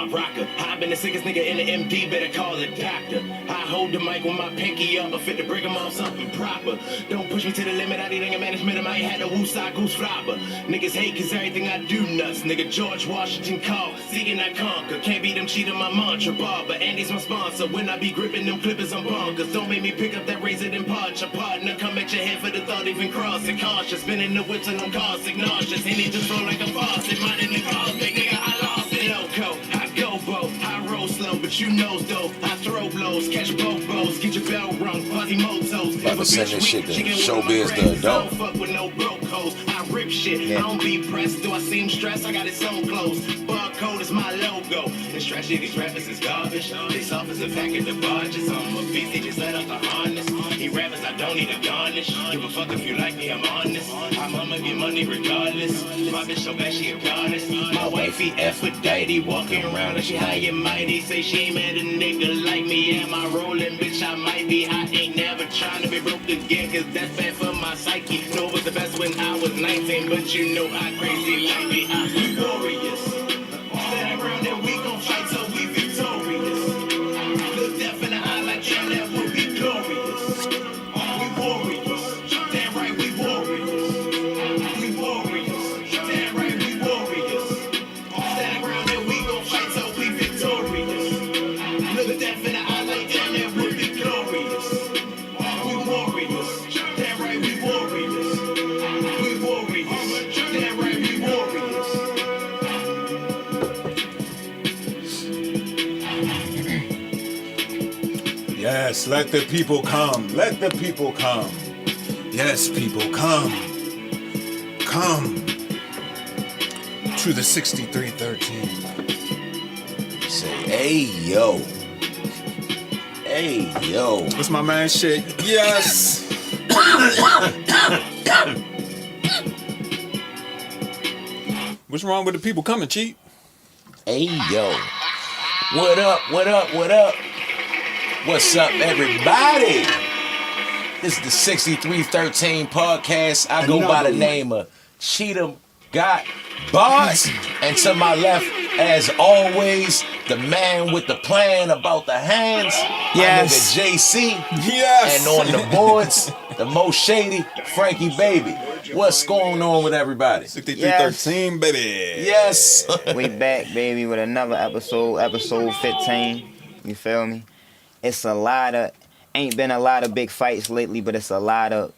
hard rocker. I been the sickest nigga in the MD, better call the doctor. I hold the mic with my pinky up, I fit to break 'em off something proper. Don't push me to the limit, I need a management, I might have the woosah goose flopper. Niggas hate cause everything I do nuts. Nigga George Washington call, seeking I conquer. Can't beat them cheating my mantra bar, but Andy's my sponsor. When I be gripping them clippers, I'm bonkers. Don't make me pick up that razor and punch a partner. Come at your head for the thought, even crossing cautious. Spinning the whips and I'm causing nauseous. And he just flow like a faucet, minding the cause, big nigga, I lost it. Loco, I go bo, I roll slow, but you know though, I throw blows, catch both bows, get your bell rung, Quasimotos. About to send this shit to Showbiz the Adult. Fuck with no broke hoes, I rip shit, I don't be pressed, do I seem stressed? I got it so close, barcode is my logo. This trash shit, these rappers is garbage, they soft as a packet of barges. I'm a beast, they just let off the harness. He rappers, I don't need a garnish, give a fuck if you like me, I'm honest. I'ma get money regardless, my bitch so bad she a goddess. My wifey Aphrodite, walking around like she high and mighty. Say she ain't met a nigga like me, am I rolling? Bitch, I might be, I ain't never trying to be broke again, cause that's bad for my psyche. No, it was the best when I was 19, but you know I crazy like me, I'm glorious. Stand around and we gon' fight till we victorious. Look death in the eye like damn, that would be glorious. We warriors, damn right we warriors. We warriors, damn right we warriors. Stand around and we gon' fight till we victorious. Look death in the eye like damn, that would be glorious. We warriors, damn right we warriors. We warriors, damn right we warriors. Yes, let the people come. Let the people come. Yes, people, come. Come to the 6313. Say, hey, yo. Hey, yo. What's my man shit? Yes. What's wrong with the people coming, Cheat? Hey, yo. What up, what up, what up? What's up, everybody? This is the 6313 Podcast. I go by the name of Cheetah Got Bars. And to my left, as always, the man with the plan about the hands. Yes. My nigga JC. Yes. And on the boards, the most shady, Frankie Baby. What's going on with everybody? 6313, baby. Yes. We back, baby, with another episode 15. You feel me? Ain't been a lot of big fights lately, but it's a lot of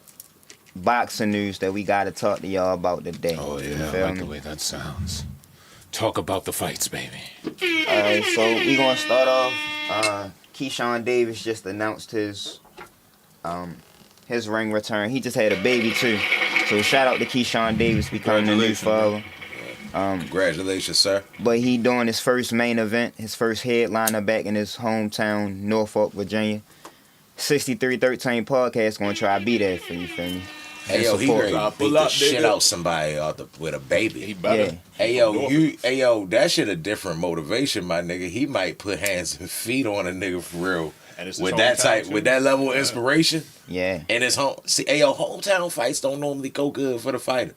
boxing news that we gotta talk to y'all about today. Oh, You yeah, I feel like me? the way that sounds. Talk about the fights, baby. Alright, so we gonna start off. Keyshawn Davis just announced his ring return. He just had a baby too. So shout out to Keyshawn Davis becoming the new father. Congratulations, sir. But he doing his first main event, his first headliner back in his hometown, Norfolk, Virginia. 6313 Podcast gonna try to be there for you, feel me? Hey, yo, he support. ready to beat Pull the up, shit nigga. out somebody with a baby. He better. Yeah. Hey yo, that shit a different motivation, my nigga. He might put hands and feet on a nigga for real. And it's his With that hometown, type, too. with that level of inspiration. Yeah. And his home. See, hey yo, hometown fights don't normally go good for the fighter.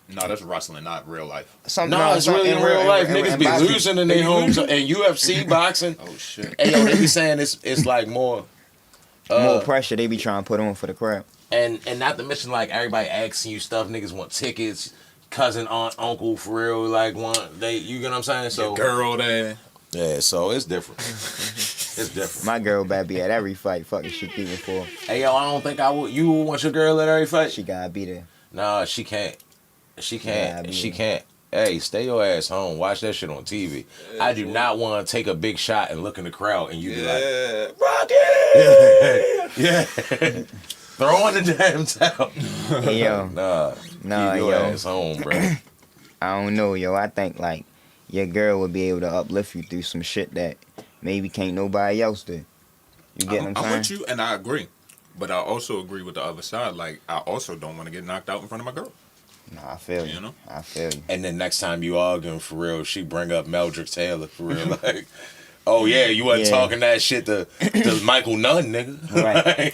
No, that's wrestling, not real life. No, it's really in real life. Niggas be boxing. losing in their homes. And UFC boxing. Oh, shit. Hey yo, they be saying it's like more. More pressure they be trying to put on for the crowd. And not to mention like everybody asking you stuff. Niggas want tickets. Cousin, aunt, uncle, for real. Like you get what I'm saying? So Your girl there. yeah, so it's different. It's different. My girl better be at every fight. Fuck is she keeping for? Hey yo, I don't think I would. You would want your girl at every fight? She gotta be there. Nah, she can't. She can't. Yeah, She yeah. can't. Hey, stay your ass home. Watch that shit on TV. I do not want to take a big shot and look in the crowd and you be like, Yeah. Rocky! Yeah. Throw in the damn towel. Hey, yo. Nah, Nah, keep your yo. ass home, bro. I don't know, yo. I think like your girl would be able to uplift you through some shit that maybe can't nobody else do. You get what I'm I'm saying? with you, and I agree. But I also agree with the other side. Like, I also don't want to get knocked out in front of my girl. No, I feel you. You know? I feel you. And then next time you arguing for real, she bring up Meldrick Taylor for real. Like, oh yeah, you wasn't Yeah. talking that shit to Michael Nunn, nigga. Right.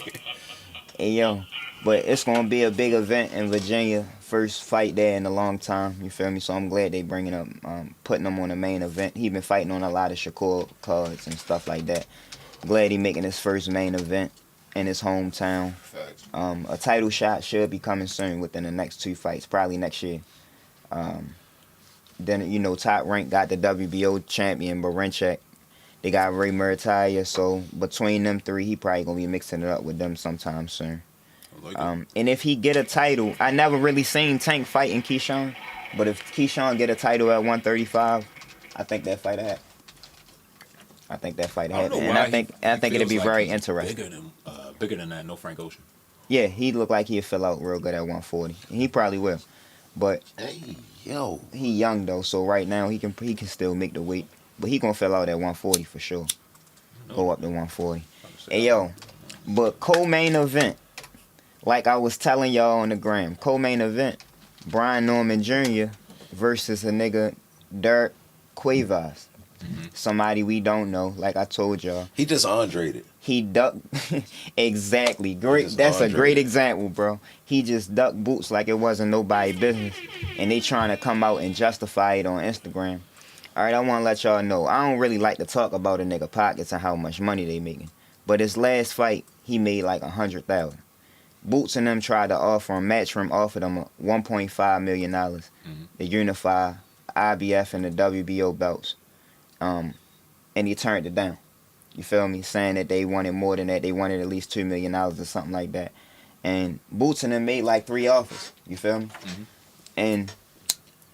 Hey, yo. But it's gonna be a big event in Virginia. First fight there in a long time. You feel me? So I'm glad they bringing up, putting him on the main event. He been fighting on a lot of Shakur cards and stuff like that. Glad he making his first main event in his hometown. Facts. A title shot should be coming soon within the next 2 fights, probably next year. Then Top Rank got the WBO champion Barenchek. They got Ray Murataya. So between them three, he probably gonna be mixing it up with them sometime soon. And if he get a title, I never really seen Tank fighting Keyshawn, but if Keyshawn get a title at 135, I think that fight happen. I think that fight happen, and I think it'll be very interesting. Bigger than that, no Frank Ocean. Yeah, he look like he'll fill out real good at 140. He probably will, but Hey, yo. he young though, so right now he can still make the weight, but he gonna fill out at 140 for sure. Go up to 140. Hey yo, but co-main event. Like I was telling y'all on the gram, co-main event, Brian Norman Jr. versus a nigga, Derek Cuevas. Somebody we don't know, like I told y'all. He just Andre'd it. He ducked. Exactly. Great. That's a great example, bro. He just ducked Boots like it wasn't nobody business. And they trying to come out and justify it on Instagram. All right, I want to let y'all know. I don't really like to talk about a nigga pockets and how much money they making. But his last fight, he made like 100,000. Boots and them tried to offer him, Matchroom offered him $1.5 million to unify IBF and the WBO belts. And he turned it down. You feel me? Saying that they wanted more than that. They wanted at least $2 million or something like that. And Boots and them made like 3 offers. You feel me? And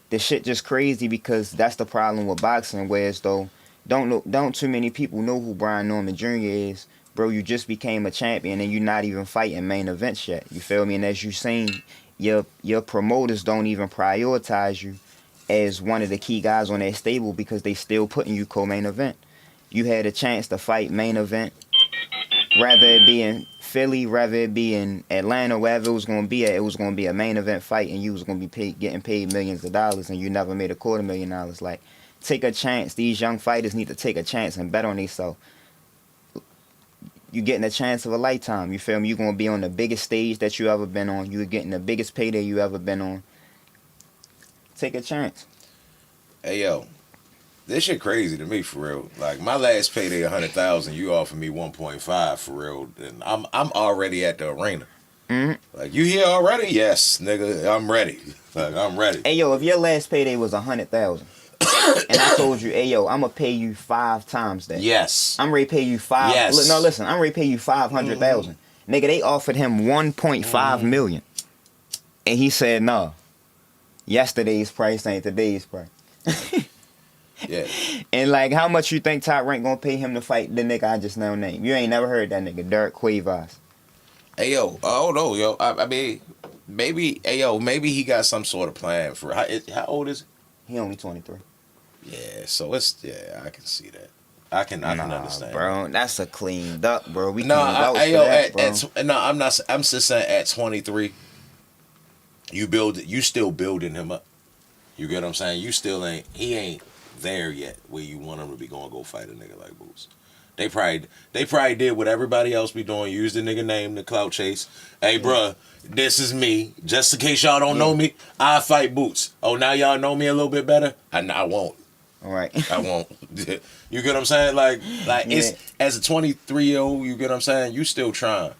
the shit just crazy because that's the problem with boxing, whereas though don't too many people know who Brian Norman Jr. is. Bro, you just became a champion and you're not even fighting main events yet. You feel me? And as you seen, your promoters don't even prioritize you as one of the key guys on that stable because they still putting you co-main event. You had a chance to fight main event, rather it be in Philly, rather it be in Atlanta, wherever it was going to be at, it was going to be a main event fight and you was going to be getting paid millions of dollars and you never made $250,000. Like, take a chance. These young fighters need to take a chance and bet on themselves. You're getting a chance of a lifetime. You feel me? You're going to be on the biggest stage that you ever been on. You're getting the biggest payday you ever been on. Take a chance. Hey, yo. This shit crazy to me, for real. Like, my last payday, 100,000, you offered me 1.5 for real. And I'm already at the arena. Like, you here already? Yes, nigga, I'm ready. Like, I'm ready. Hey, yo, if your last payday was 100,000, and I told you, hey, yo, I'm going to pay you 5 times that. Yes. I'm ready to pay you 5. Yes. No, listen, I'm ready to pay you 500,000. Nigga, they offered him 1.5 million. And he said, no. Yesterday's price ain't today's price. Yeah. And like, how much you think Top Rank gonna pay him to fight the nigga I just now named? You ain't never heard that nigga, Derek Cuevas. Hey, yo. Oh, no, yo. I mean, maybe, hey, yo, maybe he got some sort of plan for, how old is he? He only 23. Yeah, so I can see that. I can understand. Bro, that's a clean duck, bro. We No, can't vouch for that, bro. I'm not. I'm just saying, at 23, you still building him up. You get what I'm saying? He ain't there yet where you want him to be going to go fight a nigga like Boots. They probably did what everybody else be doing. Use the nigga name, the clout chase. Hey, bruh, this is me. Just in case y'all don't know me, I fight Boots. Oh, now y'all know me a little bit better? I won't. All right. I won't. You get what I'm saying? Like it's, as a 23-year-old, you get what I'm saying? You still trying,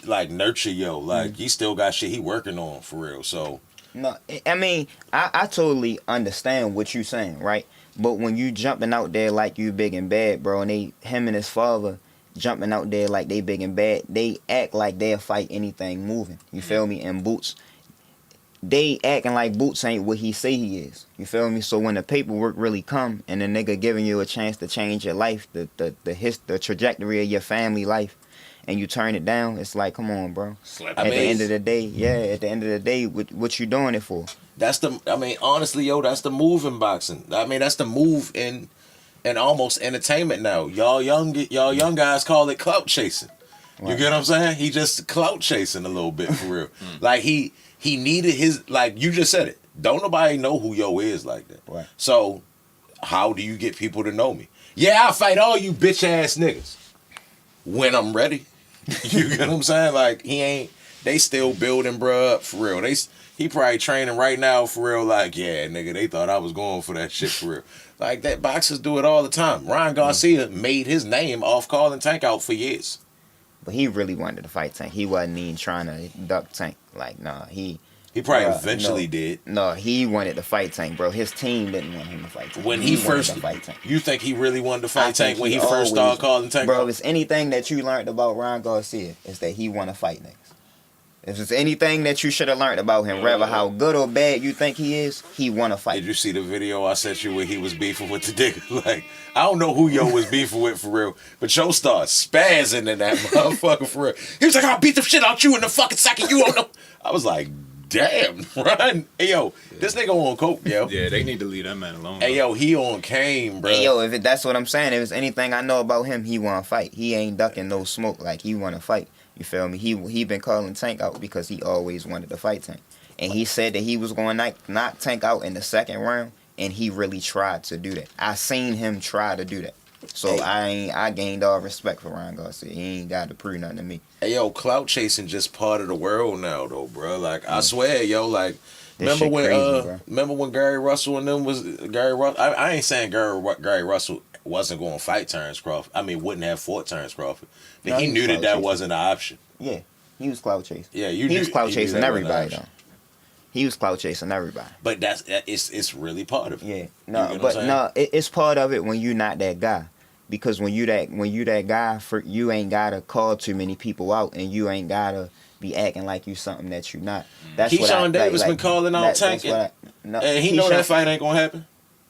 like, nurture like he still got shit he working on for real. So no, I mean, I totally understand what you saying, right? But when you jumping out there like you big and bad, bro, and him and his father jumping out there like they big and bad, they act like they'll fight anything moving. You feel me? And Boots, they acting like Boots ain't what he say he is. You feel me? So when the paperwork really come and the nigga giving you a chance to change your life, the trajectory of your family life, and you turn it down, it's like, come on, bro. At the end of the day, what you doing it for? Honestly, yo, that's the move in boxing. I mean, that's the move in almost entertainment now. Y'all young guys call it clout chasing. Right. You get what I'm saying? He just clout chasing a little bit for real. Like he needed his, like you just said it. Don't nobody know who yo is like that. Right. So how do you get people to know me? Yeah, I'll fight all you bitch ass niggas when I'm ready. You get what I'm saying? Like he ain't They still building bruh up for real. He probably training right now for real. Like, yeah, nigga, they thought I was going for that shit for real. Like that, boxers do it all the time. Ryan Garcia made his name off calling Tank out for years. But he really wanted to fight Tank. He wasn't even trying to duck Tank. Like, nah, he probably eventually did. No, he wanted to fight Tank, bro. His team didn't want him to fight Tank. When he first, to fight Tank. You think he really wanted to fight Tank when he first started calling Tank? Bro, if it's anything that you learned about Ryan Garcia, is that he want to fight niggas. If it's anything that you should have learned about him, rather how good or bad you think he is, he want to fight. Did you see the video I sent you where he was beefing with the nigga? Like, I don't know who Yo was beefing with for real, but Yo started spazzing in that motherfucker for real. He was like, I'll beat the shit out you in the fucking second. You don't know. I was like, damn, Ryan. Hey, yo, this nigga on coke, yo. Yeah, they need to leave that man alone. Hey, yo, he on cane, bro. Hey, yo, that's what I'm saying. If it's anything I know about him, he want to fight. He ain't ducking no smoke. Like, he want to fight. You feel me? He been calling Tank out because he always wanted to fight Tank. And he said that he was going to knock Tank out in the second round, and he really tried to do that. I seen him try to do that. So I gained all respect for Ryan Garcia. He ain't got to prove nothing to me. Hey, yo, clout chasing just part of the world now, though, bro. Like, I swear, yo, like, remember when Gary Russell and them was Gary Russell? I ain't saying Gary Russell wasn't going to fight Terrence Crawford. I mean, wouldn't have fought Terrence Crawford. But he knew that wasn't an option. Yeah, he was clout chasing. Yeah, he was clout chasing everybody though. He was clout chasing everybody. But it's really part of it. Yeah, no, it's part of it when you're not that guy. Because when you that guy, you ain't gotta call too many people out, and you ain't gotta be acting like you something that you're not. That's Keyshawn Davis been calling out Tank, and he know that fight ain't gonna happen.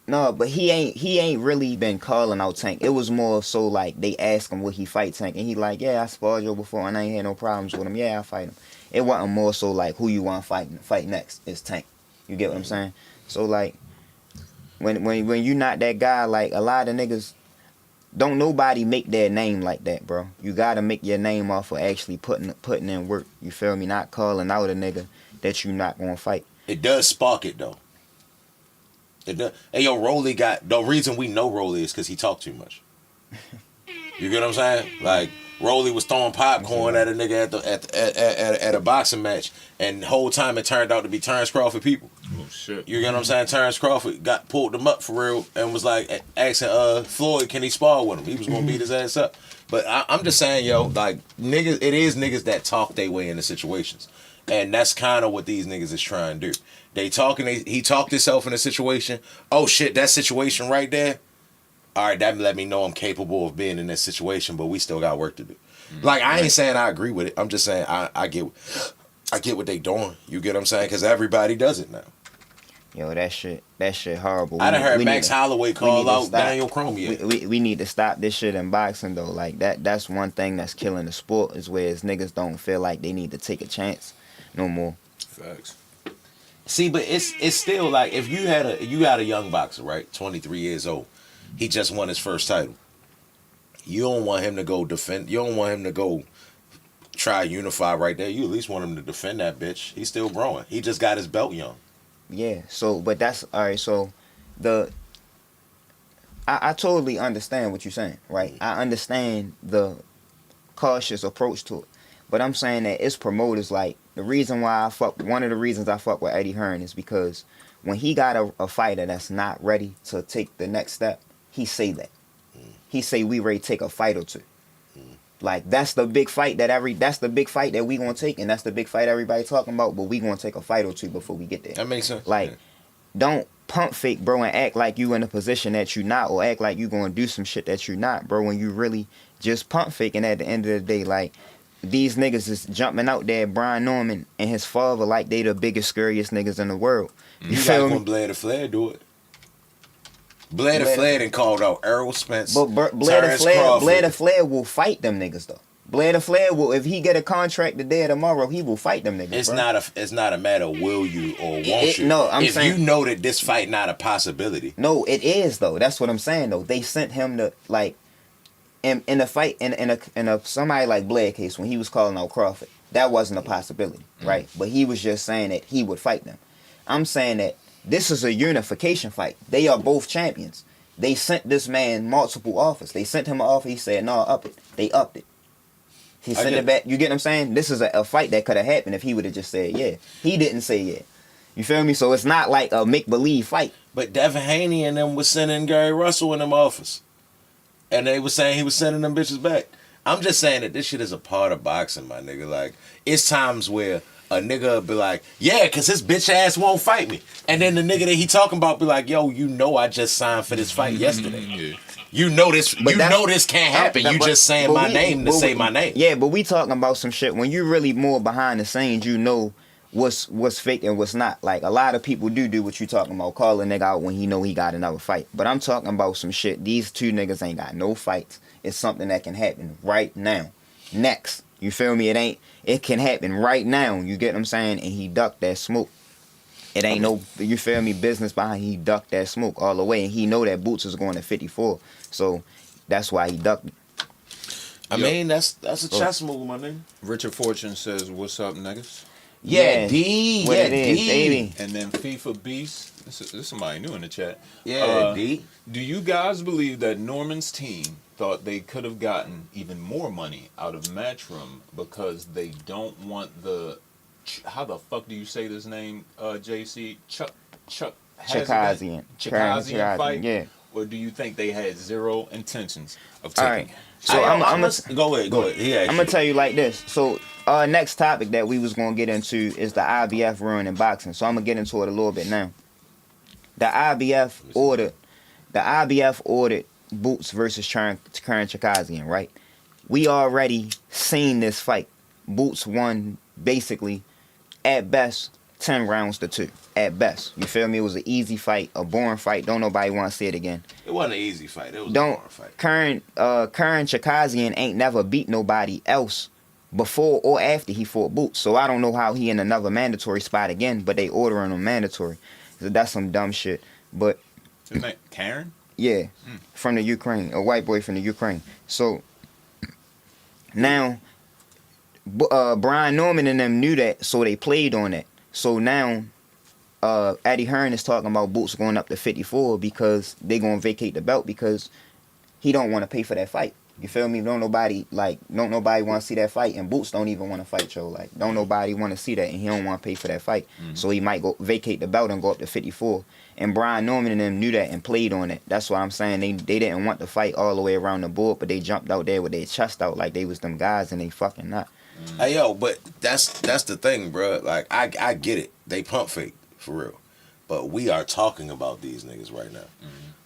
No, but he ain't really been calling out Tank. It was more so like they asked him would he fight Tank, and he like, yeah, I sparred you before and I ain't had no problems with him. Yeah, I fight him. It wasn't more so like who you want to fight next is Tank. You get what I'm saying? So like when you not that guy, like a lot of niggas don't nobody make their name like that, bro. You gotta make your name off of actually putting in work. You feel me? Not calling out a nigga that you not gonna fight. It does spark it though. It does. Hey, yo, Rolly got the reason we know Rolly is because he talked too much. You get what I'm saying? Like Rolly was throwing popcorn at a nigga at a boxing match, and the whole time it turned out to be Terrence Crawford people. Oh shit! You get what I'm saying? Terrence Crawford pulled him up for real and was like asking Floyd, can he spar with him? He was gonna beat his ass up. But I'm just saying, yo, like niggas, it is niggas that talk their way into situations, and that's kind of what these niggas is trying to do. He talked himself in a situation. Oh shit, that situation right there. All right, that let me know I'm capable of being in this situation, but we still got work to do. Like I ain't saying I agree with it. I'm just saying I get what they doing. You get what I'm saying? Because everybody does it now. Yo, that shit horrible. I done heard Max Holloway call out Daniel Cormier. We need to stop this shit in boxing though. Like that's one thing that's killing the sport is where niggas don't feel like they need to take a chance no more. Facts. See, but it's still like if you got a young boxer, right, 23 years old, he just won his first title. You don't want him to go defend. You don't want him to go try unify right there. You at least want him to defend that bitch. He's still growing. He just got his belt young. Yeah. So, but that's all right. So, I totally understand what you're saying, right? I understand the cautious approach to it, but I'm saying that it's promoters like the reason why one of the reasons I fuck with Eddie Hearn is because when he got a fighter that's not ready to take the next step, he say that. He say we ready to take a fight or two. Like that's the big fight that we gonna take, and that's the big fight everybody talking about. But we gonna take a fight or two before we get there. That makes sense. Like, don't pump fake, bro, and act like you in a position that you not, or act like you gonna do some shit that you not, bro. When you really just pump faking at the end of the day, like these niggas is jumping out there, Brian Norman and his father, like they the biggest, scariest niggas in the world. You feel me? When Blair the Flair do it. Blair the Flair done called out Errol Spence. But Blair the Flair will fight them niggas though. Blair the Flair will, if he get a contract today or tomorrow, he will fight them niggas. It's not a matter of will you or won't you. No, I'm if saying, you know that this fight not a possibility. No, it is though. That's what I'm saying though. They sent him to like in a fight in a somebody like Blair case when he was calling out Crawford. That wasn't a possibility, right? But he was just saying that he would fight them. I'm saying that this is a unification fight. They are both champions. They sent this man multiple offers. They sent him an offer. He said, no, up it. They upped it. He sent it back. You get what I'm saying? This is a fight that could have happened if he would have just said yeah. He didn't say yeah. You feel me? So it's not like a make-believe fight. But Devin Haney and them was sending Gary Russell in them office. And they was saying he was sending them bitches back. I'm just saying that this shit is a part of boxing, my nigga. Like, it's times where a nigga be like, yeah, because his bitch ass won't fight me. And then the nigga that he talking about be like, yo, you know I just signed for this fight yesterday. Yeah. You know this. You know this can't happen. You just saying my name to say my name. Yeah, but we talking about some shit. When you really more behind the scenes, you know what's fake and what's not. Like, a lot of people do what you talking about. Call a nigga out when he know he got another fight. But I'm talking about some shit. These two niggas ain't got no fights. It's something that can happen right now. Next. You feel me? It can happen right now. You get what I'm saying? And he ducked that smoke. It ain't no, you feel me, business behind. He ducked that smoke all the way, and he know that Boots is going to 54, so that's why he ducked it. I mean, that's a chess move, my nigga. Richard Fortune says, "What's up, niggas?" Yeah, D. What Yeah, it is, D. baby. And then FIFA Beast. This is somebody new in the chat. Yeah, D. Do you guys believe that Norman's team thought they could have gotten even more money out of Matchroom because they don't want the how the fuck do you say this name, JC? Chuck Chikazian fight? Yeah. Or do you think they had zero intentions of taking? All right. So Go ahead. Yeah, I'm gonna tell you like this. So our next topic that we was gonna get into is the IBF ruining boxing. So I'm gonna get into it a little bit now. The IBF ordered Boots versus Karen Chikazian, right? We already seen this fight. Boots won basically, at best, 10 rounds to 2. At best. You feel me? It was an easy fight, a boring fight. Don't nobody want to see it again. It wasn't an easy fight. It was a boring fight. Karen Chikazian ain't never beat nobody else before or after he fought Boots. So I don't know how he in another mandatory spot again, but they ordering him mandatory. So that's some dumb shit. But isn't that Karen? Yeah, from the Ukraine, a white boy from the Ukraine. So now, Brian Norman and them knew that, so they played on that. So now, Eddie Hearn is talking about Boots going up to 54 because they gonna vacate the belt because he don't want to pay for that fight. You feel me? Don't nobody want to see that fight, and Boots don't even want to fight, Joe. Like, don't nobody want to see that, and he don't want to pay for that fight. So he might go vacate the belt and go up to 54. And Brian Norman and them knew that and played on it. That's why I'm saying they didn't want to fight all the way around the board, but they jumped out there with their chest out like they was them guys, and they fucking not. Hey yo, but that's the thing, bro. Like I get it. They pump fake for real, but we are talking about these niggas right now.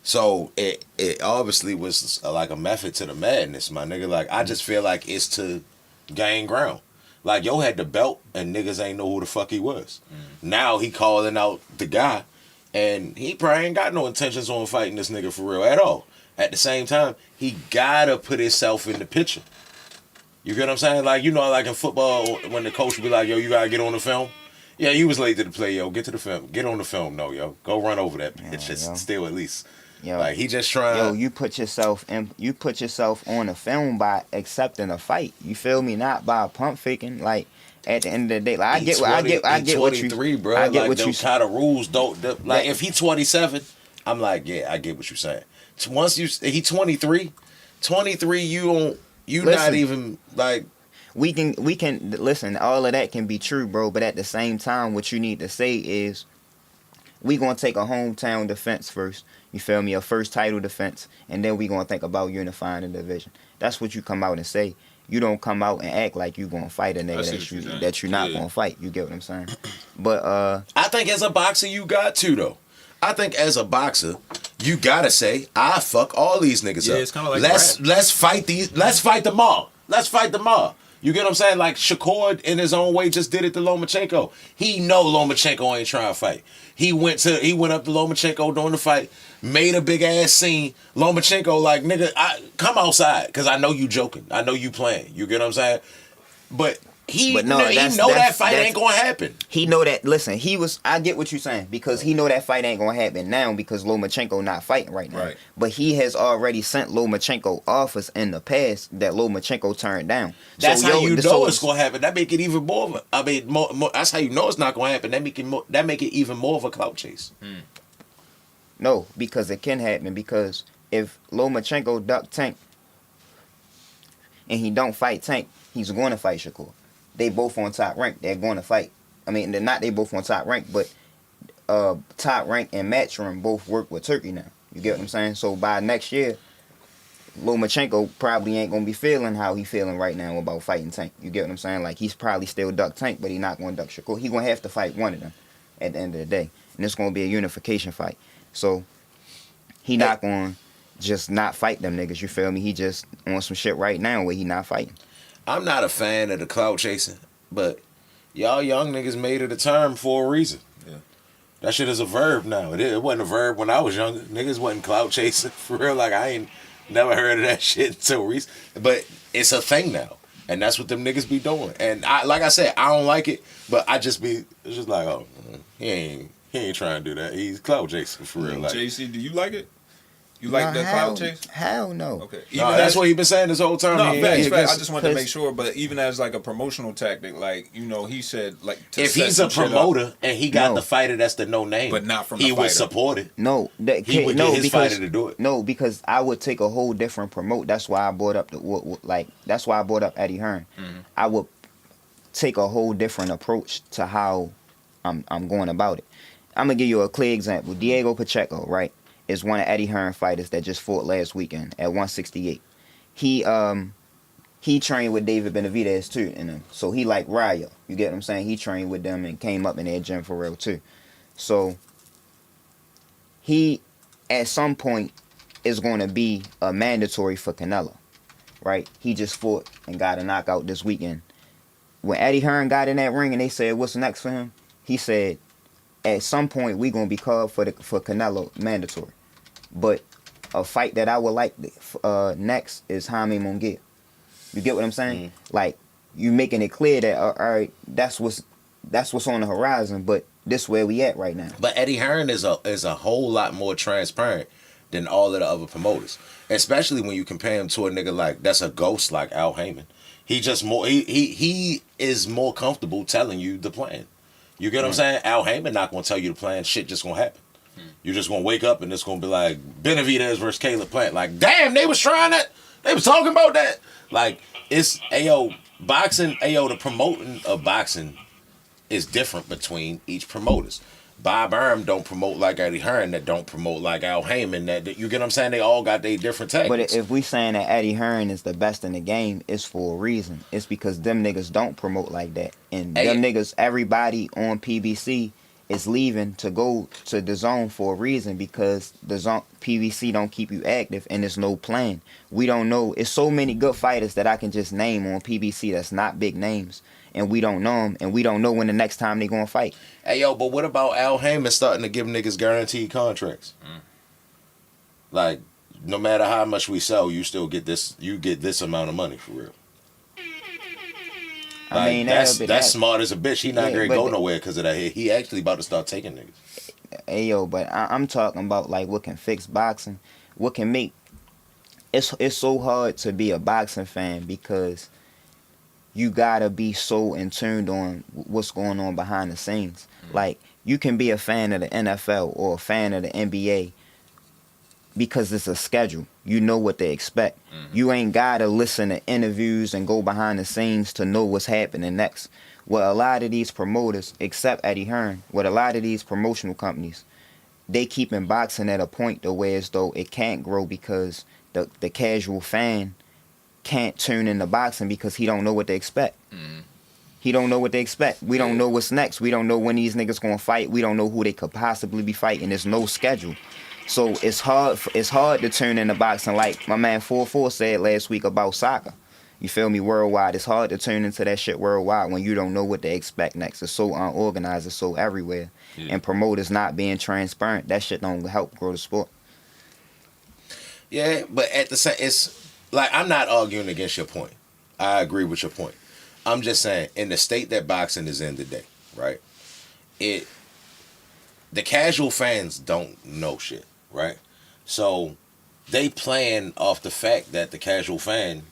So it obviously was like a method to the madness, my nigga. Like, I just feel like it's to gain ground. Like, yo had the belt and niggas ain't know who the fuck he was. Now he calling out the guy, and he probably ain't got no intentions on fighting this nigga for real at all. At the same time, he gotta put himself in the picture. You get what I'm saying? Like, you know, like in football, when the coach be like, yo, you gotta get on the film. Yeah, you was late to the play, yo. Get to the film. Get on the film, no, yo. Go run over that bitch. Just still at least. Yo, like, he just trying. Yo, you put yourself on the film by accepting a fight. You feel me? Not by pump faking. Like, at the end of the day, like, I get what you. 23, bro. I get like, what you. Kind of rules don't. Like, if he 27, I'm like, yeah, I get what you're saying. Once he 23, you listen, not even like. We can listen. All of that can be true, bro. But at the same time, what you need to say is, we gonna take a hometown defense first. You feel me? A first title defense, and then we gonna think about unifying the division. That's what you come out and say. You don't come out and act like you gonna fight a nigga that you're not gonna fight. You get what I'm saying? But I think as a boxer, you got to though. I think as a boxer, you gotta say, I fuck all these niggas up. It's kind of like let's fight them all. Let's fight them all. You get what I'm saying? Like, Shakur in his own way just did it to Lomachenko. He know Lomachenko ain't trying to fight. He went up to Lomachenko during the fight, made a big ass scene. Lomachenko like, nigga, come outside, cause I know you joking. I know you playing. You get what I'm saying? But he know that fight ain't gonna happen. He know that. Listen, I get what you're saying, because he know that fight ain't gonna happen now because Lomachenko not fighting right now. Right. But he has already sent Lomachenko offers in the past that Lomachenko turned down. That's how you know it's gonna happen. That make it even more. More. That's how you know it's not gonna happen. That make it even more of a clout chase. No, because it can happen. Because if Lomachenko duck Tank and he don't fight Tank, he's going to fight Shakur. They both on top rank. They're going to fight. I mean, they're not. They both on top rank, but top rank and Matchroom both work with Turkey now. You get what I'm saying? So by next year, Lomachenko probably ain't gonna be feeling how he feeling right now about fighting Tank. You get what I'm saying? Like, he's probably still duck Tank, but he not gonna duck Shakur. He gonna have to fight one of them at the end of the day, and it's gonna be a unification fight. So he not gonna just not fight them niggas. You feel me? He just on some shit right now where he not fighting. I'm not a fan of the clout chasing, but y'all young niggas made it a term for a reason. Yeah. That shit is a verb now. It wasn't a verb when I was younger. Niggas wasn't clout chasing for real. Like, I ain't never heard of that shit until recent. But it's a thing now, and that's what them niggas be doing. And like I said, I don't like it, but I just be it's just like, oh, he ain't trying to do that. He's clout chasing for real. Like, JC, do you like it? You like that clout chase? Hell no. Okay. That's what he been saying this whole time. No, facts. I just wanted to make sure, but even as like a promotional tactic, like, you know, he said, like, if he's a promoter and he got the fighter that's the no name, but not from the he fighter, would support it. No, he would get his fighter to do it. No, because I would take a whole different promote. That's why I brought up that's why I brought up Eddie Hearn. Mm-hmm. I would take a whole different approach to how I'm going about it. I'm gonna give you a clear example. Diego Pacheco, right, is one of Eddie Hearn fighters that just fought last weekend at 168. He trained with David Benavidez too, so he like Ryo. You get what I'm saying? He trained with them and came up in their gym for real too. So he at some point is going to be a mandatory for Canelo, right? He just fought and got a knockout this weekend. When Eddie Hearn got in that ring and they said, what's next for him? He said, at some point we gonna be called for Canelo mandatory, but a fight that I would like next is Jaime Munguia. You get what I'm saying? Like, you making it clear that all right, that's what's on the horizon, but this where we at right now. But Eddie Hearn is a whole lot more transparent than all of the other promoters, especially when you compare him to a nigga like that's a ghost like Al Heyman. He just more he is more comfortable telling you the plan. You get what I'm saying? Al Heyman not gonna tell you the plan. Shit just gonna happen. You're just gonna wake up and it's gonna be like Benavidez versus Caleb Plant. Like, damn, they was trying that. They was talking about that. Like, it's boxing. The promoting of boxing is different between each promoters. Bob Arum don't promote like Eddie Hearn. That don't promote like Al Heyman. That you get what I'm saying? They all got their different tactics. But if we saying that Eddie Hearn is the best in the game, it's for a reason. It's because them niggas don't promote like that, and them niggas, everybody on PBC is leaving to go to the zone for a reason, because the zone PBC don't keep you active and there's no plan. We don't know. It's so many good fighters that I can just name on PBC that's not big names, and we don't know them, and we don't know when the next time they gonna fight. Hey, yo, but what about Al Heyman starting to give niggas guaranteed contracts? Like, no matter how much we sell, you still get this. You get this amount of money for real. Like, I mean, that's smart as a bitch. He not gonna go nowhere because of that. He actually about to start taking niggas. Hey, yo, but I'm talking about like what can fix boxing, what can make. It's so hard to be a boxing fan because you gotta be so in tuned on what's going on behind the scenes. Like, you can be a fan of the NFL or a fan of the NBA because it's a schedule. You know what they expect. You ain't gotta listen to interviews and go behind the scenes to know what's happening next. What a lot of these promoters, except Eddie Hearn, what a lot of these promotional companies, they keep in boxing at a point to where as though it can't grow because the casual fan can't tune into boxing because he don't know what they expect. He don't know what they expect. We don't know what's next. We don't know when these niggas gonna fight. We don't know who they could possibly be fighting. There's no schedule. So it's hard to tune into boxing, like my man 44 said last week about soccer. You feel me? Worldwide. It's hard to tune into that shit worldwide when you don't know what they expect next. It's so unorganized. It's so everywhere. And promoters not being transparent, that shit don't help grow the sport. Yeah, but at the same, it's like, I'm not arguing against your point. I agree with your point. I'm just saying, in the state that boxing is in today, right? The casual fans don't know shit, right? So they playing off the fact that the casual fan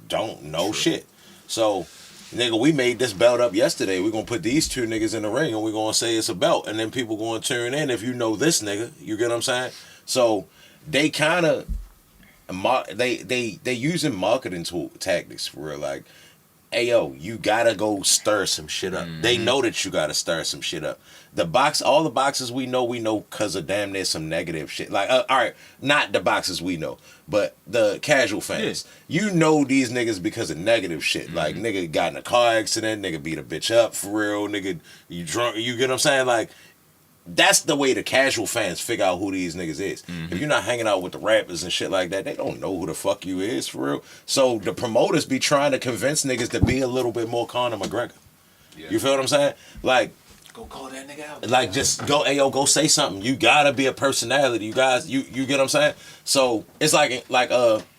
don't know shit. So, nigga, we made this belt up yesterday. We're going to put these two niggas in the ring and we're going to say it's a belt. And then people going to turn in if you know this nigga. You get what I'm saying? So they kind of, they using marketing tactics for real. Like, hey yo, you gotta go stir some shit up. They know that you gotta stir some shit up. All the boxes we know because of damn near some negative shit. Like, all right, not the boxes we know, but the casual fans. Yeah. You know these niggas because of negative shit. Like, nigga got in a car accident, nigga beat a bitch up for real, nigga, you drunk, you get what I'm saying? Like, that's the way the casual fans figure out who these niggas is. If you're not hanging out with the rappers and shit like that, they don't know who the fuck you is for real. So the promoters be trying to convince niggas to be a little bit more Conor McGregor. Yeah. You feel what I'm saying? Like, go call that nigga out. Like, just go, hey yo, go say something. You gotta be a personality. You guys, you get what I'm saying? So it's like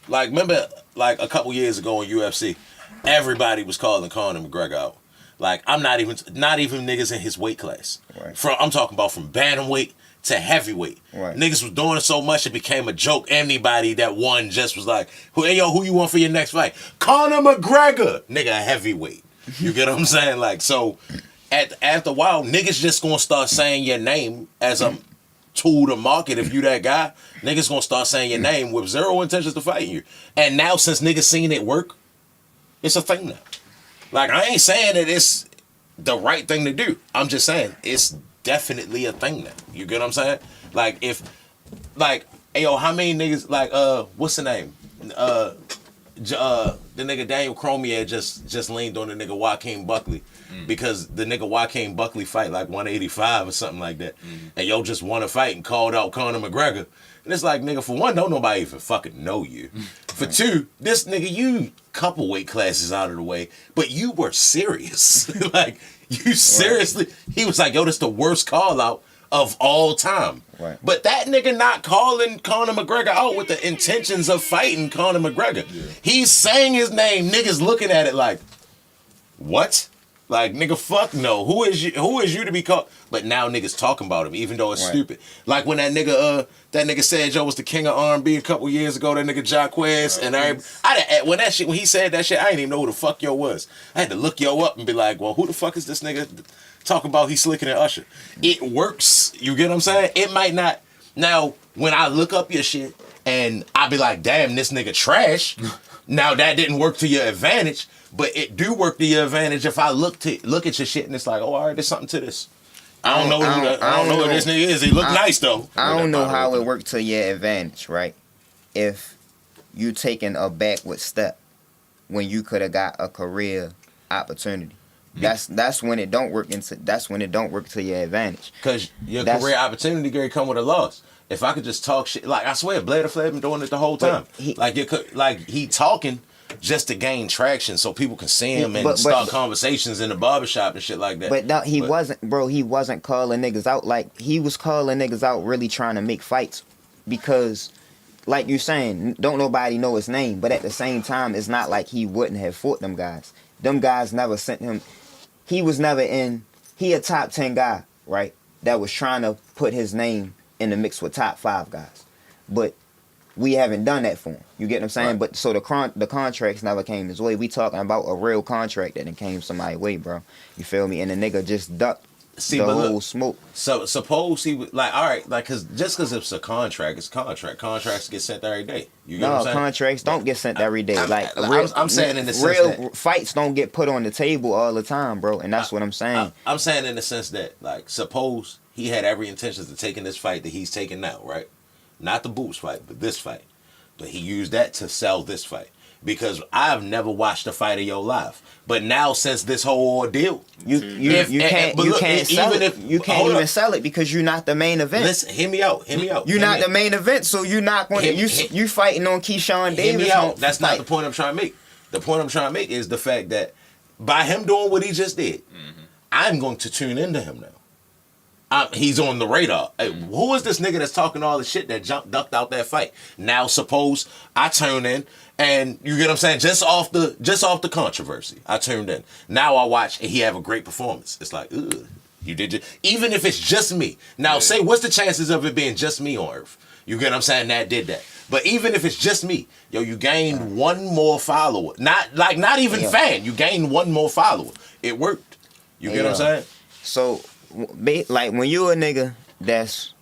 remember like a couple years ago in UFC, everybody was calling Conor McGregor out. Like, I'm not even niggas in his weight class. Right. I'm talking about from bantamweight to heavyweight. Right. Niggas was doing so much it became a joke. Anybody that won just was like, hey yo, who you want for your next fight? Conor McGregor, nigga, heavyweight. You get what I'm saying? Like, so after a while, niggas just gonna start saying your name as a tool to market. If you that guy, niggas gonna start saying your name with zero intentions to fight you. And now, since niggas seen it work, it's a thing now. Like, I ain't saying that it's the right thing to do. I'm just saying it's definitely a thing now. You get what I'm saying? Like, if, like, hey yo, how many niggas, like, what's the name? The nigga Daniel Cormier just leaned on the nigga Joaquin Buckley because the nigga Joaquin Buckley fight like 185 or something like that. And yo just won a fight and called out Conor McGregor. And it's like, nigga, for one, don't nobody even fucking know you. For two, this nigga, you couple weight classes out of the way, but you were serious. Like, you seriously, he was like, yo, this the worst call out of all time. Right. But that nigga not calling Conor McGregor out with the intentions of fighting Conor McGregor. Yeah. He's saying his name, niggas looking at it like, what? Like, nigga, fuck no. Who is you to be called? But now niggas talking about him, even though it's stupid. Like when that nigga said Joe was the king of R&B a couple years ago, that nigga Jacquez, and when he said that shit, I didn't even know who the fuck yo was. I had to look yo up and be like, well, who the fuck is this nigga talking about he's slicker than Usher? It works. You get what I'm saying? It might not. Now, when I look up your shit and I be like, damn, this nigga trash. Now that didn't work to your advantage. But it do work to your advantage if I look at your shit and it's like, oh, all right, there's something to this. I don't know who this nigga is. He look nice though. I don't know how it worked to your advantage, right? If you taking a backward step when you could have got a career opportunity. That's when it don't work to your advantage. Cause your career opportunity Gary come with a loss. If I could just talk shit, like I swear, Blader Flav been doing it the whole time. He talking just to gain traction so people can see him and start conversations in the barbershop and shit like that. But no, he wasn't calling niggas out. Like, he was calling niggas out really trying to make fights because, like you saying, don't nobody know his name. But at the same time, it's not like he wouldn't have fought them guys. Them guys never sent him. He was never in. He a top 10 guy, right? That was trying to put his name in the mix with top 5 guys. But we haven't done that for him. You get what I'm saying? Right. But so the contracts never came his way. We talking about a real contract that came somebody's way, bro. You feel me? And the nigga just ducked the whole smoke. So suppose he was like, all right, like, just because it's a contract, it's a contract. Contracts get sent every day. You get what I'm saying? Contracts don't get sent every day. I'm saying in the sense real that fights don't get put on the table all the time, bro. And that's what I'm saying. I'm saying in the sense that, like, suppose he had every intention of taking this fight that he's taking now, right? Not the Boots fight, but this fight. But he used that to sell this fight. Because I've never watched a fight of your life. But now, since this whole ordeal, you can't sell it because you're not the main event. Listen, hear me out. You're not the main event, so you're not going to. You fighting on Keyshawn Davis. Hear me out. That's not the point I'm trying to make. The point I'm trying to make is the fact that by him doing what he just did, I'm going to tune into him now. He's on the radar. Hey, who is this nigga that's talking all the shit that ducked out that fight? Now, suppose I tune in, and you get what I'm saying, just off the controversy, I tuned in. Now I watch, and he have a great performance. It's like, ugh, you did even if it's just me. Now, say, what's the chances of it being just me on Earth? You get what I'm saying? That did that. But even if it's just me, yo, you gained one more follower. Not even fan. You gained one more follower. It worked. You get what I'm saying? So, like, when you a nigga that's,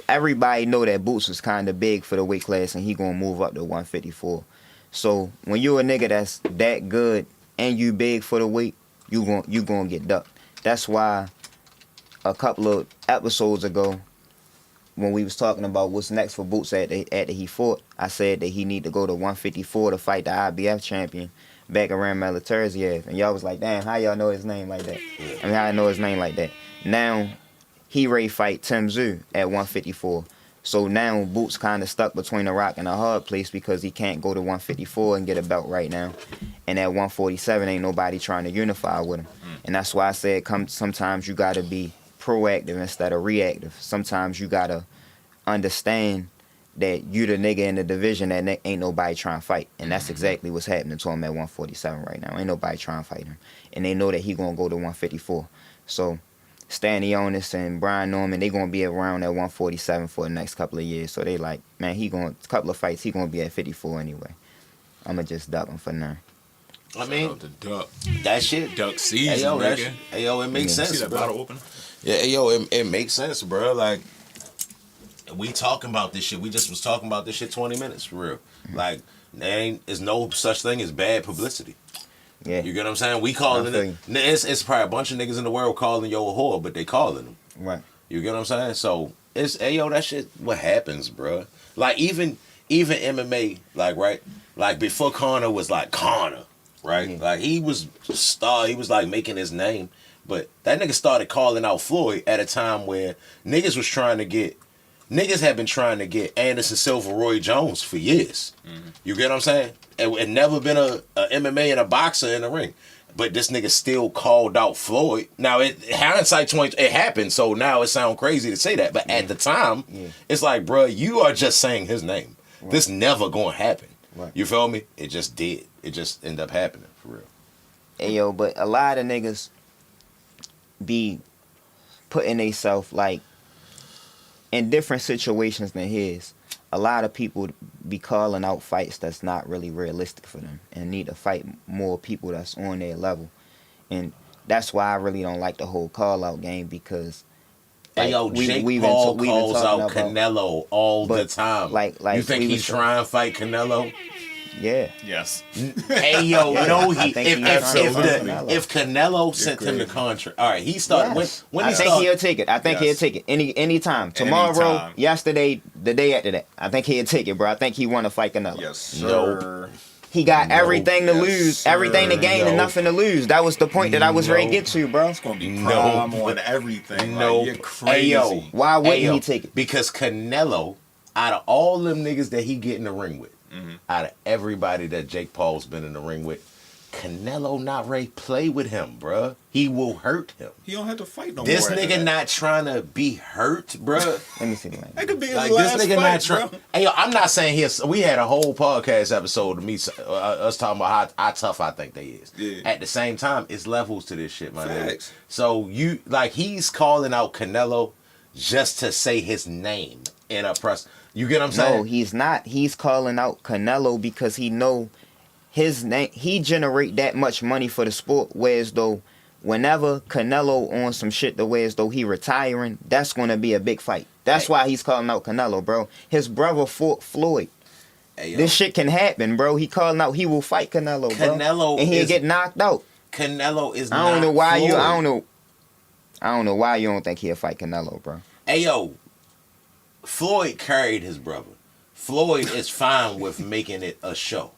everybody know that Boots was kind of big for the weight class and he gonna move up to 154. So when you a nigga that's that good and you big for the weight, you gonna get ducked. That's why a couple of episodes ago, when we was talking about what's next for Boots after he fought, I said that he need to go to 154 to fight the IBF champion back around Militariziev. And y'all was like, damn, how y'all know his name like that? I mean, how I know his name like that? Now, he ready fight Tim Tszyu at 154. So now Boots kind of stuck between a rock and a hard place because he can't go to 154 and get a belt right now. And at 147, ain't nobody trying to unify with him. And that's why I said sometimes you got to be proactive instead of reactive. Sometimes you got to understand that you the nigga in the division that ain't nobody trying to fight. And that's exactly what's happening to him at 147 right now. Ain't nobody trying to fight him. And they know that he going to go to 154. So Stanionis and Brian Norman, they going to be around at 147 for the next couple of years. So they like, man, a couple of fights, he going to be at 54 anyway. I'm going to just duck him for now. I mean, Shout out to Duck. that shit. Duck season, nigga. Hey, yo, it makes sense, See that bro. bottle open? Yeah, hey, yo, it makes sense, bro. Like, we talking about this shit. We just was talking about this shit 20 minutes, for real. Like, there's no such thing as bad publicity. Yeah. You get what I'm saying? We calling it. It's probably a bunch of niggas in the world calling yo a whore, but they calling them. Right. You get what I'm saying? So it's hey yo, that shit. What happens, bro? Like even MMA, like right, like before Conor was like Conor, right? Yeah. Like he was star. He was like making his name, but that nigga started calling out Floyd at a time where niggas was trying to get. Niggas have been trying to get Anderson Silva, Roy Jones for years. Mm-hmm. You get what I'm saying? It never been a MMA and a boxer in the ring. But this nigga still called out Floyd. Now, hindsight 20, it happened, so now it sounds crazy to say that. But at the time, it's like, bro, you are just saying his name. Right. This never gonna happen. Right. You feel me? It just did. It just ended up happening, for real. Hey, yo, but a lot of niggas be putting theyself, like, in different situations than his. A lot of people be calling out fights that's not really realistic for them and need to fight more people that's on their level. And that's why I really don't like the whole call-out game because... Hey, yo, Jake Paul calls out Canelo all the time. Like you think he's trying to fight Canelo? Yeah. Yes. Hey, yo, no, if Canelo sent him the contract, all right, he started. Yes. When I think he'll take it. I think he'll take it any time. Tomorrow, yesterday, the day after that. I think he'll take it, bro. I think he want to fight Canelo. Yes, sir. He got everything to lose, everything to gain, and nothing to lose. That was the point that I was ready to get to, bro. It's gonna be prime on everything. No, like, you're crazy. Hey, yo, why wouldn't he take it? Because Canelo, out of all them niggas that he get in the ring with, out of everybody that Jake Paul's been in the ring with, Canelo not ready to play with him, bruh. He will hurt him. He don't have to fight no more. This nigga not trying to be hurt, bruh. Let me see the That could be his Like last this nigga fight, not trying. Hey, yo, I'm not saying here. We had a whole podcast episode of me us talking about how tough I think they is. Yeah. At the same time, it's levels to this shit, my nigga. Facts. So you like he's calling out Canelo just to say his name in a press. You get what I'm saying? No, he's not. He's calling out Canelo because he know his name. He generate that much money for the sport. Whereas though, whenever Canelo on some shit, the way as though he retiring, that's gonna be a big fight. That's why he's calling out Canelo, bro. His brother fought Floyd. Hey, this shit can happen, bro. He calling out. He will fight Canelo, bro. Canelo and he'll get knocked out. Canelo is. I don't know why Floyd. I don't know why you don't think he'll fight Canelo, bro. Hey yo, Floyd carried his brother. Floyd is fine with making it a show.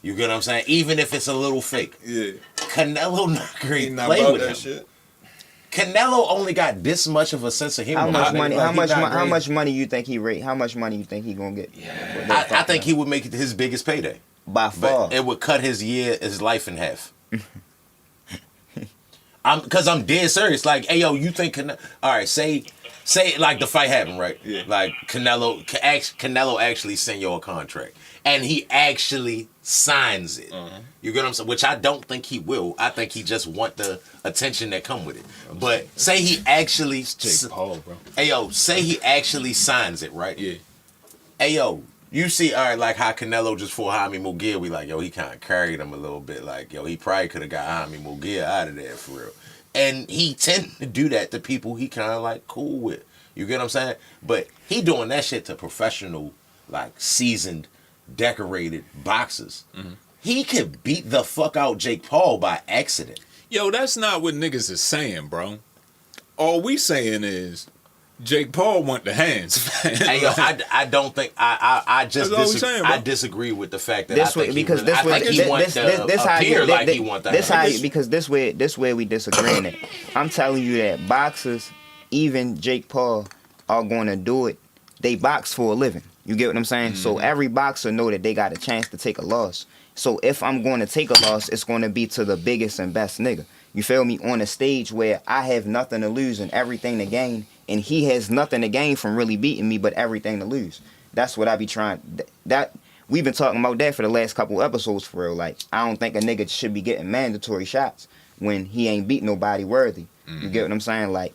You get what I'm saying? Even if it's a little fake. Yeah. Canelo not great Not play with that him. shit. Canelo only got this much of a sense of humor. How much money? How much money you think he rate? How much money you think he gonna get? Yeah. I think he would make it his biggest payday. By far. But it would cut his life in half. Because I'm dead serious. Like, hey yo, you think all right? Say like the fight happened, right? Yeah. Like Canelo actually send you a contract, and he actually signs it. You get what I'm saying? Which I don't think he will. I think he just want the attention that come with it. But say he actually, Jake Paul, bro. Hey yo, say he actually signs it, right? Yeah. Hey yo, you see, all right, like how Canelo just fought Jaime Munguia, we like, yo, he kind of carried him a little bit. Like, yo, he probably could have got Jaime Munguia out of there for real. And he tend to do that to people he kind of like cool with. You get what I'm saying? But he doing that shit to professional, like seasoned, decorated boxers. he could beat the fuck out Jake Paul by accident. Yo, that's not what niggas is saying, bro. All we saying is Jake Paul want the hands. Hey, yo, I don't think I just That's all we saying, bro. I disagree with the fact that This I way, think because he this really, way, I think he want to appear like he want the this how hands. because this way we disagreeing it. I'm telling you that boxers, even Jake Paul, are going to do it. They box for a living. You get what I'm saying? So every boxer know that they got a chance to take a loss. So if I'm going to take a loss, it's going to be to the biggest and best nigga. You feel me? On a stage where I have nothing to lose and everything to gain, and he has nothing to gain from really beating me, but everything to lose. That's what I be trying. That we've been talking about that for the last couple episodes for real. Like, I don't think a nigga should be getting mandatory shots when he ain't beat nobody worthy. You get what I'm saying? Like,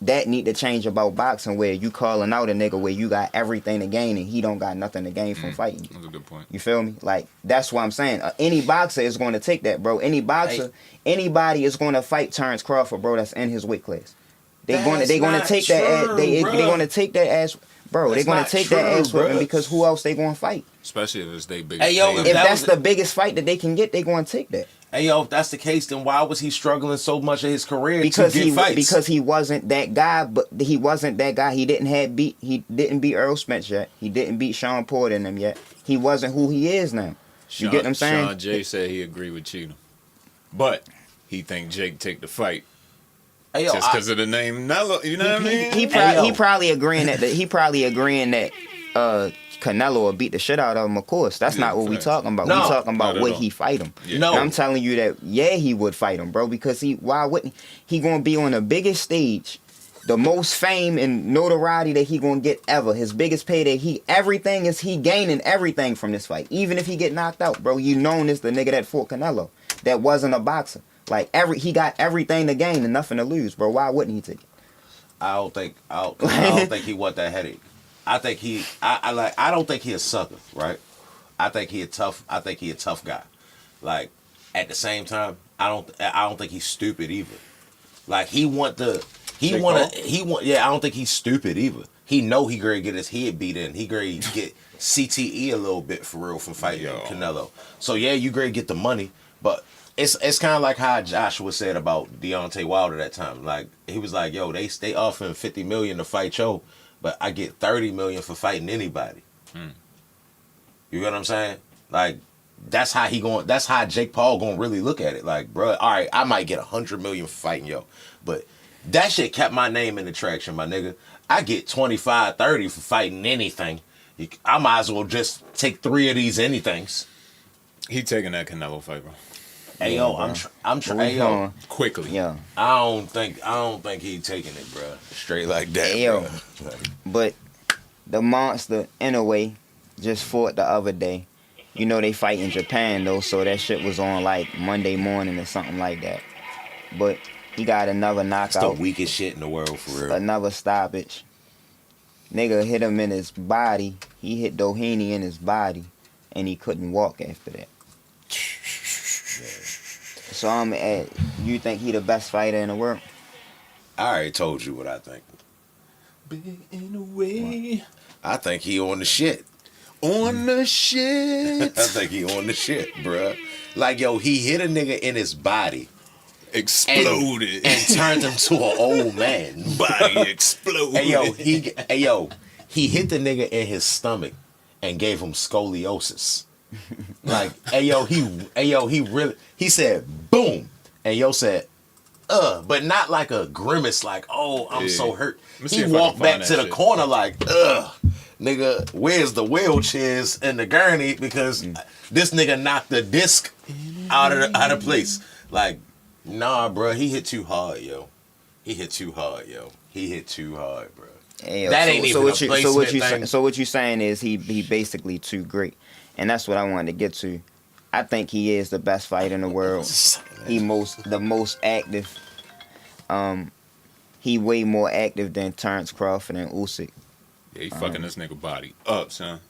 that need to change about boxing, where you calling out a nigga where you got everything to gain and he don't got nothing to gain from fighting you. That's a good point. You feel me? Like, that's what I'm saying. Any boxer is going to take that, bro. Any boxer, anybody is going to fight Terrence Crawford, bro. That's in his weight class. They going to take that. They going to take that ass, bro. They going to take that ass whipping because who else they going to fight? Especially if it's they big. Hey, yo, If that's the biggest fight that they can get, they going to take that. Hey, yo, if that's the case, then why was he struggling so much in his career Because to get fights? Because he wasn't that guy. But he wasn't that guy. He didn't beat Earl Spence yet. He didn't beat Sean Porter and them yet. He wasn't who he is now. You get what I'm saying? Sean J said he agreed with Cheatham, but he think Jake take the fight. Hey, yo, just because of the name Nello. You know what I mean? He probably agreeing that Canelo will beat the shit out of him, of course. That's not what we talking about. No, we talking about would he fight him. Yeah. No. And I'm telling you that, yeah, he would fight him, bro, because why wouldn't he gonna be on the biggest stage, the most fame and notoriety that he gonna get ever, his biggest payday, he gaining everything from this fight. Even if he get knocked out, bro, you known as the nigga that fought Canelo, that wasn't a boxer. Like, he got everything to gain and nothing to lose, bro. Why wouldn't he take it? I don't think he want that headache. I think I don't think he a sucker, right? I think he a tough guy. Like, at the same time, I don't think he's stupid either. Like, I don't think he's stupid either. He know he gonna get his head beat in. He gonna get CTE a little bit for real from fighting Canelo. So yeah, you gonna get the money, but it's kind of like how Joshua said about Deontay Wilder that time. Like, he was like, yo, they offering $50 million to fight yo, but I get $30 million for fighting anybody. You get what I'm saying? Like, that's how Jake Paul gonna really look at it. Like, bro, all right, I might get $100 million for fighting yo, but that shit kept my name in the traction, my nigga. I get 25, 30 for fighting anything. I might as well just take 3 of these anythings. He taking that Canelo fight, bro. Hey, yo, I'm trying. Hey, yo, Quickly. Yeah. I don't think he taking it, bro. Straight like that, Hey, yo. bro. But the monster, in a way, just fought the other day. You know they fight in Japan, though, so that shit was on, like, Monday morning or something like that. But he got another knockout. It's the weakest shit in the world, for real. Another stoppage. Nigga hit him in his body. He hit Doheny in his body, and he couldn't walk after that. So you think he the best fighter in the world? I already told you what I think. Big in a way. I think he on the shit. On the shit. I think he on the shit, bruh. Like, yo, he hit a nigga in his body. Exploded. And turned him to an old man. Body exploded. Hey, yo, he hit the nigga in his stomach and gave him scoliosis. Like, he said, boom. And yo said, but not like a grimace, like, oh, I'm so hurt. He walked back to the corner like, nigga, where's the wheelchairs and the gurney? Because this nigga knocked the disc out of place. Like, nah, bro, he hit too hard, yo. He hit too hard, bro. Hey, that ain't even a placement thing. So what you saying is he basically too great. And that's what I wanted to get to. I think he is the best fighter in the world. The most active. He way more active than Terrence Crawford and Usyk. Yeah, he fucking this nigga body up, son.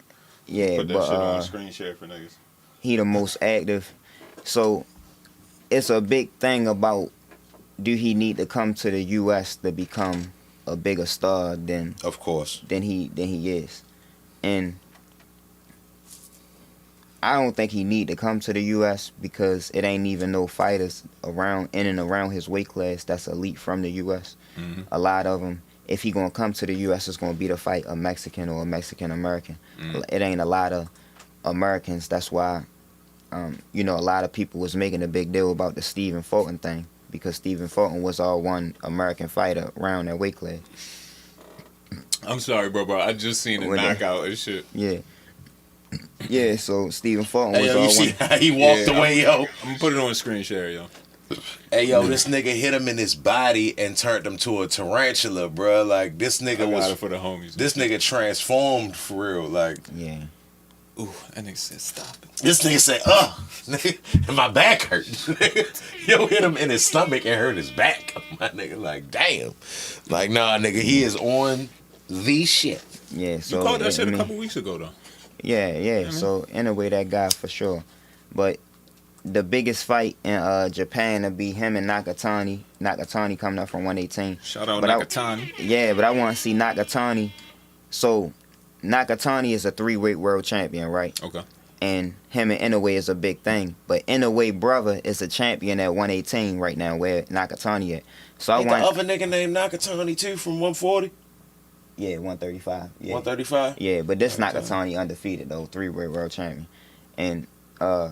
Yeah, Put that shit on screen share for niggas. He the most active. So it's a big thing about, do he need to come to the US to become a bigger star than Of course. than he is. And I don't think he need to come to the U.S. because it ain't even no fighters in and around his weight class that's elite from the U.S. Mm-hmm. A lot of them, if he gonna come to the U.S., it's gonna be to fight a Mexican or a Mexican American. Mm-hmm. It ain't a lot of Americans. That's why, a lot of people was making a big deal about the Stephen Fulton thing because Stephen Fulton was all one American fighter around that weight class. I'm sorry, bro. I just seen a knockout and shit. Yeah. Yeah, so Stephen Fulton was Hey, yo, all you see how he walked away, yo? I'm gonna put it on screen share, yo. Hey, yo, this nigga hit him in his body and turned him to a tarantula, bro. Like, this nigga I got was... it for the homies. This nigga transformed for real, like... Yeah. Ooh, that nigga said stop it. This nigga said, nigga, and my back hurt. Yo, hit him in his stomach and hurt his back. My nigga, like, damn. Like, nah, nigga, he is on the shit. Yeah, so... You called that shit a couple weeks ago, though. Yeah. Mm-hmm. So, in a way, that guy for sure. But the biggest fight in Japan would be him and Nakatani. Nakatani coming up from 118. Shout out but Nakatani. But I want to see Nakatani. So, Nakatani is a 3-weight world champion, right? Okay. And him and Inoue is a big thing. But Inoue brother is a champion at 118 right now, where Nakatani at. So Ain't the other nigga named Nakatani, too, from 140? Yeah, 135. Yeah. 135? Yeah, but this Nakatani undefeated though, 3-weight world champion. And I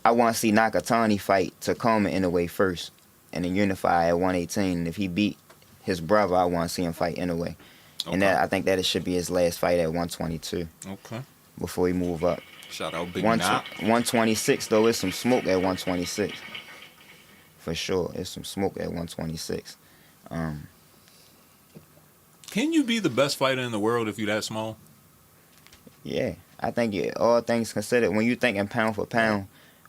want to see Nakatani fight Tacoma Inoue first and then unify at 118. And if he beat his brother, I want to see him fight Inoue. Okay. And I think that it should be his last fight at 122. Okay. Before he move up. Shout out Big Knock. 126 though, it's some smoke at 126. For sure, it's some smoke at 126. Can you be the best fighter in the world if you that small? Yeah, I think all things considered, when you thinking pound for pound,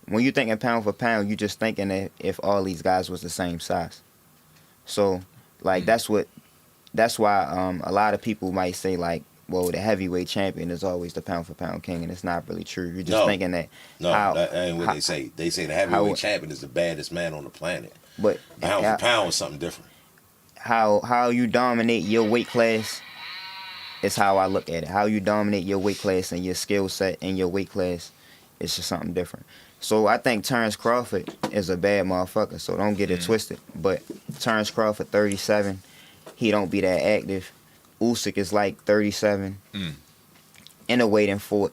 you just thinking that if all these guys was the same size. So, like, that's why a lot of people might say, like, well, the heavyweight champion is always the pound for pound king, and it's not really true. You're just thinking that. No, that ain't what they say. They say the heavyweight champion is the baddest man on the planet. But pound for pound is something different. How you dominate your weight class is how I look at it. How you dominate your weight class and your skill set in your weight class is just something different. So I think Terrence Crawford is a bad motherfucker, so don't get it twisted. But Terrence Crawford, 37, he don't be that active. Usyk is like 37. In a waiting fought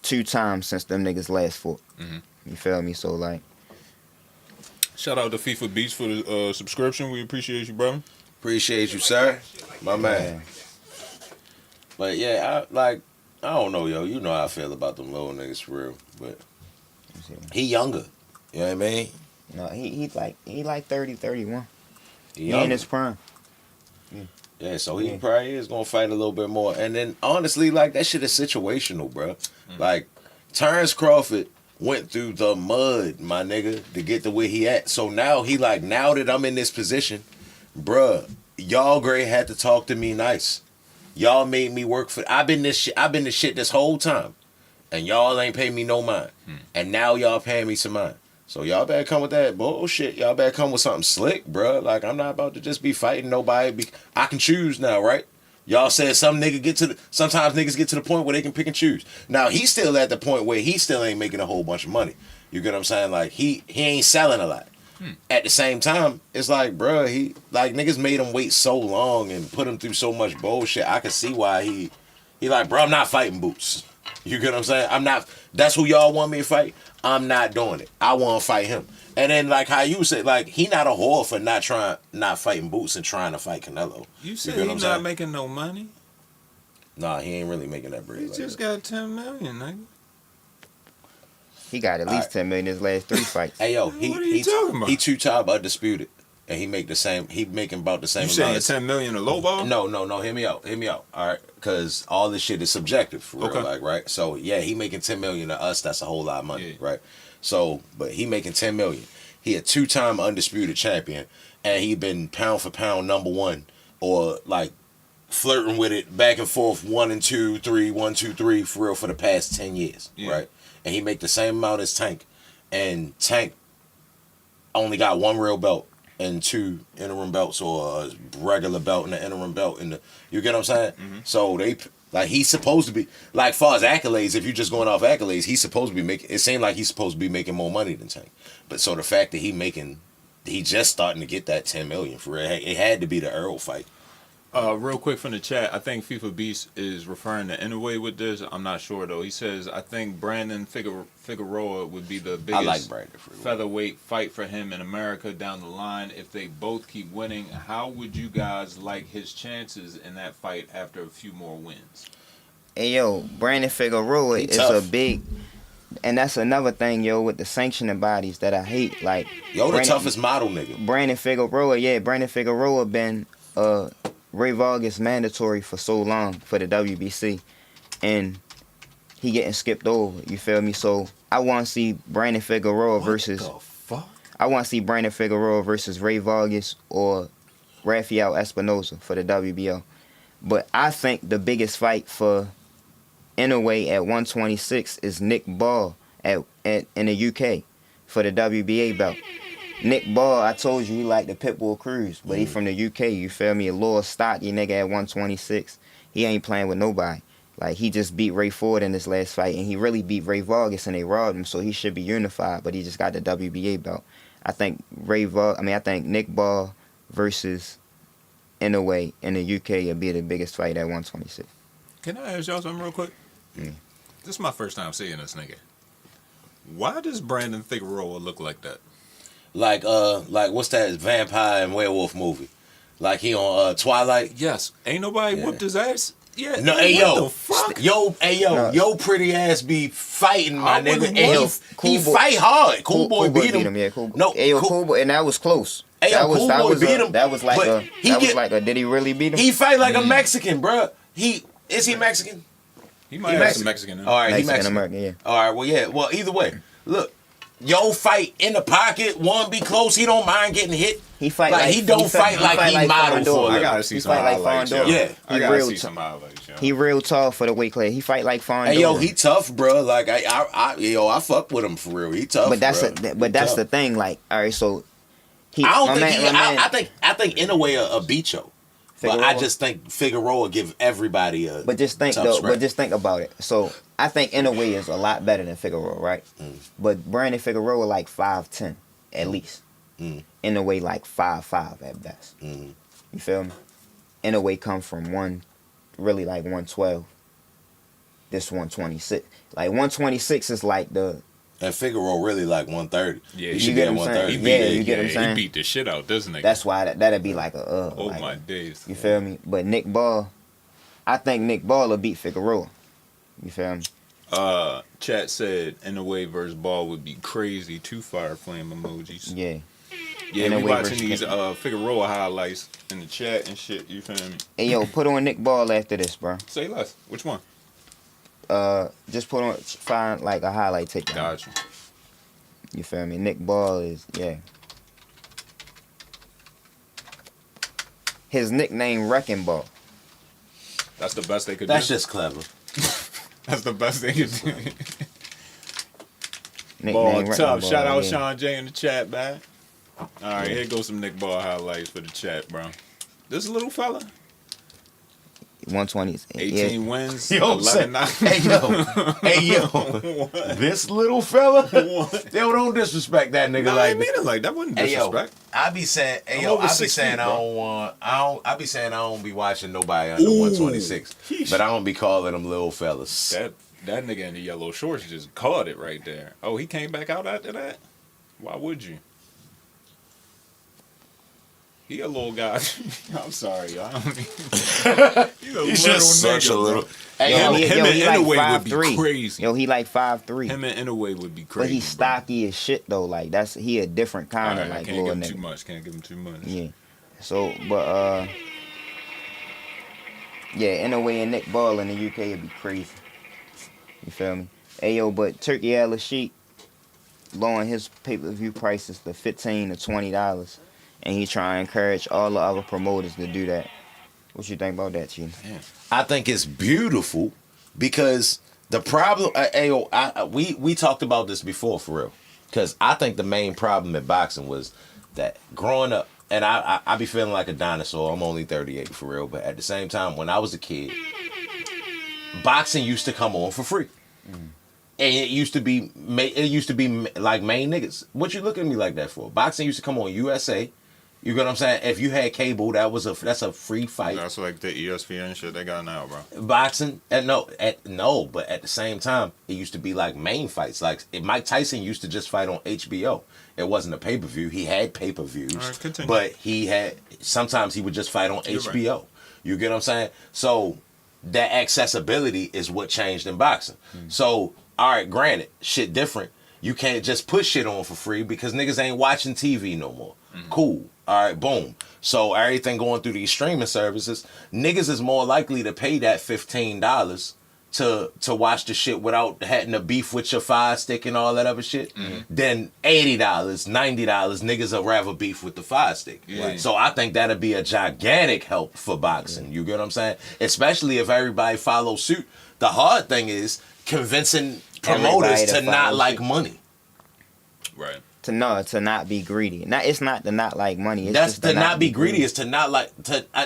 2 times since them niggas last fought. You feel me? So, like... Shout out to FIFA Beats for the subscription. We appreciate you, brother. Appreciate you, sir. My man. But yeah, I don't know, yo. You know how I feel about them little niggas for real. But he younger. You know what I mean? No, he like 30, 31. He in his prime. Yeah, so he probably is gonna fight a little bit more. And then honestly, like, that shit is situational, bro. Like, Terrence Crawford went through the mud, my nigga, to get to where he at. So now he like, now that I'm in this position, bruh, y'all great had to talk to me nice. Y'all made me work for... I've been this shit this whole time. And y'all ain't pay me no mind. And now y'all paying me some mind. So y'all better come with that bullshit. Y'all better come with something slick, bruh. Like, I'm not about to just be fighting nobody. I can choose now, right? Y'all said sometimes niggas get to the point where they can pick and choose. Now, he's still at the point where he still ain't making a whole bunch of money. You get what I'm saying? Like, he ain't selling a lot. At the same time, it's like, bruh, he, like, niggas made him wait so long and put him through so much bullshit. I can see why he like, bro, I'm not fighting Boots. You get what I'm saying? I'm not, that's who y'all want me to fight. I'm not doing it. I want to fight him. And then, like how you said, like, he not a whore for not fighting Boots and trying to fight Canelo. You said he's not making no money? Nah, he ain't really making that bread. He just got $10 million, nigga. He got at least 10 million in his last 3 fights. Hey, yo, what are you talking about? He 2-time undisputed. And he making about the same You amount. saying $10 million a low ball? No, hear me out. All right, because all this shit is subjective, for real, like, right? So, yeah, he making $10 million to us, that's a whole lot of money, right? So, but he making $10 million. He a 2-time undisputed champion, and he been pound for pound #1, or, like, flirting with it back and forth 1 and 2, 3, 1, 2, 3, for real, for the past 10 years, right? And he make the same amount as Tank, and Tank only got 1 real belt and 2 interim belts, or a regular belt and an interim belt. You get what I'm saying? So Like, he's supposed to be, like, far as accolades, if you're just going off accolades, he's supposed to be making, it seemed like he's supposed to be making more money than Tank. But so the fact that he just starting to get that 10 million for real, it had to be the Earl fight. Real quick from the chat, I think FIFA Beast is referring to Inouye with this. I'm not sure though. He says, I think Brandon Figueroa would be the biggest like Brandon Figueroa. featherweight fight for him in America down the line if they both keep winning. How would you guys like his chances in that fight after a few more wins? Hey, yo, Brandon Figueroa is tough. a big... And that's another thing, yo, with the sanctioning bodies that I hate. Like, Yo, the toughest model nigga. Brandon Figueroa been Ray Vargas mandatory for so long for the WBC, and he getting skipped over. You feel me? So I want to see Brandon Figueroa versus. What the fuck? I want to see Brandon Figueroa versus Ray Vargas or Rafael Espinosa for the WBO. But I think the biggest fight for Inoue at 126 is Nick Ball in the UK for the WBA belt. Nick Ball, I told you he like the Pitbull Cruise, but he from the UK, you feel me? A little stocky nigga at 126. He ain't playing with nobody. Like, he just beat Ray Ford in this last fight, and he really beat Ray Vargas, and they robbed him, so he should be unified, but he just got the WBA belt. I think I think Nick Ball versus Inoue in the UK will be the biggest fight at 126. Can I ask y'all something real quick? Mm. This is my first time seeing this nigga. Why does Brandon Figueroa look like that? Like what's that vampire and werewolf movie? Like he on Twilight? Yes. Ain't nobody whooped his ass yet. No, What hey yo, the fuck? yo, pretty ass be fighting, my I nigga. wouldn't And want- he fight hard. Cool Boy beat him. Yeah, Cool Boy. No, Hey, yo, Cool- Cool Boy, and that was close. Hey, yo, Cool Boy beat him, That was like but did he really beat him? He fight like a Mexican, bruh. Is he Mexican? He might He have Mexican. some Mexican in him. All right, he Mexican Mexican. American, yeah. All right, well, yeah. Well, either way, look, yo, fight in the pocket. One be close. He don't mind getting hit. He fight like he don't fight like he modeled for. I Like, gotta see He some fight like highlights, yo. Fondor. Yeah. I He gotta real see t- some highlights, yo. He real tall for the weight class. He fight like Fondor. hey, yo, he tough, bro. Like I fuck with him for real. He tough. But that's bruh. that's He the tough. thing. Like, all right, so he. I don't my think man- my man- I think in a way a beat yo. But Figueroa? I just think Figueroa give everybody a. But just think tough though. scrap. But just think about it. So I think Inoue is a lot better than Figueroa, right? But Brandon Figueroa like 5'10" at least. Inoue like 5'5" at best. You feel me? Inoue come from really like 112. This 126. Like 126 is like the. And Figueroa really like 130. Yeah, he you should get be at what I'm 130. saying? Yeah, you get what I'm He saying? beat the shit out this nigga. That's why that'd be like a oh like my days. You feel me? But Nick Ball, I think Nick Ball will beat Figueroa. You feel me? Chat said Inoue versus Ball would be crazy. 2 fire flame emojis. Yeah. Yeah, Inoue we watching versus these Nick. Figueroa highlights in the chat and shit. You feel me? Hey yo, put on Nick Ball after this, bro. Say less. Which one? Just find like a highlight takedown. Gotcha. You feel me? Nick Ball is His nickname Wrecking Ball. That's the best they could That's do. just clever. That's the best they could do. Nickname Ball Wrecking tough. Ball, Shout out yeah. Sean J in the chat, man. All right, here goes some Nick Ball highlights for the chat, bro. This little fella, 120. 18 Yeah. wins, Yo, 11 hey yo, this little fella. Yo, don't disrespect that nigga No, I like ain't mean it like that. Wasn't Hey yo, disrespect. I be saying, hey I'm yo, over I be 6 saying feet, I bro. don't want, I be saying I don't be watching nobody under Ooh. 126, Yeesh. but I don't be calling them little fellas. That nigga in the yellow shorts just caught it right there. Oh, he came back out after that? Why would you? He a little guy. I'm sorry, y'all. He's a He's just such a little. Hey, Hey, him, yo, him he and like Inoue would be 5'3". crazy. Yo, he like 5'3". Him and Inoue would be crazy. But he's bro. stocky as shit though. Like he a different kind of Alright, I like can't little give him nigga. too much. Can't give him too much. Yeah. So, but yeah, Inoue and Nick Ball in the UK would be crazy. You feel me? Hey yo, but Turkey Al Sheik lowering his pay-per-view prices to $15 to $20, and he trying to encourage all the other promoters to do that. What you think about that, Chief? I think it's beautiful because the problem. We talked about this before for real. Because I think the main problem in boxing was that growing up, and I be feeling like a dinosaur. I'm only 38 for real, but at the same time, when I was a kid, boxing used to come on for free. And it used to be like main niggas. What you looking at me like that for? Boxing used to come on USA. You get what I'm saying? If you had cable, that's a free fight. That's like the ESPN shit they got now, bro. Boxing, but at the same time, it used to be like main fights. Like Mike Tyson used to just fight on HBO. It wasn't a pay-per-view. He had pay-per-views, All right, but sometimes he would just fight on HBO. Right. You get what I'm saying? So that accessibility is what changed in boxing. So, all right, granted, shit different. You can't just put shit on for free because niggas ain't watching TV no more. Cool. All right, boom. So everything going through these streaming services, niggas is more likely to pay that $15 to watch the shit without having to beef with your Fire Stick and all that other shit than $80, $90. Niggas will rather beef with the Fire Stick. Yeah. So I think that'd be a gigantic help for boxing. You get what I'm saying? Especially if everybody follows suit. The hard thing is convincing promoters to not like money. Right. To not be greedy. It's not to not like money. It's That's just to not be greedy. Is to not like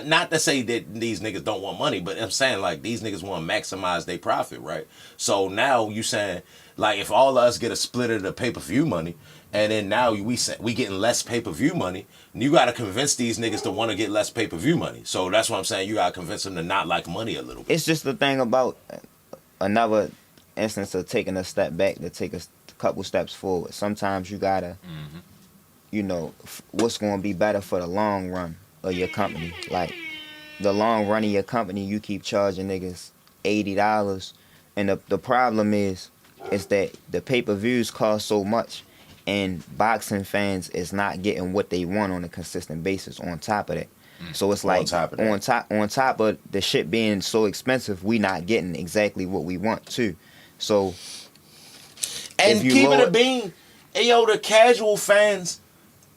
not to say that these niggas don't want money, but I'm saying like these niggas want to maximize their profit, right? So now you saying like if all of us get a split of the pay-per-view money, and then now we getting less pay-per-view money, you got to convince these niggas to want to get less pay-per-view money. So that's what I'm saying. You got to convince them to not like money a little bit. It's just the thing about another instance of taking a step back to take a couple steps forward. Sometimes you gotta, what's going to be better for the long run of your company. Like the long run of your company, you keep charging niggas $80, and the problem is that the pay-per-views cost so much, and boxing fans is not getting what they want on a consistent basis. On top of that, so it's like on top of the shit being so expensive, we not getting exactly what we want too. So. And keeping it a bean, the casual fans,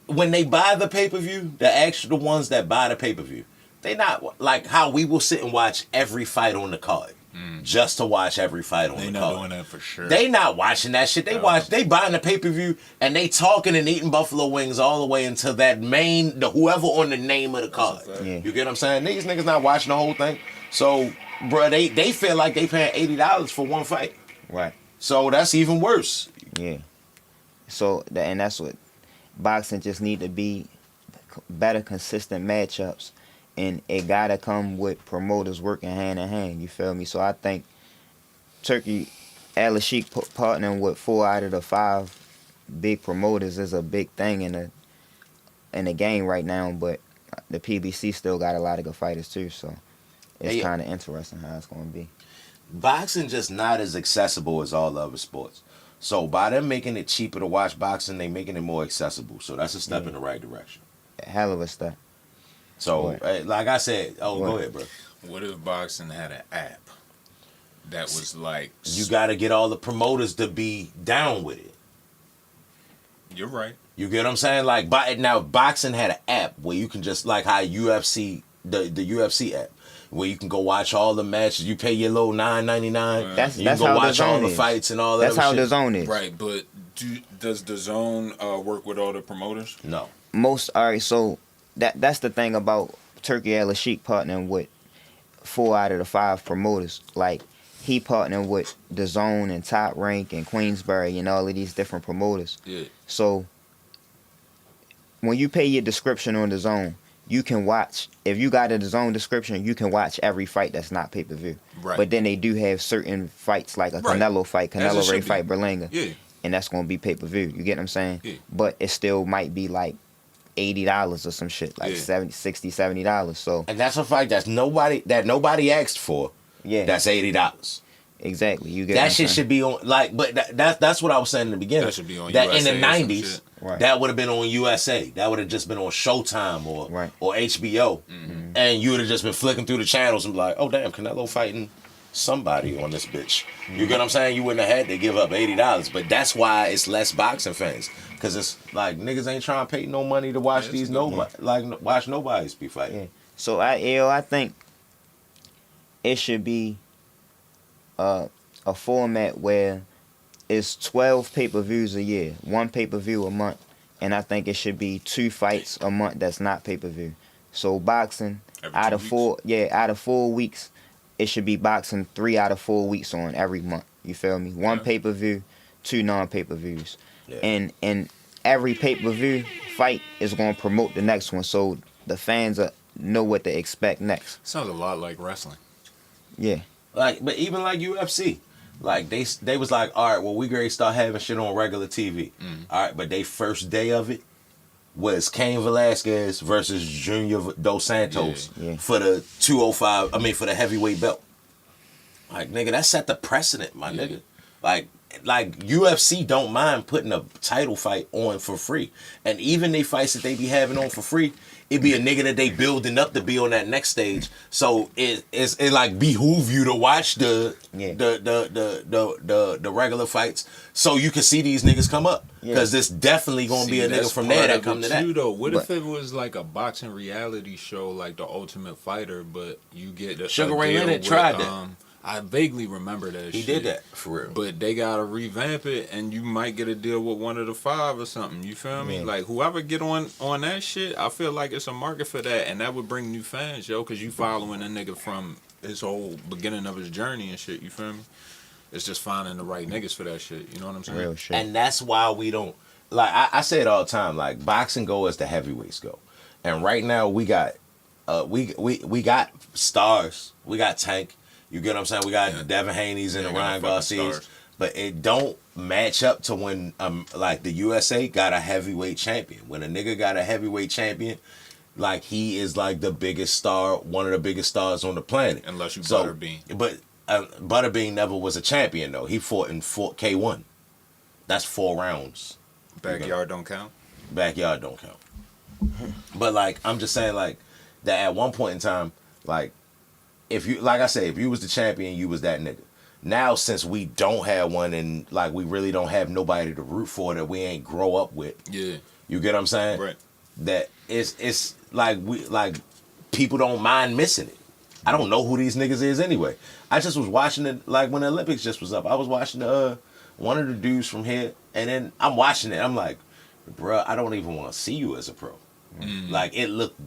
when they buy the pay-per-view, the ones that buy the pay-per-view, they not like how we will sit and watch every fight on the card. Just to watch every fight on the card. They not doing that for sure. They not watching that shit. They buying the pay-per-view and they talking and eating buffalo wings all the way until that whoever on the name of the card. Yeah. You get what I'm saying? These niggas not watching the whole thing. So, bro, they feel like they paying $80 for one fight. Right. So that's even worse. Yeah. So and that's what boxing just need to be better, consistent matchups, and it gotta come with promoters working hand in hand. You feel me? So I think Turkey Al-Sheikh partnering with 4 out of the 5 big promoters is a big thing in the game right now. But the PBC still got a lot of good fighters too. So it's kind of interesting how it's gonna be. Boxing just not as accessible as all other sports. So by them making it cheaper to watch boxing, they making it more accessible. So that's a step in the right direction. A hell of a step. So like I said, go ahead, bro. What if boxing had an app that was like... You got to get all the promoters to be down with it. You're right. You get what I'm saying? Like now boxing had an app where you can just like how UFC, the UFC app, where you can go watch all the matches. You pay your little $9.99. That's you can go how watch all the is. fights and all that. That's how shit. DAZN is. Right, but does DAZN work with all the promoters? No. So that's the thing about Turkey Al-Sheikh partnering with 4 out of the 5 promoters. Like he partnered with DAZN and Top Rank and Queensberry and all of these different promoters. Yeah. So when you pay your description on DAZN, you can watch, if you got a DAZN description, you can watch every fight that's not pay-per-view. Right. But then they do have certain fights like a Canelo fight, Canelo Ray fight, Berlanga. Yeah. And that's going to be pay-per-view. You get what I'm saying? Yeah. But it still might be like $80 or some shit, like $60, $70. So And that's a fight that nobody asked for. yeah, That's $80. exactly. You get That shit should be on that's what I was saying in the beginning. That should be on that USA in the or some 90s. shit. Right. That would have been on USA. That would have just been on Showtime or HBO. Mm-hmm. And you would have just been flicking through the channels and be like, oh damn, Canelo fighting somebody on this bitch. You get what I'm saying? You wouldn't have had to give up $80. But that's why it's less boxing fans. Cause it's like niggas ain't trying to pay no money to watch watch nobody's be fighting. Yeah. So I think it should be a format where it's 12 pay-per-views a year, 1 pay-per-view a month, and I think it should be 2 fights a month that's not pay-per-view. So boxing Every out 2 of 4 weeks, it should be boxing 3 out of 4 weeks on every month. You feel me? 1 pay-per-view, 2 non-pay-per-views. Yeah. And every pay-per-view fight is going to promote the next one, so the fans know what to expect next. Sounds a lot like wrestling. Yeah. Like, but even like UFC, like they was like, all right, well, we great start having shit on regular TV. All right, but they first day of it was Cain Velasquez versus Junior Dos Santos for the 205. I mean, for the heavyweight belt. Like, nigga, that set the precedent, my nigga. Like UFC don't mind putting a title fight on for free, and even they fights that they be having on for free, it be a nigga that they building up to be on that next stage. So it like behoove you to watch the regular fights so you can see these niggas come up, because there's definitely gonna be a nigga from there that come to that. Though, what if it was like a boxing reality show, like The Ultimate Fighter, but you get the Sugar Ray Leonard tried that. I vaguely remember that He shit. did that, for real. But they gotta revamp it, and you might get a deal with one of the 5 or something. You feel me? Like, whoever get on that shit, I feel like it's a market for that, and that would bring new fans, yo, because you following a nigga from his whole beginning of his journey and shit. You feel me? It's just finding the right niggas for that shit. You know what I'm saying? Real shit. And that's why we don't, like, I say it all the time, like, boxing go as the heavyweights go. And right now we got we got stars. We got Tank. You get what I'm saying? We got Devin Haney's and the Ryan Garcias. But it don't match up to when like the USA got a heavyweight champion. When a nigga got a heavyweight champion, like, he is like the biggest star, one of the biggest stars on the planet. Unless you Butterbean. But Butterbean never was a champion though. He fought in K1. That's 4 rounds. Backyard don't count? Backyard don't count. But like, I'm just saying, like, that at one point in time, like, if you, like I say, if you was the champion, you was that nigga. Now, since we don't have one, and like, we really don't have nobody to root for that we ain't grow up with. Yeah. You get what I'm saying? Right. That it's like, people don't mind missing it. I don't know who these niggas is anyway. I just was watching it, like, when the Olympics just was up. I was watching one of the dudes from here, and then I'm watching it. I'm like, bruh, I don't even want to see you as a pro. Like, it looked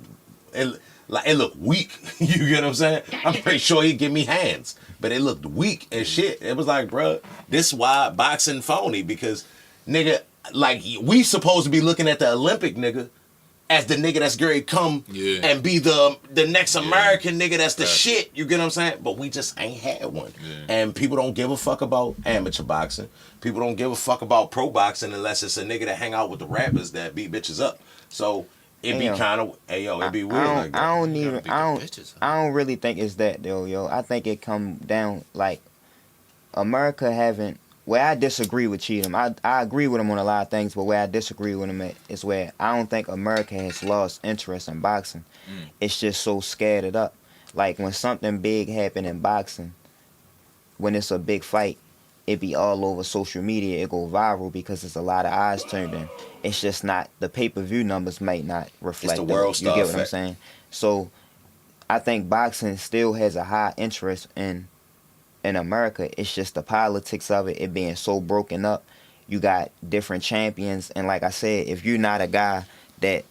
weak. You get what I'm saying? I'm pretty sure he'd give me hands, but it looked weak and shit. It was like, bruh, this why boxing phony, because, nigga, like, we supposed to be looking at the Olympic nigga as the nigga that's going to come and be the next American nigga that's the shit. You get what I'm saying? But we just ain't had one. And people don't give a fuck about amateur boxing. People don't give a fuck about pro boxing unless it's a nigga that hang out with the rappers that beat bitches up. So it be kind of, it be weird like that. I don't really think it's that though, yo. I think it come down, like, America haven't, where I disagree with Cheatham. I agree with him on a lot of things, but where I disagree with him at is where I don't think America has lost interest in boxing. It's just so scattered up. Like, when something big happen in boxing, when it's a big fight, it be all over social media. It go viral because there's a lot of eyes turned in. It's just not, the pay-per-view numbers might not reflect It's the world star You get what I'm effect. saying? So I think boxing still has a high interest in America. It's just the politics of it being so broken up. You got different champions, and like I said, if you're not a guy that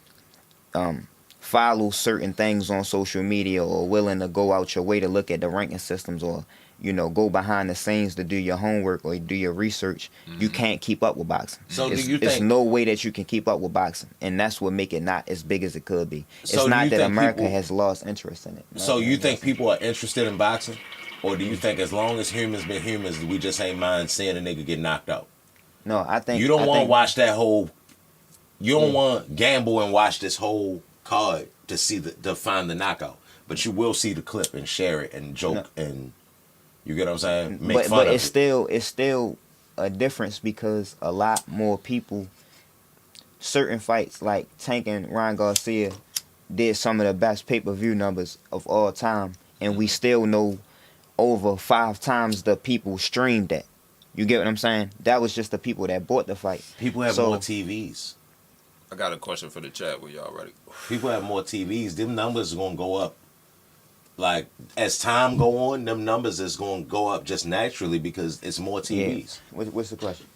follows certain things on social media or willing to go out your way to look at the ranking systems, or, you know, go behind the scenes to do your homework or do your research, you can't keep up with boxing. So There's no way that you can keep up with boxing, and that's what make it not as big as it could be. So It's do not you that think America people- has lost interest in it. So you think people are interested in boxing? Or do you think as long as humans been humans, we just ain't mind seeing a nigga get knocked out? No, I think You don't want to watch that whole, you don't want to gamble and watch this whole card to see to find the knockout. But you will see the clip and share it and joke and, you get what I'm saying? Make fun but of it's still a difference, because a lot more people, certain fights like Tank and Ryan Garcia did some of the best pay-per-view numbers of all time, and we still know over 5 times the people streamed that. You get what I'm saying? That was just the people that bought the fight. People have more TVs. I got a question for the chat when y'all ready. People have more TVs. Them numbers are going to go up. Like, as time go on, them numbers is going to go up just naturally because it's more TVs. Yeah. What's the question?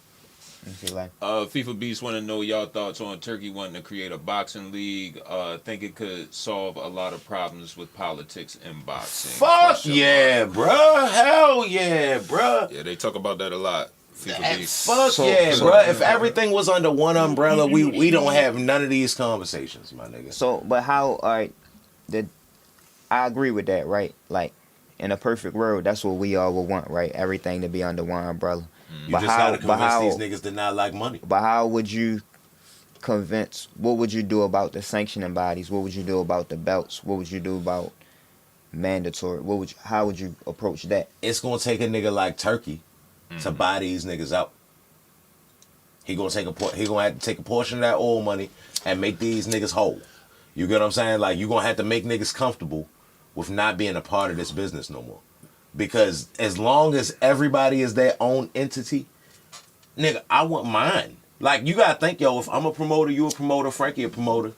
FIFA Beast want to know y'all thoughts on Turkey wanting to create a boxing league. Think it could solve a lot of problems with politics in boxing. Fuck yeah, bruh. Hell yeah, bruh. Yeah, they talk about that a lot. FIFA Beast. Fuck yeah, bruh. If everything was under one umbrella, we don't have none of these conversations, my nigga. So, but how? All right, I agree with that, right? Like, in a perfect world, that's what we all would want, right? Everything to be under one umbrella. You just gotta convince these niggas to not like money. But how would you convince? What would you do about the sanctioning bodies? What would you do about the belts? What would you do about mandatory? How would you approach that? It's gonna take a nigga like Turkey to buy these niggas out. He gonna have to take a portion of that oil money and make these niggas whole. You get what I'm saying? Like, you gonna have to make niggas comfortable with not being a part of this business no more. Because as long as everybody is their own entity, nigga, I want mine. Like, you gotta think, yo, if I'm a promoter, you a promoter, Frankie a promoter,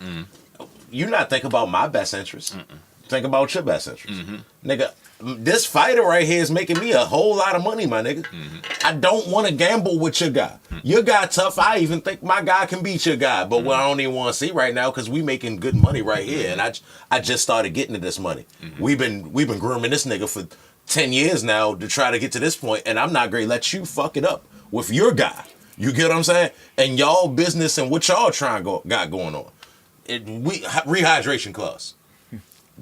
you not think about my best interest. Think about your best interest. Nigga, this fighter right here is making me a whole lot of money, my nigga. I don't want to gamble with your guy. Your guy tough. I even think my guy can beat your guy. But what I don't even want to see right now, because we making good money right here. And I just started getting to this money. We've been grooming this nigga for 10 years now to try to get to this point, and I'm not gonna let you fuck it up with your guy. You get what I'm saying? And y'all business and what y'all got going on. Rehydration clause.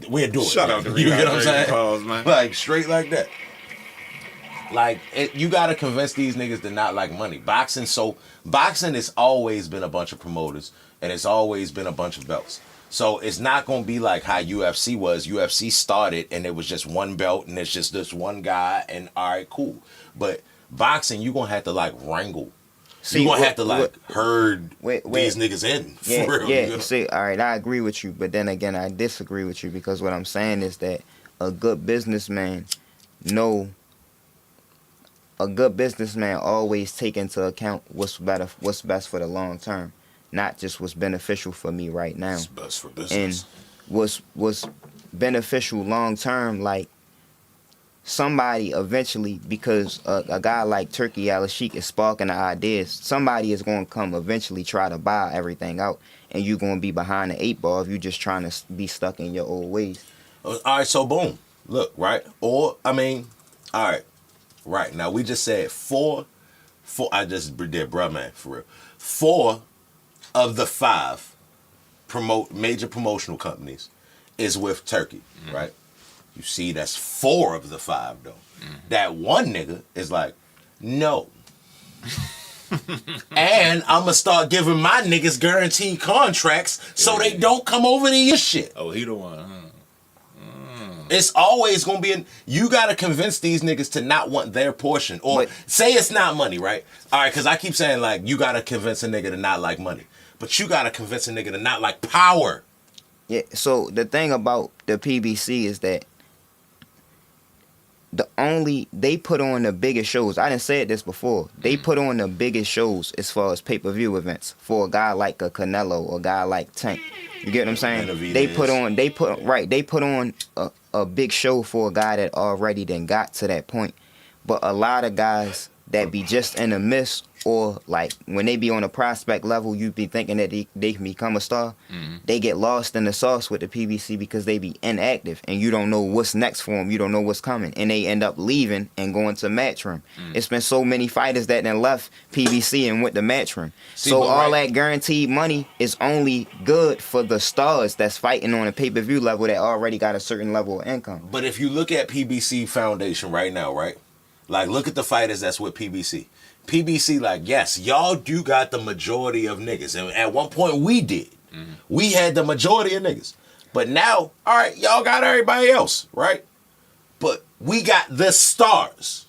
We'll do it. Shout out to you get what I'm saying? Clause, man. Like, straight like that. Like, you gotta convince these niggas to not like money. Boxing has always been a bunch of promoters, and it's always been a bunch of belts. So it's not going to be like how UFC was. UFC started and it was just one belt and it's just this one guy and all right, cool. But boxing, you're going to have to like wrangle. You're going to have to like herd these niggas in. Yeah, for real, yeah. you know? See, all right, I agree with you. But then again, I disagree with you because what I'm saying is that a good businessman always take into account what's best for the long term. Not just what's beneficial for me right now. It's best for business. And what's beneficial long term, like somebody eventually, because a guy like Turkey Al-Sheikh is sparking the ideas, somebody is going to come eventually try to buy everything out, and you're going to be behind the 8 ball if you're just trying to be stuck in your old ways. All right, so boom. Look, right? Or, I mean, all right. Right. Now, we just said four. I just did, bruh, man, for real. 4 of the 5 major promotional companies is with Turkey, right? You see, that's 4 of the 5, though. That one nigga is like, no. And I'm going to start giving my niggas guaranteed contracts so they don't come over to your shit. Oh, he the one, huh? It's always going to be you got to convince these niggas to not want their portion. Or say it's not money, right? All right, because I keep saying, like, you got to convince a nigga to not like money. But you got to convince a nigga to not like power. Yeah, so the thing about the PBC is that they put on the biggest shows. I didn't say this before. They put on the biggest shows as far as pay-per-view events for a guy like a Canelo or a guy like Tank. You get what I'm saying? They put on a big show for a guy that already then got to that point. But a lot of guys that be just in the midst, or like when they be on a prospect level, you be thinking that they can become a star. They get lost in the sauce with the PBC because they be inactive and you don't know what's next for them. You don't know what's coming, and they end up leaving and going to Matchroom. It's been so many fighters that then left PBC and went to Matchroom. So all that guaranteed money is only good for the stars that's fighting on a pay-per-view level that already got a certain level of income. But if you look at PBC Foundation right now, right? Like, look at the fighters that's with PBC. PBC, like, yes, y'all do got the majority of niggas. And at one point, we did. We had the majority of niggas. But now, all right, y'all got everybody else, right? But we got the stars.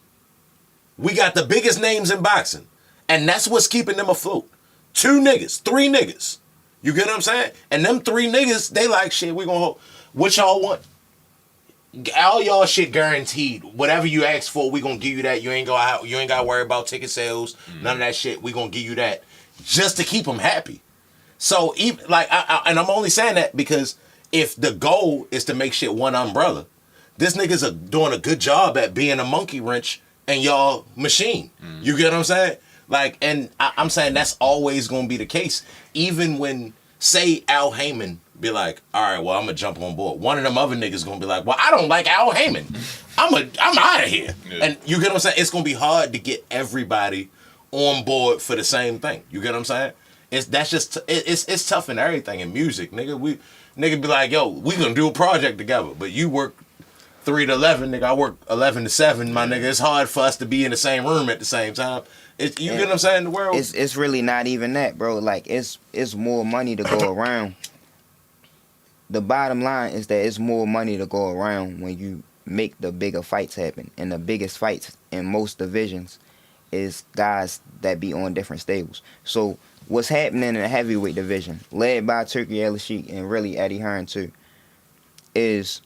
We got the biggest names in boxing. And that's what's keeping them afloat. 2 niggas, 3 niggas. You get what I'm saying? And them 3 niggas, they like, shit, we gonna hold. What y'all want? All y'all shit guaranteed. Whatever you ask for, we gonna give you that. You ain't gotta worry about ticket sales. None of that shit. We gonna give you that just to keep them happy. So even like, and I'm only saying that because if the goal is to make shit one umbrella, this niggas are doing a good job at being a monkey wrench in y'all machine. You get what I'm saying? Like, and I'm saying that's always gonna be the case. Even when, say, Al Heyman be like, all right, well, I'm gonna jump on board. One of them other niggas gonna be like, well, I don't like Al Heyman. I'm out of here. Yeah. And you get what I'm saying? It's gonna be hard to get everybody on board for the same thing. You get what I'm saying? It's tough in everything in music, nigga. Nigga be like, yo, we gonna do a project together, but you work 3 to 11, nigga. I work 11 to 7, my nigga. It's hard for us to be in the same room at the same time. You get what I'm saying? The world. It's really not even that, bro. Like it's more money to go around. The bottom line is that it's more money to go around when you make the bigger fights happen. And the biggest fights in most divisions is guys that be on different stables. So what's happening in the heavyweight division, led by Turkey El Sheik and really Eddie Hearn too, is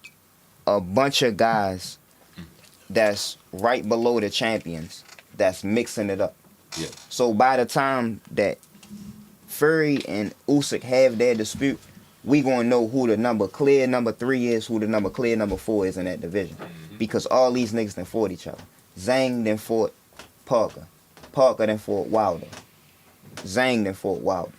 a bunch of guys that's right below the champions that's mixing it up. Yeah. So by the time that Fury and Usyk have their dispute, we gonna know who the clear number 3 is, who the clear number 4 is in that division. Because all these niggas done fought each other. Zhang then fought Parker. Parker then fought Wilder. Zhang then fought Wilder.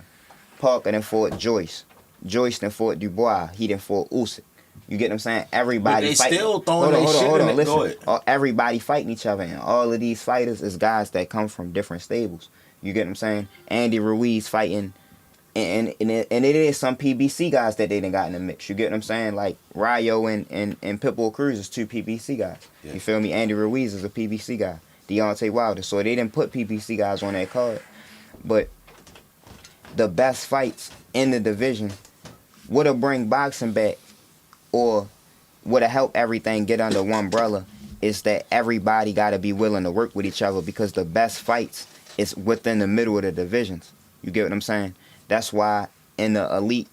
Parker then fought Joyce. Joyce then fought Dubois. He then fought Usyk. You get what I'm saying? Everybody but they fighting. still throwing their shit in it. Listen, everybody fighting each other, and all of these fighters is guys that come from different stables. You get what I'm saying? Andy Ruiz fighting, and it is some PBC guys that they done got in the mix. You get what I'm saying? Like Rayo and Pitbull Cruz is 2 PBC guys. Yeah. You feel me? Andy Ruiz is a PBC guy. Deontay Wilder. So they didn't put PBC guys on that card. But the best fights in the division what'll bring boxing back, or what'll help everything get under one umbrella, is that everybody got to be willing to work with each other, because the best fights is within the middle of the divisions. You get what I'm saying? That's why in the Elite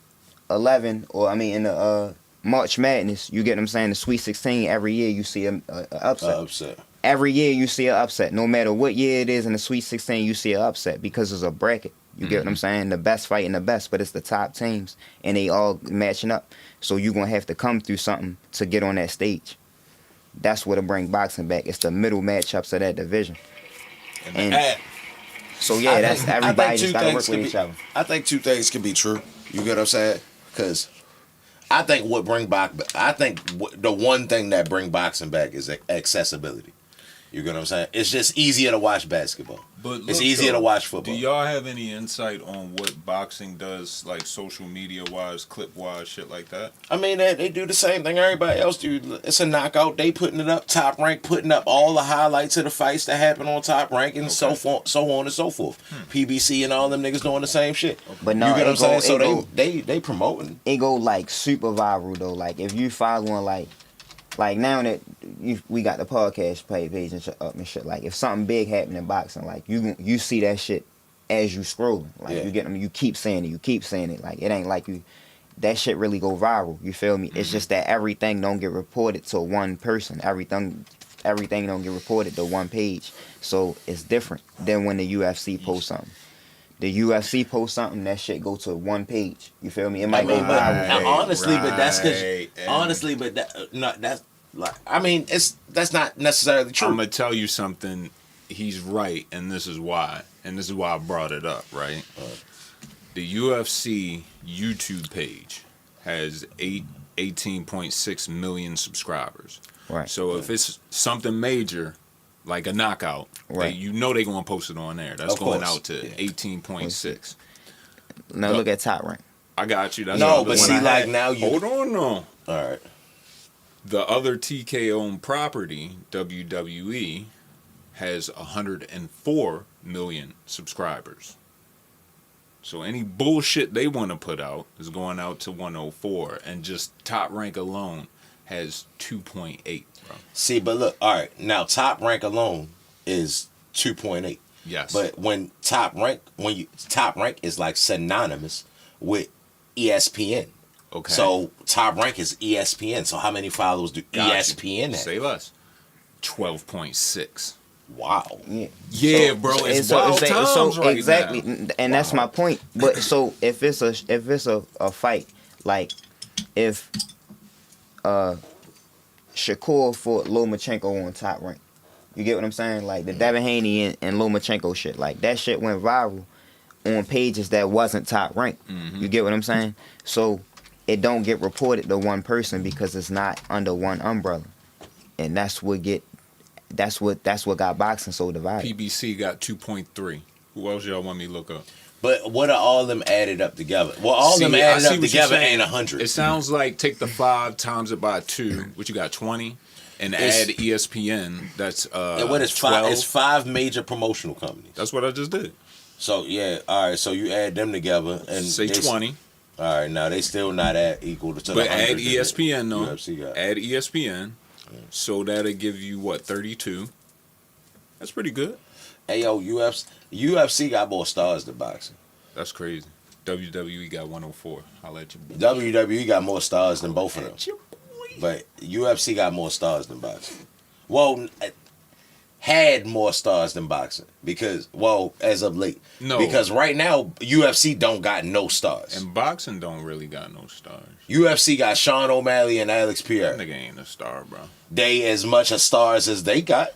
11, in the March Madness, you get what I'm saying, the Sweet 16, every year you see a upset. Every year you see an upset. No matter what year it is in the Sweet 16, you see an upset, because it's a bracket. You get what I'm saying? The best fighting the best, but it's the top teams, and they all matching up. So you're going to have to come through something to get on that stage. That's what'll bring boxing back. It's the middle matchups of that division. And so, yeah, that's everybody just got to work with each other. I think 2 things can be true. You get what I'm saying? Because I think the one thing that bring boxing back is accessibility. You get what I'm saying? It's just easier to watch basketball. But it's easier to watch football. Do y'all have any insight on what boxing does, like social media wise, clip wise, shit like that? I mean, they do the same thing everybody else do. It's a knockout. They putting it up, Top Rank putting up all the highlights of the fights that happen on Top Rank, and so on and so forth. PBC and all them niggas doing the same shit. But no, you get what I'm saying? So they promoting. It go like super viral though. Like if you following like now that we got the podcast page and shit, like if something big happen in boxing, like you see that shit as you scrolling, like you get them, you keep saying it, like it ain't like that shit really go viral. You feel me? It's just that everything don't get reported to one person. Everything don't get reported to one page. So it's different than when the UFC posts something. The UFC post something, that shit go to one page. You feel me? It might go viral. Honestly, but that's because that's not necessarily true. I'm gonna tell you something. He's right, and this is why. And this is why I brought it up. Right? The UFC YouTube page has 18.6 million subscribers. Right. So if it's something major, like a knockout, right, they're gonna post it on there. That's going out to 18.6. Now look at Top Rank. I got you. That's but see, like now you hold on, no. All right. The other TK-owned property, WWE, has 104 million subscribers. So any bullshit they want to put out is going out to 104, and just Top Rank alone has 2.8. Bro. See, but look, all right, now Top Rank alone is 2.8. Yes. But when Top Rank is like synonymous with ESPN. Okay. So Top Rank is ESPN. So how many followers do ESPN have? Say less. 12.6. Wow. Yeah, so, bro. It's wild times right exactly, now. And that's my point. But so if it's a fight, like if Shakur fought Lomachenko on Top Rank, You get what I'm saying? Like the Devin Haney and Lomachenko shit. Like that shit went viral on pages that wasn't top ranked. You get what I'm saying? So it don't get reported to one person because it's not under one umbrella. And that's what got boxing so divided. PBC got 2.3. Who else y'all want me to look up? But what are all of them added up together? Well, all of them added up together ain't 100. It sounds like take the 5 times it by 2, which you got 20, and add ESPN. That's and what is 12. 5? It's 5 major promotional companies. That's what I just did. So yeah, all right. So you add them together and Say 20. All right, now they still not equal to. But add ESPN though. UFC got. Add ESPN, so that'll give you what 32. That's pretty good. Hey yo, UFC got more stars than boxing. That's crazy. WWE got 104. I'll let you. WWE got more stars than both of them. But UFC got more stars than boxing. Well, had more stars than boxing because, as of late. No. Because right now, UFC don't got no stars. And boxing don't really got no stars. UFC got Sean O'Malley and Alex Pierre. That nigga ain't a star, bro. They as much as stars as they got.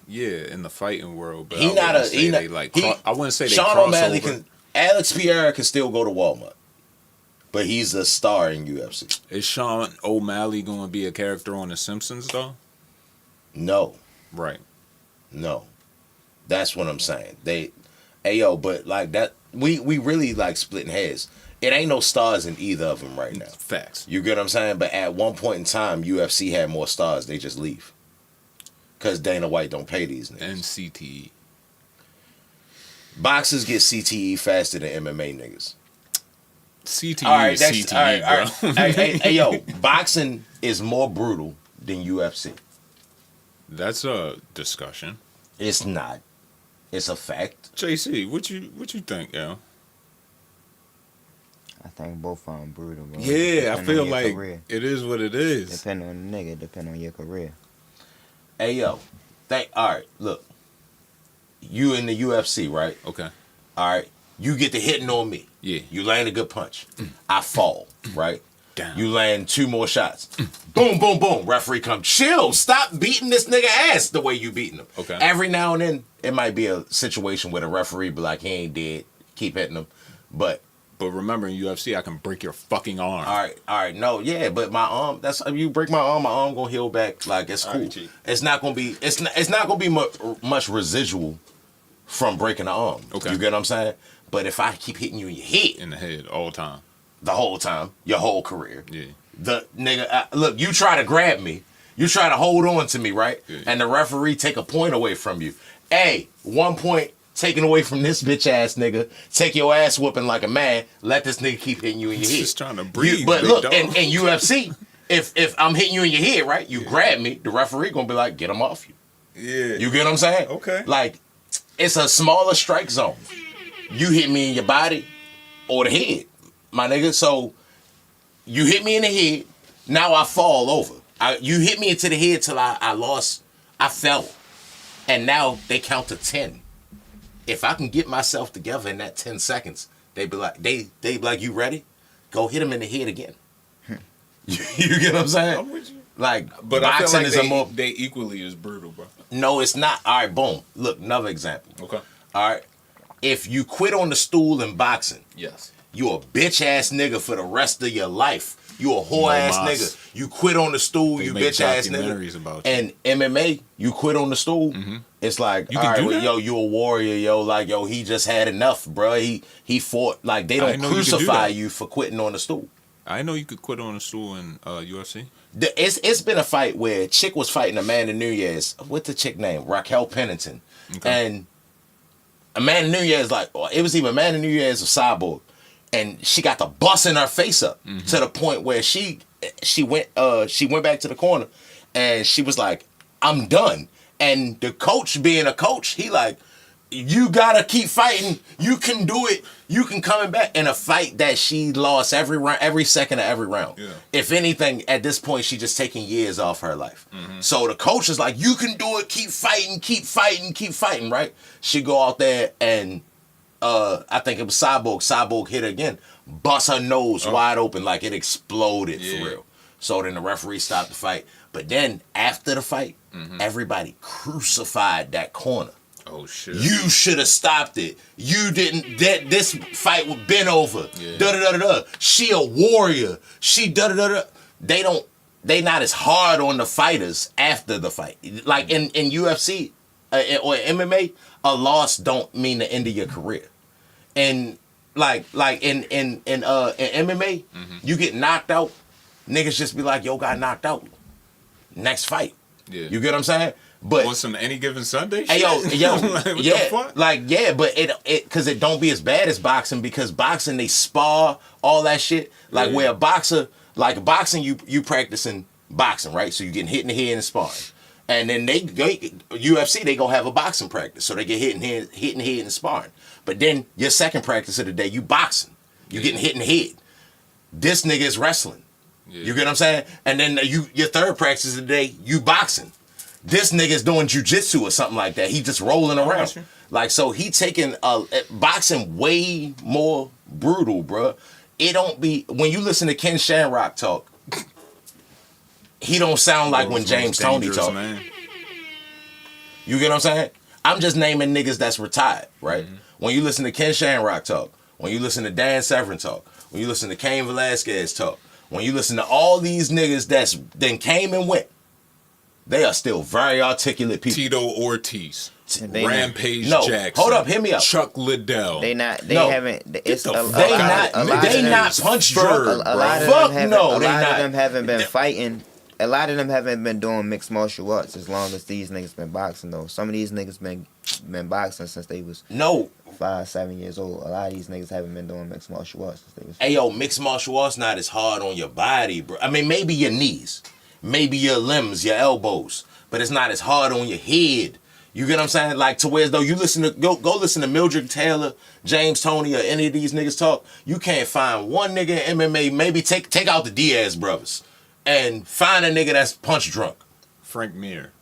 Yeah, in the fighting world, but I wouldn't say they Sean O'Malley can. Alex Pierre can still go to Walmart, but he's a star in UFC. Is Sean O'Malley going to be a character on The Simpsons though? No. Right. No. That's what I'm saying. But like that, we really like splitting hairs. It ain't no stars in either of them right now. Facts. You get what I'm saying? But at one point in time, UFC had more stars. They just leave. Because Dana White don't pay these niggas. And CTE. Boxers get CTE faster than MMA niggas. CTE is CTE, bro. Hey, yo, boxing is more brutal than UFC. That's a discussion. It's not. It's a fact. JC, what you think, yo? I think both of them brutal, bro. Yeah, I feel like it is what it is. Depending on the nigga, depending on your career. Hey, yo. All right, look. You in the UFC, right? Okay. All right. You get the hitting on me. Yeah. You land a good punch. I fall, right? Down. You land 2 more shots. Boom, boom, boom. Referee come. Chill. Stop beating this nigga ass the way you beating him. Okay. Every now and then, it might be a situation where the referee be like, he ain't dead. Keep hitting him. But remember, in UFC, I can break your fucking arm. All right. No, yeah, but my arm, if you break my arm gonna heal back. Like, it's cool. Right, it's not gonna be much residual from breaking the arm. Okay. You get what I'm saying? But if I keep hitting you in your head. In the head all the time. The whole time. Your whole career. Yeah. The nigga, look, you try to grab me. You try to hold on to me, right? Yeah. And the referee take a point away from you. Hey, 1 point taken away from this bitch ass nigga. Take your ass whooping like a man. Let this nigga keep hitting you in your head. Just trying to breathe. But look, in dog. UFC, if I'm hitting you in your head, right? You grab me, the referee gonna be like, get him off you. Yeah. You get what I'm saying? Okay. Like, it's a smaller strike zone. You hit me in your body or the head, my nigga. So you hit me in the head. Now I fall over. You hit me into the head till I fell. And now they count to 10. If I can get myself together in that 10 seconds, they be like, you ready? Go hit him in the head again. You get what I'm saying? I'm with you. Like, But boxing I feel like is they equally as brutal, bro. No, it's not. All right, boom. Look, another example. Okay. All right. If you quit on the stool in boxing, Yes. you a bitch ass nigga for the rest of your life. You a whore ass nigga. You quit on the stool, They you make bitch ass documentaries nigga. about you. And MMA, you quit on the stool. It's like, You all can right, do well, that? yo, you a warrior, yo. Like, yo, he just had enough, bro. He fought. Like, they I don't didn't know you could do crucify that. you for quitting on the stool. I know you could quit on a stool in UFC. It's been a fight where chick was fighting Amanda Nunes. What's the chick name? Raquel Pennington. Okay. And Amanda Nunes, it was either Amanda Nunes or Cyborg. And she got the bust in her face up to the point where she went back to the corner and she was like, I'm done. And the coach, being a coach, he like, you gotta keep fighting. You can do it. You can come back in a fight that she lost every round, every second of every round. Yeah. If anything, at this point, she just taking years off her life. So the coach is like, you can do it. Keep fighting, keep fighting, keep fighting, right? She go out there and I think it was Cyborg. Cyborg hit her again. Bust her nose wide open like it exploded for real. So then the referee stopped the fight. But then after the fight, everybody crucified that corner. Oh shit. You should have stopped it. You didn't. This fight would been over. Yeah. Da da da da. She a warrior. She da da da da. They not as hard on the fighters after the fight. Like in UFC or MMA, a loss don't mean the end of your career. And like in MMA, you get knocked out, niggas just be like, yo, got knocked out. Next fight. Yeah. You get what I'm saying? But on some any given Sunday hey, shit? yo, Like, what yeah, the fuck? like yeah, but it because it don't be as bad as boxing, because boxing they spar all that shit. Like Yeah. where a boxer, like boxing, you practicing boxing, right? So you getting hit in the head and sparring, and then UFC they gonna have a boxing practice, so they get hit in the head and sparring. But then your second practice of the day, you boxing, you getting hit in the head. This nigga is wrestling. Yeah. You get what I'm saying? And then your third practice of the day, you boxing. This nigga's doing jujitsu or something like that. He just rolling around. Like, so he taking boxing way more brutal, bruh. It don't be, when you listen to Ken Shamrock talk, he don't sound like when James Toney talk. Man. You get what I'm saying? I'm just naming niggas that's retired, right? When you listen to Ken Shamrock talk, when you listen to Dan Severn talk, when you listen to Cain Velasquez talk, when you listen to all these niggas that's then came and went, they are still very articulate people. Tito Ortiz, They Rampage No, Jackson. hold up, hear me out. Chuck Liddell. They not. They No. haven't. It's the a, fuck a They lot, not. a lot They of them, not punch drunk. A lot of Fuck them haven't. no, a they lot not. of them haven't been fighting. A lot of them haven't been doing mixed martial arts as long as these niggas been boxing though. Some of these niggas been boxing since they was No. 5-7 years old. A lot of these niggas haven't been doing mixed martial arts since they was. Hey yo, mixed martial arts not as hard on your body, bro. I mean, maybe your knees, maybe your limbs, your elbows, but it's not as hard on your head. You get what I'm saying? Like to where as though you listen to go listen to Mildred Taylor, James Toney, or any of these niggas talk. You can't find one nigga in MMA. Maybe take out the Diaz brothers and find a nigga that's punch drunk. Frank Mir.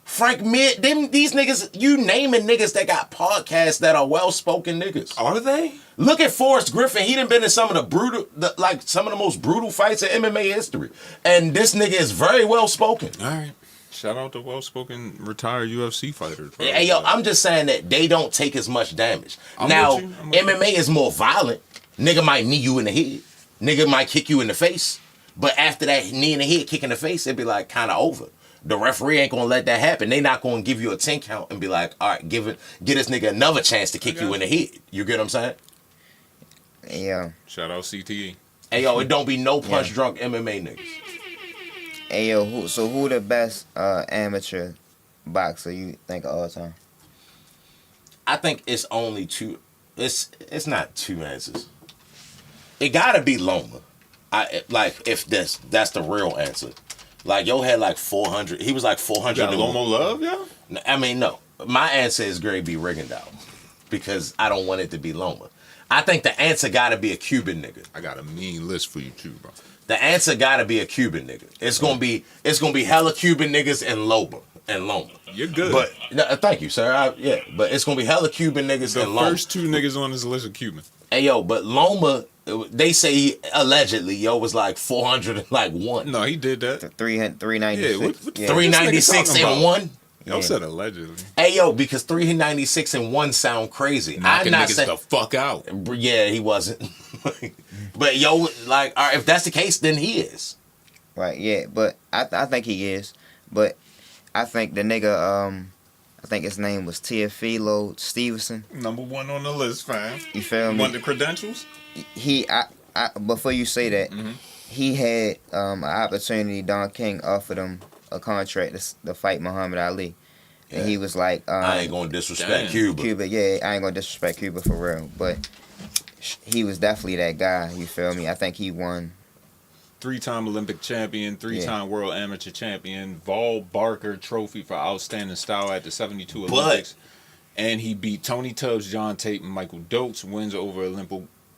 Frank Mir, these niggas, you naming niggas that got podcasts that are well spoken niggas. Are they? Look at Forrest Griffin. He done been in some of some of the most brutal fights in MMA history. And this nigga is very well spoken. All right. Shout out to well-spoken retired UFC fighters. Bro. Hey, yo, I'm just saying that they don't take as much damage. I'm Now, with you. I'm with MMA is more violent. Nigga might knee you in the head. Nigga might kick you in the face. But after that knee in the head, kick in the face, it'd be like kind of over. The referee ain't gonna let that happen. They not gonna give you a 10 count and be like, all right, get this nigga another chance to kick you in the head. You get what I'm saying? Yeah. Shout out CTE. Hey, yo, it don't be no punch drunk MMA niggas. Hey yo, who the best amateur boxer you think of all time? I think it's only two. It's not two answers. It gotta be Loma. If that's the real answer. Like yo had like 400. He was like 400. You got Lomo Love, yo? I mean no. My answer is Gray B. Rigondeaux because I don't want it to be Loma. I think the answer gotta be a Cuban nigga. I got a mean list for you too, bro. The answer gotta be a Cuban nigga. It's gonna be hella Cuban niggas and Loma. You're good. But no, thank you, sir. But it's gonna be hella Cuban niggas and Loma. The first two niggas on this list are Cuban. Hey but Loma, they say he allegedly was like 401. No, he did that. 396. Yeah, what the Yeah. fuck? 396 talking and about? one. Y'all said allegedly. Hey because 396 and one sound crazy. Knocking I'm not niggas saying. the fuck out. Yeah, he wasn't. But like, all right, if that's the case, then he is. Right, yeah, but I think he is. But I think the nigga, I think his name was Teofilo Stevenson. Number one on the list, fam. You feel me? Want the credentials? I before you say that, he had an opportunity. Don King offered him a contract to fight Muhammad Ali, and he was like, I ain't gonna disrespect Damn. Cuba. yeah, I ain't gonna disrespect Cuba for real, but he was definitely that guy. You feel me? I think he won. 3-time Olympic champion, 3-time world amateur champion, Vol Barker trophy for outstanding style at the 72 Olympics. And he beat Tony Tubbs, John Tate, and Michael Doakes, wins over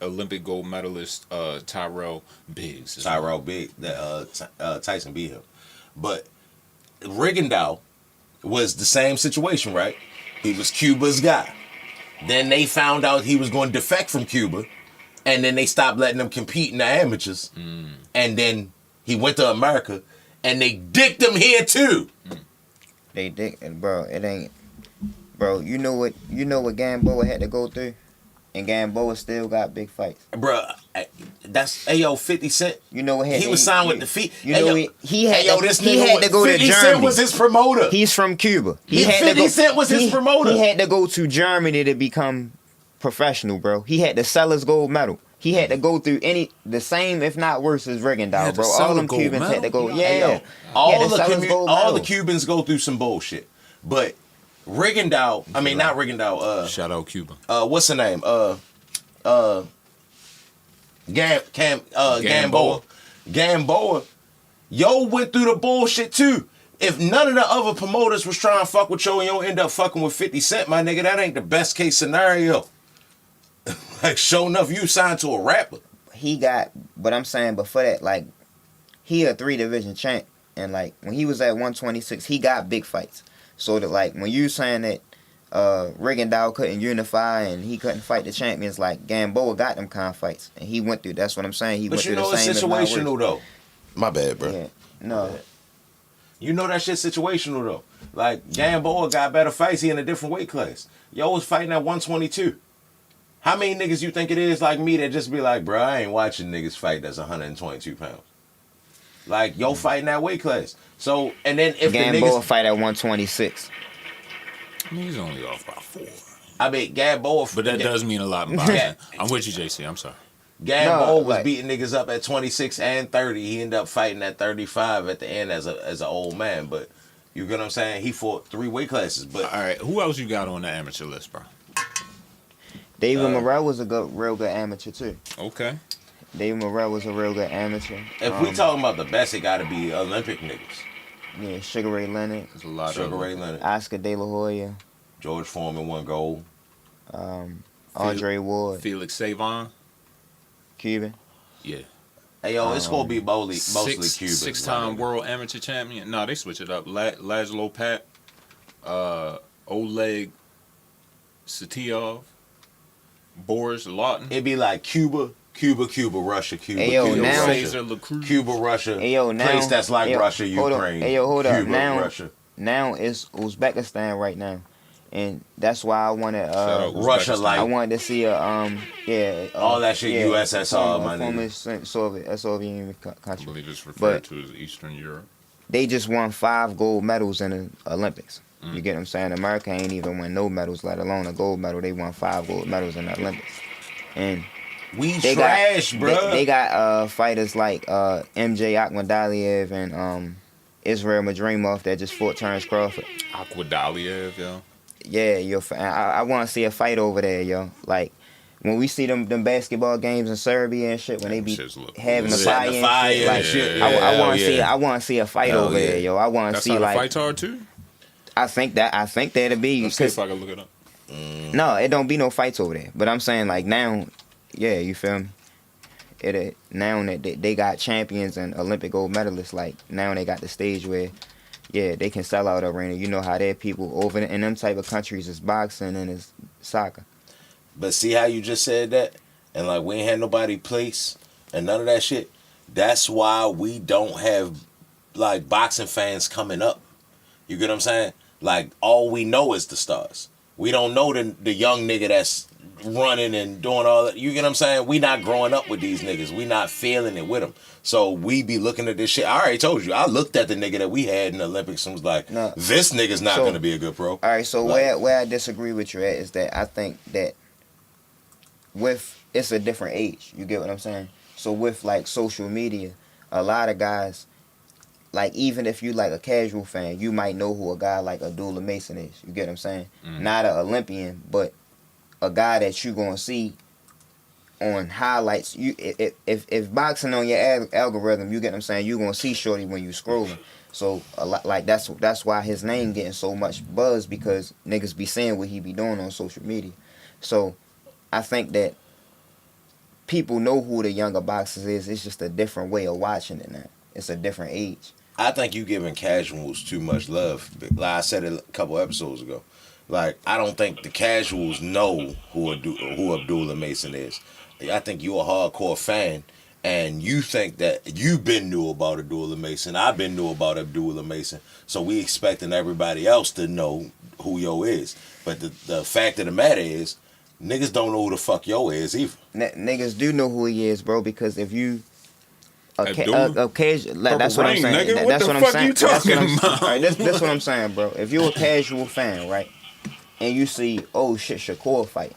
Olympic gold medalist Tyrell Biggs. Tyrell Biggs, Tyson beat him. But Rigondeaux was the same situation, right? He was Cuba's guy. Then they found out he was going to defect from Cuba, and then they stopped letting him compete in the amateurs. And then he went to America, and they dicked him here too. They did, bro. It ain't, bro. You know what Gamboa had to go through, and Gamboa still got big fights. Bruh, that's 50 Cent. You know what? He was signed with Defeat. You know he had this he nigga had to go to 50 Germany. Cent was his promoter. He's from Cuba. He had 50 to go, Cent was his promoter. He had to go to Germany to become professional, bro. He had to sell his gold medal. He had to go through the same, if not worse, as Rigondeaux, bro. All them Cubans had to go. Yeah, all the Cubans go through some bullshit, but Rigondeaux. I mean, not Rigondeaux. Shout out Cuba. What's the name? Gamboa. Gamboa. Yo went through the bullshit too. If none of the other promoters was trying to fuck with yo and yo end up fucking with 50 Cent, my nigga, that ain't the best case scenario. Like, sure enough, you signed to a rapper. He got, but I'm saying before that, like, he a 3-division champ. And, like, when he was at 126, he got big fights. So, that, like, when you saying that Rigondeaux couldn't unify and he couldn't fight the champions, like, Gamboa got them kind of fights. And he went through, that's what I'm saying. He went through the same. But you know it's situational, though. My bad, bro. Yeah. No. You know that shit situational, though. Like, Gamboa got better fights. He in a different weight class. Yo was fighting at 122. How many niggas you think it is like me that just be like, bro, I ain't watching niggas fight that's 122 pounds. Like, yo fighting that weight class. So, and then if Gamboa the niggas fight at 126. I mean, he's only off by 4. I mean, Gamboa... But that does mean a lot in boxing. I'm with you, JC. I'm sorry. Gamboa was beating niggas up at 26 and 30. He ended up fighting at 35 at the end as an old man. But you get what I'm saying? He fought 3 weight classes. But all right, who else you got on the amateur list, bro? David Morrell was a real good amateur too. Okay. David Morrell was a real good amateur. If we talking about the best, it got to be Olympic niggas. Yeah, Sugar Ray Leonard. There's a lot Sugar of Ray Leonard. Oscar De La Hoya. George Foreman won gold. Andre Ward. Felix Savon. Cuban. Yeah. Hey, yo, it's going to be mostly Cubans. 6-time world amateur champion. No, they switch it up. Laszlo Pat. Oleg Satiov. Boris Lawton. It'd be like Cuba, Russia, Cuba, Hey, yo, Cuba, now- Russia, Cuba, Russia, Hey, yo, now- place that's like hey, yo, Russia, hold on. Ukraine, Hey, yo, hold up. Cuba, Now- Russia. Now it's Uzbekistan right now, and that's why I wanted Russia, Uzbekistan. like I wanted to see a all that shit USSR, my former nigga. Soviet Union I country. believe it's referred But- to as Eastern Europe. They just won 5 gold medals in the Olympics. You get what I'm saying? America ain't even won no medals, let alone a gold medal. They won 5 gold medals in the Olympics, and We they trash, got bro. they got fighters like MJ Akhmadaliev and Israel Madrimov that just fought Terrence Crawford. Aquadaliev, yo. Yeah, yo, I want to see a fight over there, yo. Like when we see them basketball games in Serbia and shit, when they be Shits look having the lit. fire, The and fire shit, like, and shit. I want to Hell see, yeah. I want to see a fight Hell over yeah. there, yo. I want to That's see how the like, fights are too. I think that'll be. Let's see if I can look it up. No, it don't be no fights over there. But I'm saying like now, yeah, you feel me? It now that they got champions and Olympic gold medalists, like now they got the stage where, yeah, they can sell out arena. You know how their people over in them type of countries is boxing and is soccer. But see how you just said that? And like we ain't had nobody place and none of that shit. That's why we don't have like boxing fans coming up. You get what I'm saying? Like all we know is the stars. We don't know the young nigga that's running and doing all that. You get what I'm saying? We not growing up with these niggas. We not feeling it with them. So we be looking at this shit. I already told you. I looked at the nigga that we had in the Olympics and was like, No. this nigga's not going to be a good pro. All right, so Like- where I disagree with you at is that I think that it's a different age. You get what I'm saying? So with like social media, a lot of guys, like even if you like a casual fan, you might know who a guy like Abdullah Mason is. You get what I'm saying? Not an Olympian, but a guy that you gonna see on highlights. You if boxing on your algorithm, you get what I'm saying, you gonna see Shorty when you scrolling. So a lot like that's why his name getting so much buzz, because niggas be seeing what he be doing on social media. So I think that people know who the younger boxers is. It's just a different way of watching it now. It's a different age. I think you giving casuals too much love. Like I said it a couple episodes ago. Like I don't think the casuals know who Abdullah Mason is. I think you a hardcore fan, and you think that you've been new about Abdullah Mason, I've been new about Abdullah Mason, so we expecting everybody else to know who yo is. But the fact of the matter is, niggas don't know who the fuck yo is either. Niggas do know who he is, bro, because if you Abdullah? that's what I'm Rain, saying. nigga. What That's the what I'm fuck saying. you talking That's about? Right, that's what I'm saying, bro. If you're a casual fan, right, and you see, oh shit, Shakur fighting,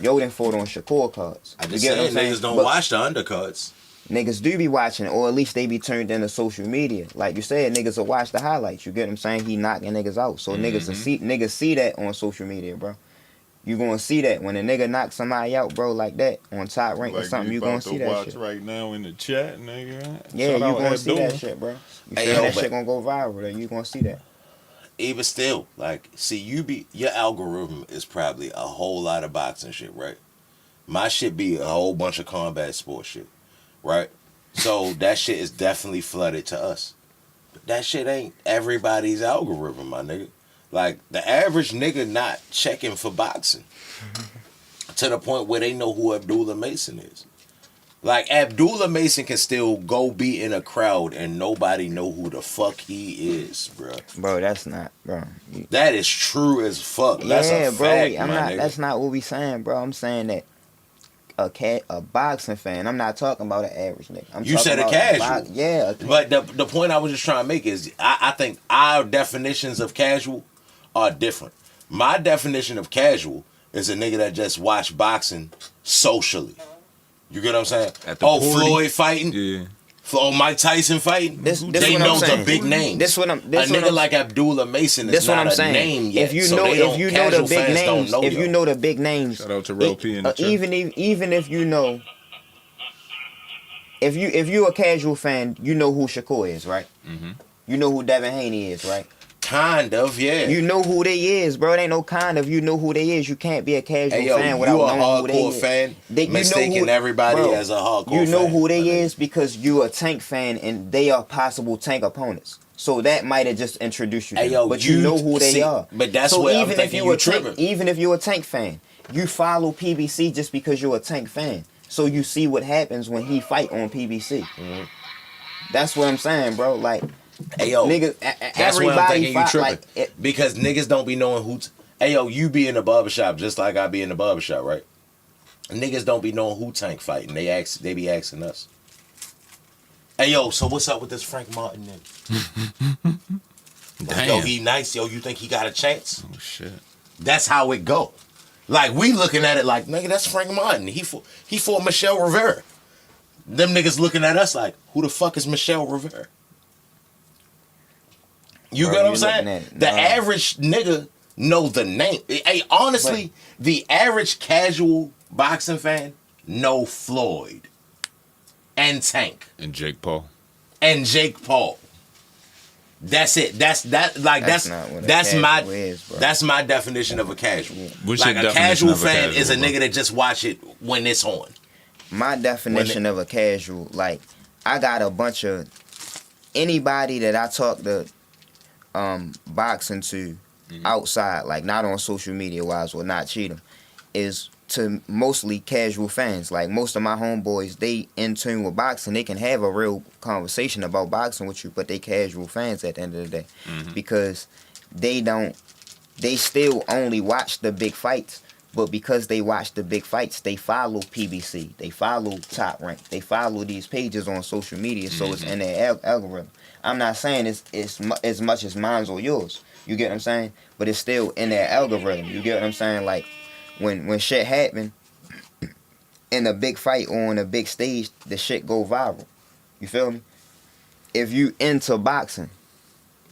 yo then fought on Shakur cards. I You just get what saying I'm saying? niggas don't But watch the undercuts. niggas do be watching, or at least they be turned into social media. Like you said, niggas will watch the highlights. You get what I'm saying? He knocking niggas out, so niggas see that on social media, bro. You gonna see that when a nigga knocks somebody out, bro, like that on top rank or something. You gonna see that watch shit right now in the chat, nigga. Yeah, Shout you out gonna see that Abdullah. shit, bro. You Hey, feel yo, that but- shit gonna go viral? Then you gonna see that. Even still, like, see, your algorithm is probably a whole lot of boxing shit, right? My shit be a whole bunch of combat sports shit, right? So that shit is definitely flooded to us. But that shit ain't everybody's algorithm, my nigga. Like, the average nigga not checking for boxing to the point where they know who Abdullah Mason is. Like, Abdullah Mason can still go be in a crowd and nobody know who the fuck he is, bro. Bro, that's not, bro. That is true as fuck. That's Yeah, a bro. fact, I'm my not. nigga. That's not what we saying, bro. I'm saying that a boxing fan. I'm not talking about an average nigga. I'm You talking said a about casual. yeah. But the point I was just trying to make is I think our definitions of casual are different. My definition of casual is a nigga that just watch boxing socially. You get what I'm saying? At the Oh, party. Floyd fighting? Yeah. Oh, Mike Tyson fighting? This They what know I'm the saying. big names. This what I'm. This a what nigga I'm, like Abdullah Mason is This what not I'm a saying. name yet. If you so know, they don't, if you know casual the big fans don't names, know if yo. you know the big names, Shout out to Real P in the chat. even if you know, if you a casual fan, you know who Shakur is, right? Mm-hmm. You know who Devin Haney is, right? Kind of, yeah. You know who they is, bro. It ain't no kind of. You know who they is. You can't be a casual Hey, yo, fan you without a knowing who they hardcore is. fan, You know mistaking who- everybody bro, as a hardcore You know fan, who they my nigga. is because you a Tank fan and they are possible Tank opponents. So that might have just introduced you to Hey, them. yo, But you know who they see, are. but that's so what I'm even if thinking you you a Tank, tripping. even if you're a Tank fan, you follow PBC just because you're a Tank fan. So you see what happens when he fight on PBC. Mm-hmm. That's what I'm saying, bro. Like, Hey, yo, niggas, that's what I'm everybody thinking you fight tripping. like Because niggas don't be knowing who... Hey, yo, you be in the barbershop just like I be in the barbershop, right? Niggas don't be knowing who Tank fighting. They be asking us. Hey, yo, so what's up with this Frank Martin nigga? Damn. Yo, he nice. Yo, you think he got a chance? Oh, shit. That's how it go. Like, we looking at it like, nigga, that's Frank Martin. He fought Michelle Rivera. Them niggas looking at us like, who the fuck is Michelle Rivera? You Bro, get what I'm you saying? looking at- The nah. average nigga know the name. Hey, honestly, the average casual boxing fan know Floyd and Tank And Jake Paul. and Jake Paul. That's it. That's not what a that's my casual is, bro. that's my definition of a casual. What's like your a definition casual of a fan casual, is a bro? nigga that just watch it when it's on. My definition of a casual, like, I got a bunch of anybody that I talk to boxing to outside, like not on social media wise or not cheat them, is to mostly casual fans. Like most of my homeboys, they in tune with boxing. They can have a real conversation about boxing with you, but they casual fans at the end of the day because they still only watch the big fights. But because they watch the big fights, they follow PBC, they follow Top Rank, they follow these pages on social media, so it's in their algorithm. I'm not saying it's as much as mine's or yours. You get what I'm saying? But it's still in their algorithm. You get what I'm saying? Like when shit happen in a big fight or on a big stage, the shit go viral. You feel me? If you into boxing,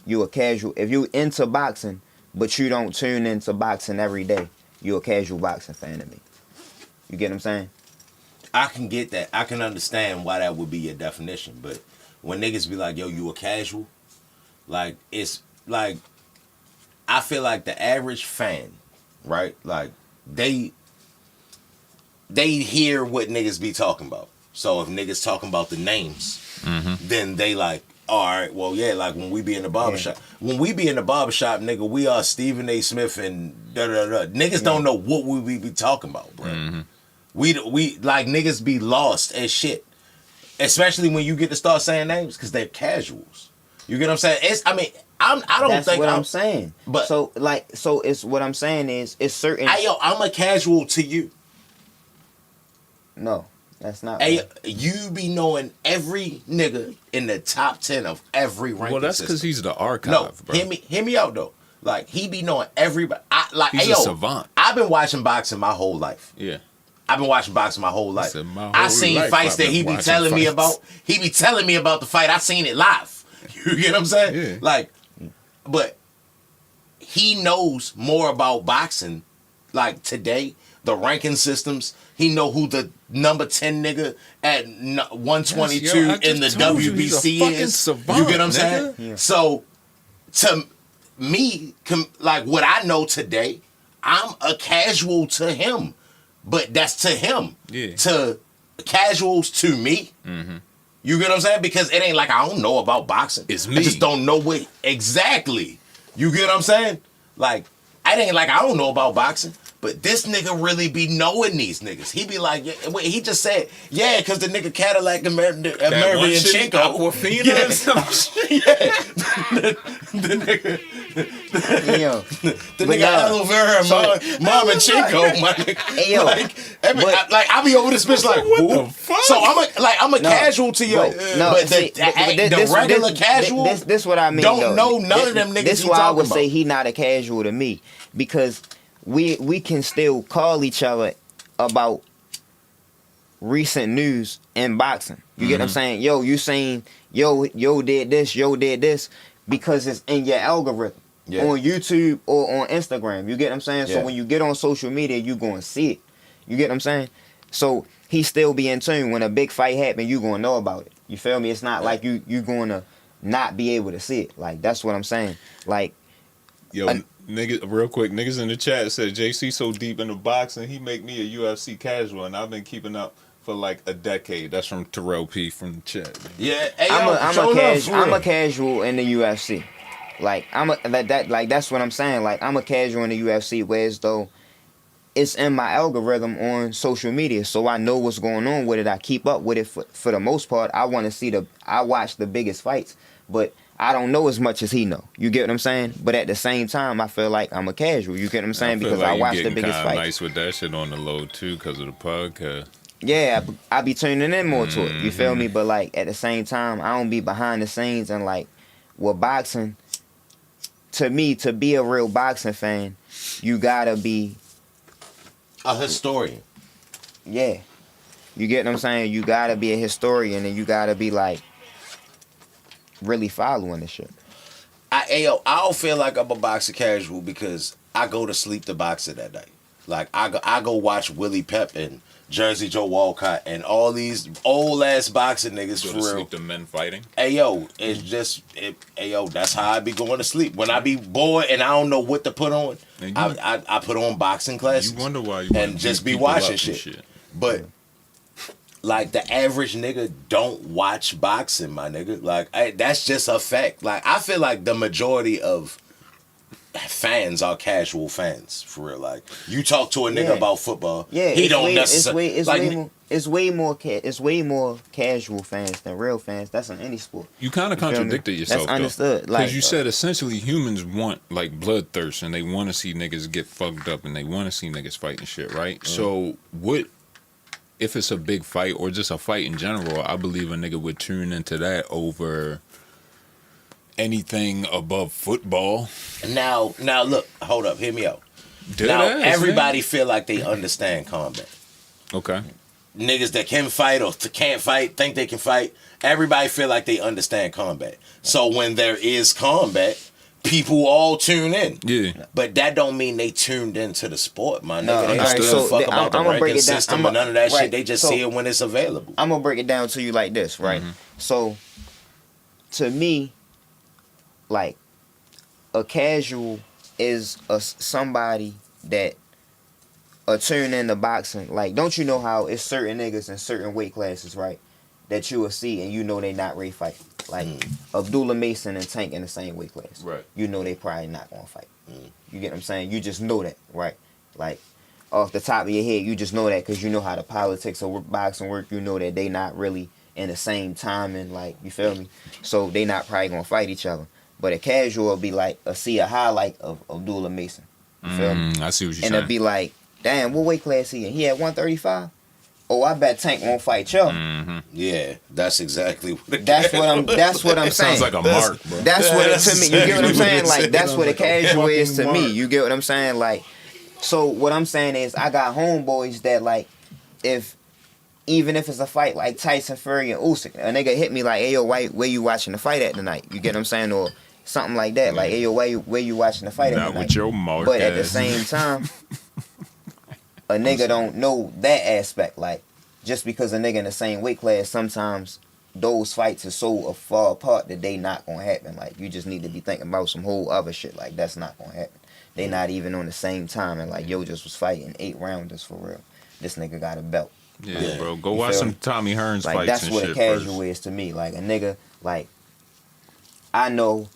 you a casual. If you into boxing, but you don't tune into boxing every day, you're a casual boxing fan to me. You get what I'm saying? I can get that. I can understand why that would be your definition. But when niggas be like, yo, you a casual? Like, it's like, I feel like the average fan, right? Like, they hear what niggas be talking about. So if niggas talking about the names, then they like, all right, well, yeah, like when we be in the barbershop. When we be in the barbershop, nigga, we are Stephen A. Smith and da-da-da. Niggas don't know what we be talking about, bro. We like, niggas be lost as shit. especially when you get to start saying names, because they're casuals. You get what I'm saying? I don't That's think what I'm saying. But so it's what I'm saying is it's certain. I'm a casual to you. No, that's not. Hey, right. you be knowing every nigga in the top 10 of every ranking. Well, that's because system. he's the archive, No, bro. hear me out though. Like he be knowing everybody. He's a savant. I've been watching boxing my whole life. Yeah. I've been watching boxing my whole life. said my I whole seen life fights I've that been he be watching telling me fights. about. He be telling me about the fight. I seen it live. You get what I'm saying? Yeah. Like, but he knows more about boxing. Like today, the ranking systems. He know who the number 10 nigga at 122 Yes, yo, I in the just told you, he's a WBC fucking is. savant, You get what I'm nigga. saying? Yeah. So to me, like what I know today, I'm a casual to him, but that's to him. Yeah. To casuals to me. Mm-hmm. You get what I'm saying? Because it ain't like I don't know about boxing. It's I me. just don't know what exactly. You get what I'm saying? Like, it ain't like I don't know about boxing. But this nigga really be knowing these niggas. He be like, yeah, wait, he just said, yeah, because the nigga Cadillac Amerianchenko. Aquafina Yeah. or some shit. Yeah. the nigga. Hey, yo, The But nigga nah, aloe vera Marmanchenko, my nigga. Hey, yo, I be over this bitch like, What who? the fuck? So I'm a No, casual to yo. but The regular casual This what I mean. don't though. know none of them niggas This he why I talking would say about. he not a casual to me, because we can still call each other about recent news in boxing. You get what I'm saying? Yo, you saying yo did this because it's in your algorithm. Yeah. On YouTube or on Instagram. You get what I'm saying? Yeah. So when you get on social media, you going to see it. You get what I'm saying? So he still be in tune. When a big fight happen, you going to know about it. You feel me? It's not like you going to not be able to see it. Like, that's what I'm saying. Like, Yo, nigga, real quick, niggas in the chat said JC so deep into boxing, he make me a UFC casual, and I've been keeping up for like a decade. That's from Terrell P from the chat. Yeah, hey, I'm a casual in the UFC. Like that's what I'm saying. Like, I'm a casual in the UFC, whereas though it's in my algorithm on social media, so I know what's going on with it. I keep up with it for the most part. I want to see I watch the biggest fights, but I don't know as much as he know. You get what I'm saying? But at the same time, I feel like I'm a casual. You get what I'm saying? Because I watch the biggest fights. Nice with that shit on the low too, because of the podcast. Yeah, I be tuning in more to it. You feel me? But like at the same time, I don't be behind the scenes, and like with boxing. To me, to be a real boxing fan, you gotta be a historian. Yeah. You get what I'm saying? You gotta be a historian, and you gotta be like really following this shit. I don't feel like I'm a boxer casual because I go to sleep to boxing that night. Like I go watch Willie Pep and Jersey Joe Walcott and all these old ass boxing niggas Go for to real. sleep to men fighting. It's just that's how I be going to sleep. When I be bored and I don't know what to put on, I put on boxing classes. You wonder why you and just be watching shit. But like the average nigga don't watch boxing, my nigga. Like that's just a fact. Like I feel like the majority of fans are casual fans for real. Like you talk to a nigga about football, he don't necessarily. It's way more casual fans than real fans. That's in any sport. You kind of contradicted yourself. That's understood. Because Like you said essentially humans want like bloodthirst, and they want to see niggas get fucked up, and they want to see niggas fight and shit, right? So what if it's a big fight or just a fight in general? I believe a nigga would tune into that over anything above football. Now look, hold up, hear me out. Everybody feel like they understand combat. Okay. Niggas that can fight or can't fight, think they can fight. Everybody feel like they understand combat. So when there is combat, people all tune in. Yeah. But that don't mean they tuned into the sport, my nigga. They understood. don't give a fuck about the ranking system and none of that right, shit. They just see it when it's available. I'm gonna break it down to you like this, right? So to me, like a casual is somebody that tune into boxing. Like, don't you know how it's certain niggas in certain weight classes, right? That you will see and you know they not ready to fight. Like Abdullah Mason and Tank in the same weight class. Right. You know they probably not gonna fight. You get what I'm saying? You just know that, right? Like off the top of your head, you just know that because you know how the politics of boxing work. You know that they not really in the same timing, like, you feel me? So they not probably gonna fight each other. But a casual will be like see a highlight of Abdullah Mason. You feel me? I see what you're And saying. it'll be like, damn, what weight class he in? He at 135? Oh, I bet Tank won't fight y'all. Yeah, that's exactly what it That's what I'm saying. Sounds like a mark, bro. That's what it to me. You get what I'm saying? Like, that's what a casual is to me. mark. You get what I'm saying? Like, so what I'm saying is I got homeboys that, like, even if it's a fight like Tyson Fury and Usyk, a nigga hit me like, hey, yo, where you watching the fight at tonight? You get what I'm saying? Or something like that. Like, hey, yo, where you watching the fight at Not tonight? with your mark But at the ass. same time, a nigga don't know that aspect. Like, just because a nigga in the same weight class, sometimes those fights are so far apart that they not gonna happen. Like, you just need to be thinking about some whole other shit. Like, that's not gonna happen. They not even on the same time. And like, yo just was fighting 8 rounders for real. This nigga got a belt. Yeah, bro. Go You watch feel some me? Tommy Hearns Like, fights that's and what shit a casual first. is to me. Like, a nigga, like, I know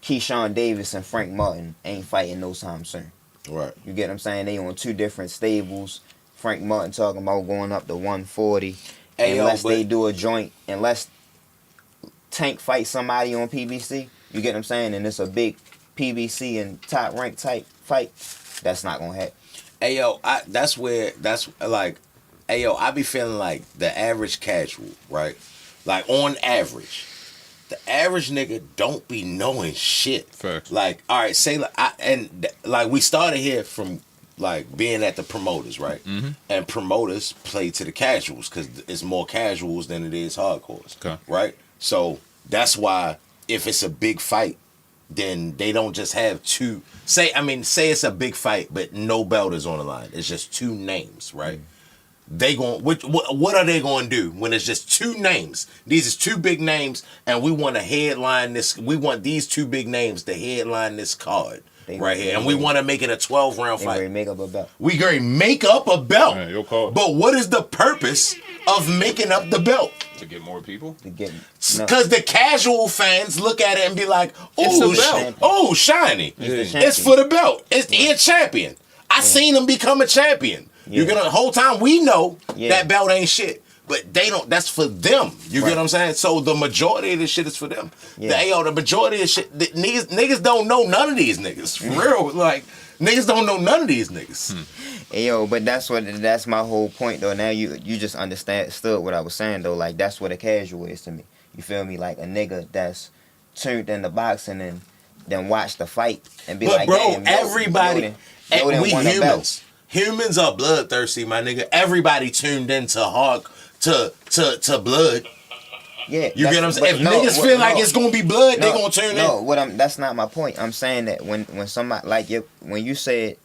Keyshawn Davis and Frank Martin ain't fighting no time soon. Right. You get what I'm saying? They on 2 different stables. Frank Martin talking about going up to 140. Hey, unless yo, they do a joint, unless Tank fight somebody on PBC, you get what I'm saying? And it's a big PBC and top rank type fight, that's not gonna happen. Hey yo, that's like, hey yo, I be feeling like the average casual, right? Like on average, the average nigga don't be knowing shit. Facts. Like, all right, say like we started here from like being at the promoters, right? Mm-hmm. And promoters play to the casuals because it's more casuals than it is hardcores, Okay. right? So that's why if it's a big fight, then they don't just have two. Say it's a big fight, but no belt is on the line. It's just 2 names, right? They going what are they going to do when it's just 2 names? These is 2 big names, and we want to headline this. We want these 2 big names to headline this card right here, and we want to make it a 12-round They fight. ready to make up a belt. We gonna make up a belt. Yeah, your call. But what is the purpose of making up the belt? To get more people? To get Because the casual fans look at it and be like, It's "Oh, a belt. oh, shiny! It's the It's for the belt. It's he a champion. I seen him become a champion. Yeah. You're gonna the whole time we know Yeah. that belt ain't shit, but they don't. That's for them. You Right. get what I'm saying? So the majority of this shit is for them. Yeah. The majority of shit, niggas don't know none of these niggas. For real, like niggas don't know none of these niggas. Hey, yo, but that's my whole point though. Now you just understood what I was saying though. Like, that's what a casual is to me. You feel me? Like a nigga that's tuned into boxing and then watch the fight and be But like, bro, damn, everybody, yo done we won a belt. humans. Humans are bloodthirsty, my nigga. Everybody tuned into to blood. Yeah, You get what I'm saying? If but niggas feel like it's gonna be blood, they gonna tune in. That's not my point. I'm saying that when somebody like when you said,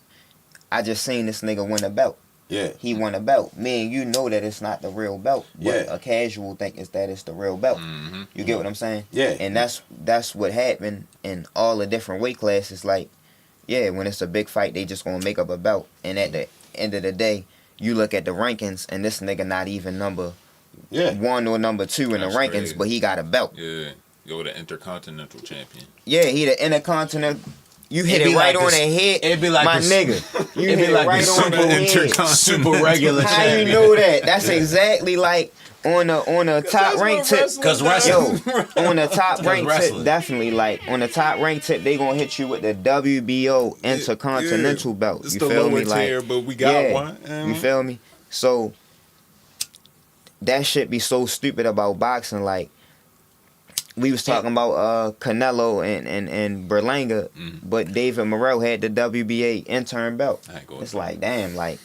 I just seen this nigga win a belt. Yeah. He won a belt. Me and you know that it's not the real belt. But Yeah. a casual think it's the real belt. Mm-hmm. You get what I'm saying? Yeah. And that's what happened in all the different weight classes. Like, yeah, when it's a big fight, they just gonna make up a belt. And at the end of the day, you look at the rankings, and this nigga not even number Yeah. 1 or number 2 in That's the rankings, crazy. but he got a belt. Yeah. Yo, the Intercontinental Champion. Yeah, he the Intercontinental. You hit It'd it be right like on this- the head, it'd be like my this- nigga. You it'd hit be it like right this on the head. super regular How you champion. know that? That's exactly like on the top rank tip. Cause Yo, wrestling. on the top rank tip, wrestling. definitely like on the top rank tip, they gonna hit you with the WBO Intercontinental belt. It's You the feel lower me? Like, tier, but we got one. You feel me? So that shit be so stupid about boxing. Like, we was talking about Canelo and Berlanga, but David Morrell had the WBA intern belt. I ain't going It's to. like, damn, like,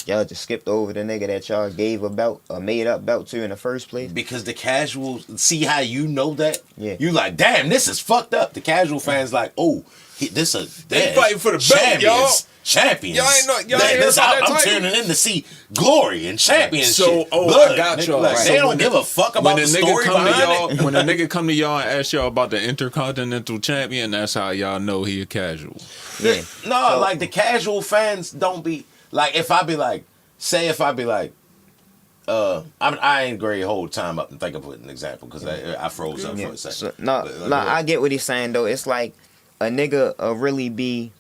y'all just skipped over the nigga that y'all gave a belt, a made up belt to in the first place. Because the casuals see how you know that. Yeah. You like, damn, this is fucked up. The casual fans like, oh, this a They fighting for the belt, y'all. Champions. Y'all ain't ain't hear about that I'm title? tuning in to see glory and championship. So, blood, I got nigga. y'all. Like, So they don't when give a fuck about when the a nigga story come to behind it. y'all, when a nigga come to y'all and ask y'all about the Intercontinental Champion, that's how y'all know he a casual. Yeah. No, like the casual fans don't be like. If I be like, I ain't great whole time up and think of an example because I froze up for a second. So, But, I get what he's saying though. It's like a nigga really be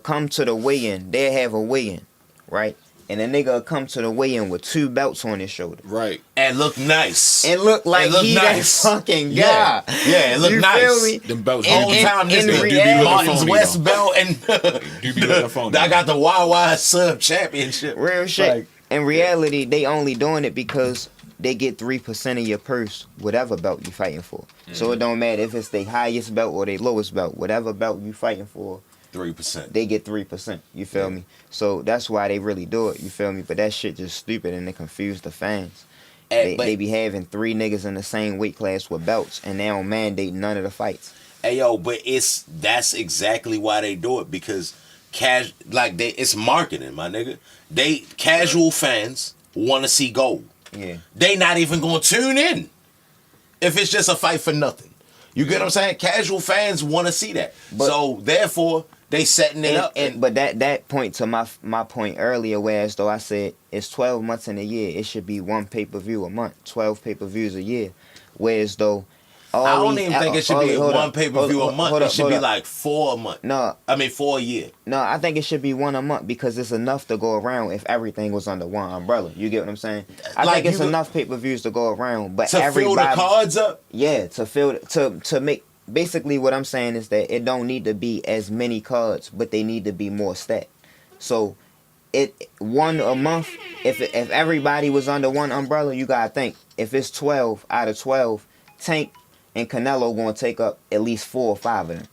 come to the weigh-in. They have a weigh-in, right? and a nigga will come to the weigh-in with 2 belts on his shoulder. Right. And look nice. It look like he nice. that fucking guy. Yeah, it look You nice. feel me? Them belts. Whole time this in nigga reality- Martin's phony, West though. belt and Do be looking phony. I got the YY Sub Championship. Real shit. Like, In reality, they only doing it because they get 3% of your purse, whatever belt you fighting for. So it don't matter if it's their highest belt or their lowest belt. Whatever belt you fighting for, 3%. they get 3%. You feel me? So that's why they really do it. You feel me? But that shit just stupid and it confuse the fans. They be having 3 niggas in the same weight class with belts, and they don't mandate none of the fights. Hey yo, but that's exactly why they do it, because it's marketing, my nigga. Casual fans want to see gold. Yeah. They not even gonna tune in if it's just a fight for nothing. You get what I'm saying? Casual fans want to see that, so therefore they setting it up. But that point to my point earlier, whereas though I said it's 12 months in a year, it should be 1 pay-per-view a month, 12 pay-per-views a year. Whereas though, I don't even think it should be 1 pay-per-view a month. It should be like 4 a month. No, I mean 4 a year. No, I think it should be 1 a month because it's enough to go around if everything was under one umbrella. You get what I'm saying? I think it's enough pay-per-views to go around, but to fill the cards up. Yeah, to make. Basically, what I'm saying is that it don't need to be as many cards, but they need to be more stacked. So, 1 a month. If everybody was under one umbrella, you gotta think if it's 12 out of 12, Tank and Canelo gonna take up at least 4 or 5 of them.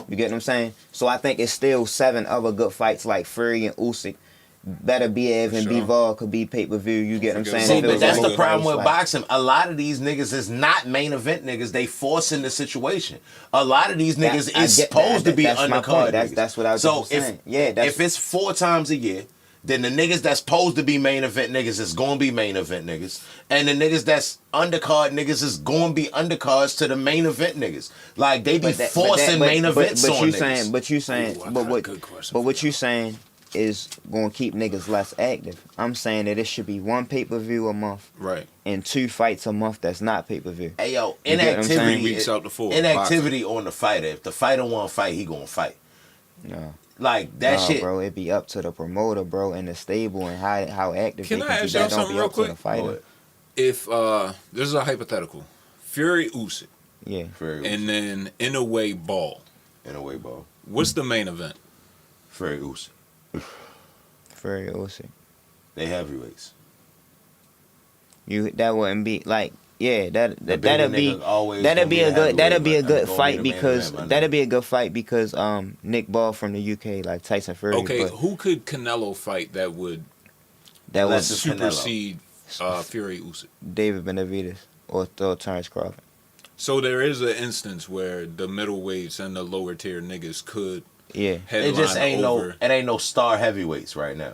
You get what I'm saying? So I think it's still 7 other good fights like Fury and Usyk. Better Biev and Bivol could be pay-per-view. You get what I'm saying? See, but that's the problem with like, boxing. A lot of these niggas is not main event niggas. They forcing the situation. A lot of these niggas is supposed to be undercard niggas. That's what I was saying. If it's 4 times a year, then the niggas that's supposed to be main event niggas is going to be main event niggas. And the niggas that's undercard niggas is going to be undercards to the main event niggas. Like, they be forcing main events on niggas. But what you saying is going to keep niggas less active. I'm saying that it should be 1 pay-per-view a month. Right. And 2 fights a month that's not pay-per-view. Hey, yo, Weeks inactivity out to 4. Inactivity on the fighter. If the fighter want to fight, he going to fight. No. Like, that shit. Bro, it be up to the promoter, bro, and the stable and how active Can they I can be. ask y'all That don't something be real up to the quick? fighter. If this is a hypothetical, Fury Usyk, Yeah. and then in a way Ball. In a way, ball. What's the main event? Fury Usyk. Fury Usyk. They heavyweights. That wouldn't be like that'd be a good fight because Nick Ball from the UK like Tyson Fury. Okay, who could Canelo fight that would supersede Fury Usyk? David Benavidez or Terrence Crawford. So there is an instance where the middleweights and the lower tier niggas could It just ain't no star heavyweights right now.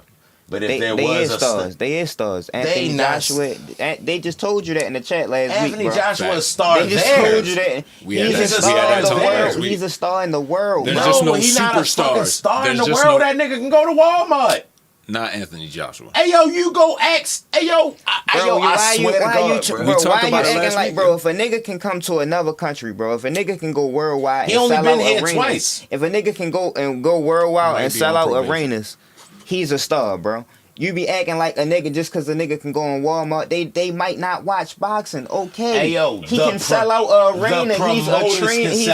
But if there was they is stars. Anthony Joshua, they just told you that in the chat last week. Anthony Joshua is a star. They just told you that he's a star in the world. He's a star in the world. There's just no he's not a fucking superstars. star in the world. That nigga can go to Walmart. Not Anthony Joshua. Hey yo, you go ask. Hey yo, I swear to God, bro. Why you acting like, bro? If a nigga can come to another country, bro. If a nigga can go worldwide, he and only sell been out here arenas, twice. If a nigga can go worldwide and sell out arenas, he's a star, bro. You be acting like a nigga just because a nigga can go on Walmart. They might not watch boxing. Okay, hey yo, he can sell out an arena. He's a trainer. This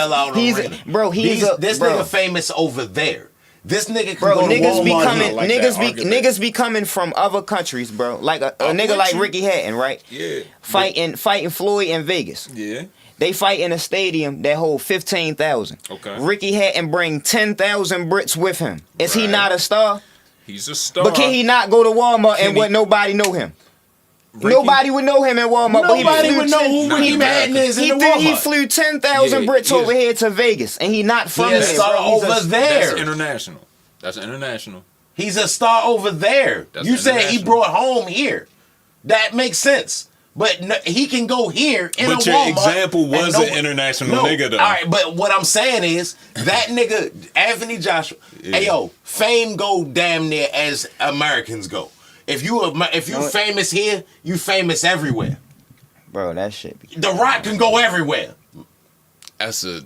nigga famous over there. This nigga can bro, go to Walmart. Like niggas be coming from other countries, bro. Like a nigga like Ricky Hatton, right? Yeah. Fighting Floyd in Vegas. Yeah. They fight in a stadium that hold 15,000. Okay. Ricky Hatton bring 10,000 Brits with him. Is he not a star? He's a star. But can he not go to Walmart and nobody know him? Nobody would know him in Walmart. Nobody would know who Ricky Hatton is in the Walmart. He flew 10,000 Brits over here to Vegas, and he not from there. He's a star over there. That's international. That's international. He's a star over there. You said he brought home here. That makes sense. But he can go here in a Walmart. But your example was an international nigga, though. All right, but what I'm saying is that nigga, Anthony Joshua, hey yo, fame go damn near as Americans go. If you famous here, you famous everywhere. Bro, that shit. The Rock can go everywhere. That's a...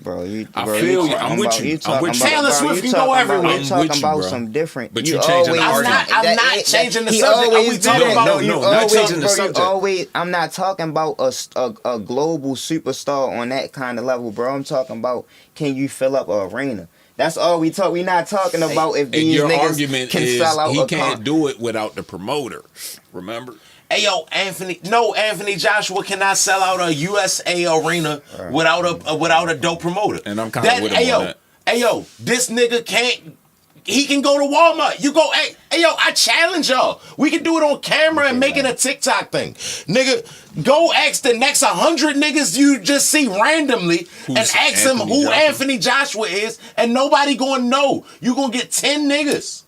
Bro, I feel you. I'm with you. I'm with you. Taylor Swift can go everywhere. You're talking with you, about bro. some different. But you changing the argument. I'm not changing the subject. Are we talking about? No, not changing the subject. I'm not talking about a global superstar on that kind of level, bro. I'm talking about, can you fill up an arena? That's all we talk. We not talking about if these your niggas argument can is sell out he a can't do it without the promoter. Remember? Hey yo, Anthony Joshua cannot sell out a USA arena without a dope promoter. And I'm kind of with him on that. Hey yo, this nigga can't. He can go to Walmart. You go, hey yo, I challenge y'all. We can do it on camera and make it a TikTok thing. Nigga, go ask the next 100 niggas you just see randomly and ask them who Anthony Joshua is, and nobody gonna know. You gonna get 10 niggas.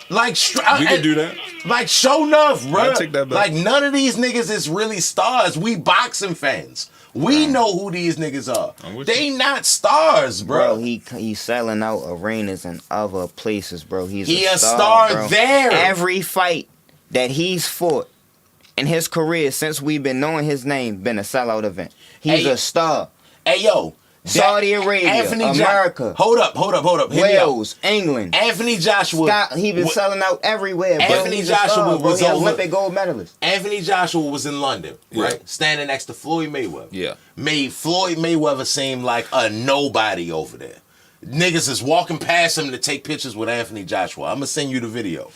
Like, we can do that. Like, show enough, bro. I'll take that back. Like, none of these niggas is really stars. We boxing fans. We know who these niggas are. They not stars, bro. He's selling out arenas and other places, bro. He's a star bro. there. Every fight that he's fought in his career since we've been knowing his name been a sellout event. He's a star. Hey, yo. Saudi Arabia, America. Hold up. Wales, England. Anthony Joshua. He been selling out everywhere. Anthony Joshua was an Olympic gold medalist. Anthony Joshua was in London, right? Standing next to Floyd Mayweather. Yeah. Made Floyd Mayweather seem like a nobody over there. Niggas is walking past him to take pictures with Anthony Joshua. I'm gonna send you the video.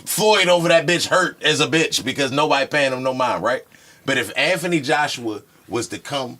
Floyd over that bitch hurt as a bitch because nobody paying him no mind, right? But if Anthony Joshua was to come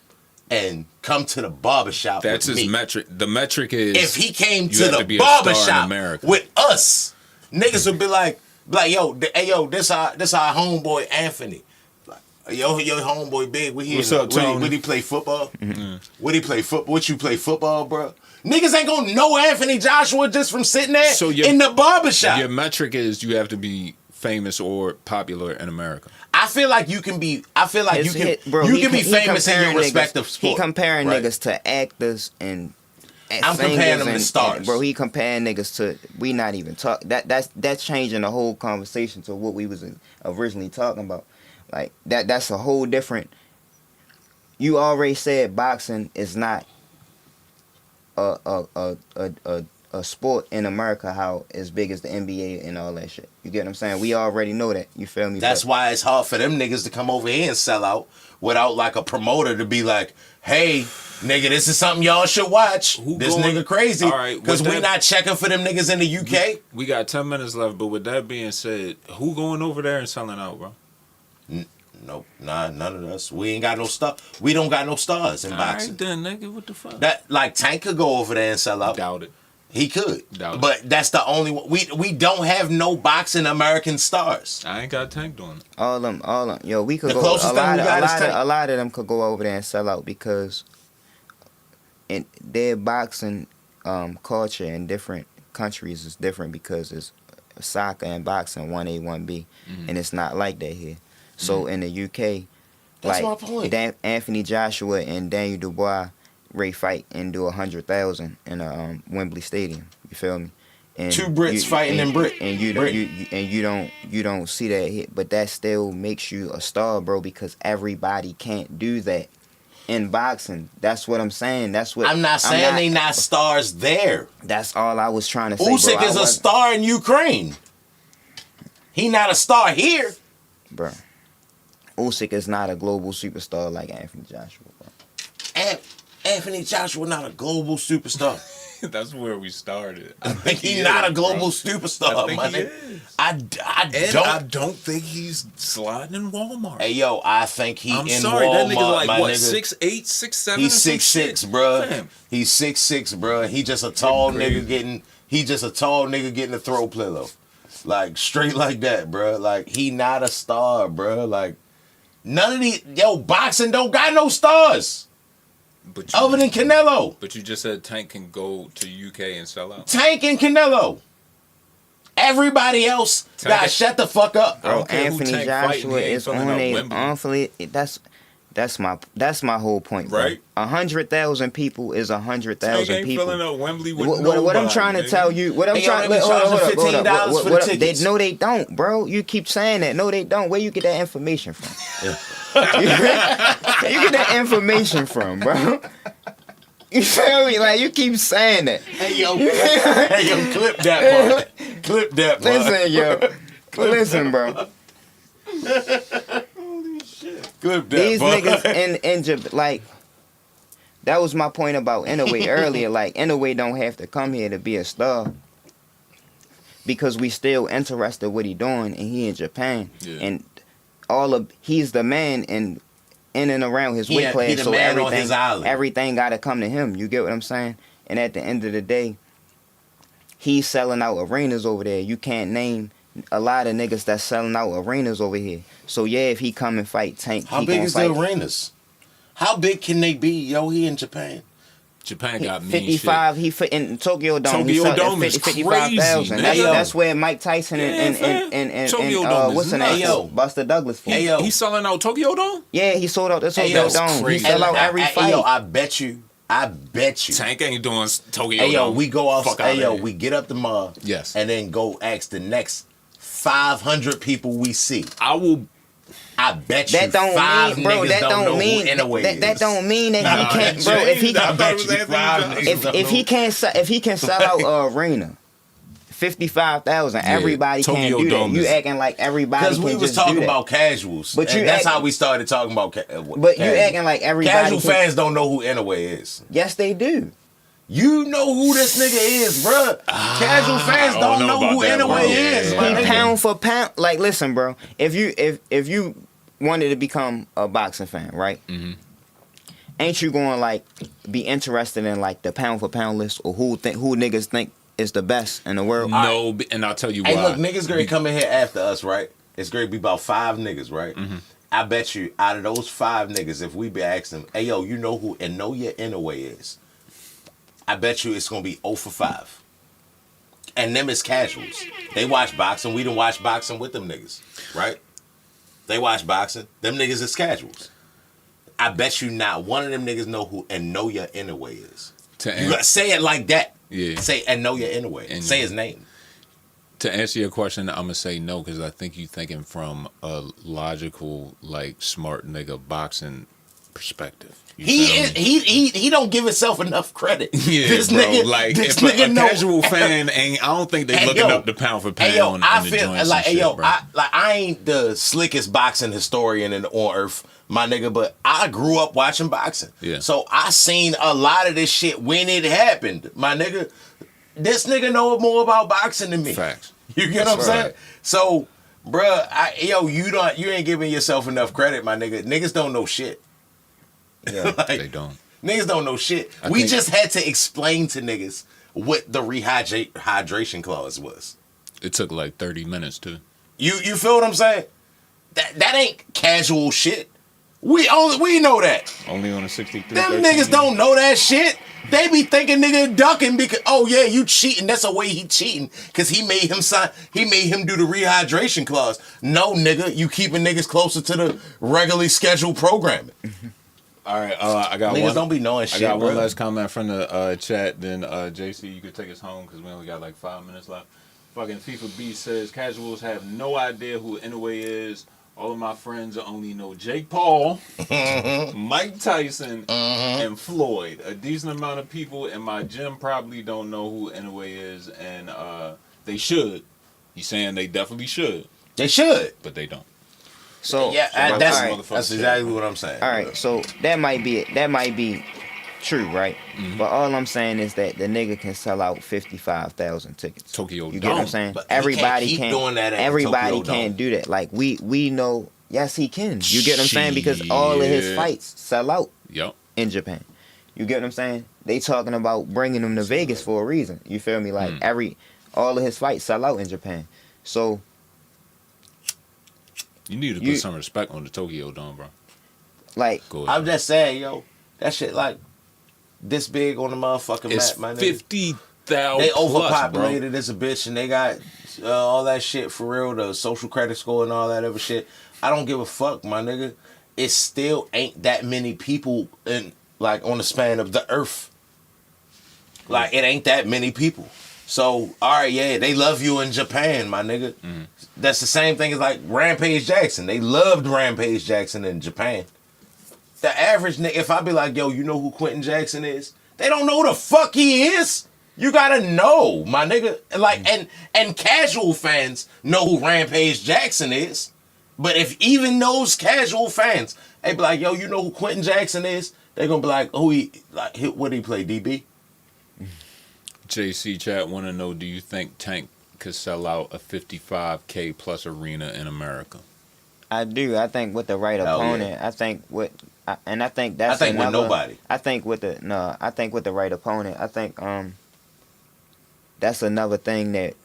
to the barbershop. That's his metric. The metric is if he came to the barbershop with us, niggas would be like, yo, this our homeboy Anthony. Like, yo, your homeboy big. What's up, Tony? Would he play football? Mm-hmm. Would he play football? Would you play football, bro? Niggas ain't gonna know Anthony Joshua just from sitting there in the barbershop. Your metric is you have to be famous or popular in America. I feel like you can be. I feel like you can be famous in your respective sport. He comparing niggas to actors and. I'm comparing them to stars, bro. He comparing niggas to. We not even talk. That's changing the whole conversation to what we was originally talking about. Like that's a whole different. You already said boxing is not a sport in America how as big as the NBA and all that shit. You get what I'm saying? We already know that. You feel me? That's why it's hard for them niggas to come over here and sell out without like a promoter to be like, hey, nigga, this is something y'all should watch. This nigga crazy. All right, because we not checking for them niggas in the UK. We got 10 minutes left, but with that being said, who going over there and selling out, bro? Nope, none of us. We ain't got no star. We don't got no stars in boxing. Alright then, nigga, what the fuck? That like Tank could go over there and sell out. Doubt it. He could, but that's the only one. We don't have no boxing American stars. I ain't got Tank doing it. All them. Yo, we could go. A lot of them could go over there and sell out because in their boxing culture in different countries is different because it's soccer and boxing 1A 1B, and it's not like that here. So in the UK, that's my point. Anthony Joshua and Daniel Dubois. Fight and do 100,000 in a Wembley Stadium. You feel me? And two Brits fighting in Brit. And you don't see that hit, but that still makes you a star, bro. Because everybody can't do that in boxing. That's what I'm saying. That's what I'm not saying. They not stars there. That's all I was trying to say. Usyk is a star in Ukraine. He not a star here, bro. Usyk is not a global superstar like Anthony Joshua, bro. And Anthony Joshua not a global superstar. That's where we started. I think he's not a global superstar. I think he is. I don't think he's sliding in Walmart. Hey yo, I think he in sorry, Walmart. That nigga like what? Nigga, 6'8", 6'7". He's 6'6", bro. He's 6'6", bro. He just a tall nigga getting. He just a tall nigga getting a throw pillow, like straight like that, bro. Like he not a star, bro. Like none of these boxing don't got no stars. Other than Canelo. But you just said Tank can go to UK and sell out. Tank and Canelo. Everybody else got shut the fuck up. Bro, Anthony Joshua is on a that's my whole point, bro. Right? 100,000 people is 100,000 people. Tank ain't filling up Wembley with what I'm trying to tell you, what I'm trying to hold up. No, they don't, bro. You keep saying that. No, they don't. Where you get that information from? You get that information from, bro. You feel me? Like, you keep saying that. Hey yo, clip that part. Clip that part. Listen, yo. Listen, bro. Holy shit. Clip that These part. niggas in Japan, like, that was my point about Inouye earlier. Like, Inouye don't have to come here to be a star. Because we still interested what he doing, and he in Japan. Yeah. And he's the man in and around his weight He class. the So man on his island. everything gotta come to him. You get what I'm saying? And at the end of the day, he's selling out arenas over there. You can't name a lot of niggas that's selling out arenas over here. So yeah, if he come and fight Tank, How he big gonna is fight. the arenas? How big can they be? Yo, he in Japan. Japan got mean 55. shit. He fit in Tokyo Dome. Tokyo he Dome is 55,000. crazy, That's where Mike Tyson Tokyo Dome what's is the name? nuts. Buster Douglas fought. Hey, yo. He's selling out Tokyo Dome? Yeah, he sold out the Hey, Tokyo yo, Dome. He crazy. sell out every fight. Yo, I bet you. Tank ain't doing Tokyo Hey yo, Dome. we go off. Fuck Hey outta yo, here. we get up the mall. Yes. And then go ask the next 500 people we see. I will. I bet you That don't five mean, bro. niggas That don't know don't mean who Inouye is. that don't mean that he can't, bro. If he I bet you five niggas don't if he know. can't sell out an arena, 55,000. Yeah, Everybody Tokyo can't do that. Dome You is- acting like everybody. Because we can was just do talking that. about casuals. But And you that's act- how we started talking about But you acting like everybody. Casual can- fans don't know who Inouye is. Yes, they do. You know who this nigga is, bruh. Casual fans I don't don't know know who about that, bro. Inouye is. Yeah. my He nigga. pound for pound. Like, listen, bro. If you wanted to become a boxing fan, right? Mm-hmm. Ain't you going like be interested in like the pound for pound list or who niggas think is the best in the world? No, and I'll tell you why. Hey, look, niggas gonna come in here after us, right? It's gonna be about 5 niggas, right? Mm-hmm. I bet you out of those 5 niggas, if we be asking them, hey, yo, you know who Inouye Inouye is? I bet you it's gonna be 0 for 5. And them is casuals. They watch boxing. We done watch boxing with them niggas, right? They watch boxing. Them niggas is casuals. I bet you not one of them niggas know who Inouye Inouye is. You gotta say it like that. Yeah. Say Inouye Inouye. Say his name. To answer your question, I'm gonna say no because I think you thinking from a logical, like smart nigga boxing perspective. You feel me? He don't give himself enough credit. Yeah, this bro. nigga, Like this if nigga a know. casual fan ain't, I don't think they Hey, looking yo. up the pound for pound. Hey yo, in I the feel joints like and hey yo, shit, bro. I ain't the slickest boxing historian on earth, my nigga, but I grew up watching boxing. Yeah. So I seen a lot of this shit when it happened, my nigga. This nigga know more about boxing than me. Facts. You get what I'm Right. saying? So, bruh, you ain't giving yourself enough credit, my nigga. Niggas don't know shit. Yeah. Like, They don't. Niggas don't know shit. I We think- just had to explain to niggas what the hydration clause was. It took like 30 minutes to. You feel what I'm saying? That ain't casual shit. We know that. Only on a 63. Them niggas don't know that shit. They be thinking nigga ducking because yeah, you cheating. That's the way he cheating. Cause he made him do the rehydration clause. No, nigga, you keeping niggas closer to the regularly scheduled programming. All right, I got Niggas one. don't be knowing I shit, got one bro. last comment from the chat. Then JC, you could take us home because we only got like 5 minutes left. Fucking FIFA B says casuals have no idea who Inouye is. All of my friends only know Jake Paul, Mike Tyson, and Floyd. A decent amount of people in my gym probably don't know who Inouye is, and they should. He's saying they definitely should, They should. but they don't. So Yeah, all that's right. that's exactly what I'm saying. All right, so that might be it. That might be true, right? Mm-hmm. But all I'm saying is that the nigga can sell out 55,000 tickets. Tokyo You get what I'm Dome. saying? But he Everybody can't keep can't. doing that at the Everybody Tokyo can't Dome. do that. Like we know. Yes, he can. You get what I'm saying? Because all of his Shit. fights sell out Yep. in Japan. You get what I'm saying? They talking about bringing him to Vegas for a reason. You feel me? Like all of his fights sell out in Japan. So You need to put some respect on the Tokyo Dome, bro. like Go ahead. I'm just saying, yo, that shit like this big on the motherfucking It's map, my nigga. 50,000. They plus, overpopulated as a bitch, and they got all that shit for real, the social credit score and all that other shit. I don't give a fuck, my nigga. It still ain't that many people in like on the span of the earth. Like it ain't that many people. So all right, yeah, they love you in Japan, my nigga. That's the same thing as like Rampage Jackson. They loved Rampage Jackson in Japan. The average nigga, if I be like, yo, you know who Quentin Jackson is? They don't know who the fuck he is. You gotta know, my nigga. Like, and casual fans know who Rampage Jackson is. But if even those casual fans, they be like, yo, you know who Quentin Jackson is? They gonna be like, what did he play, DB? JC Chat want to know, do you think Tank could sell out a 55K plus arena in America? I do. I think with the right Hell opponent. yeah. I think with that's with another, nobody. I think with the right opponent. I think that's another thing that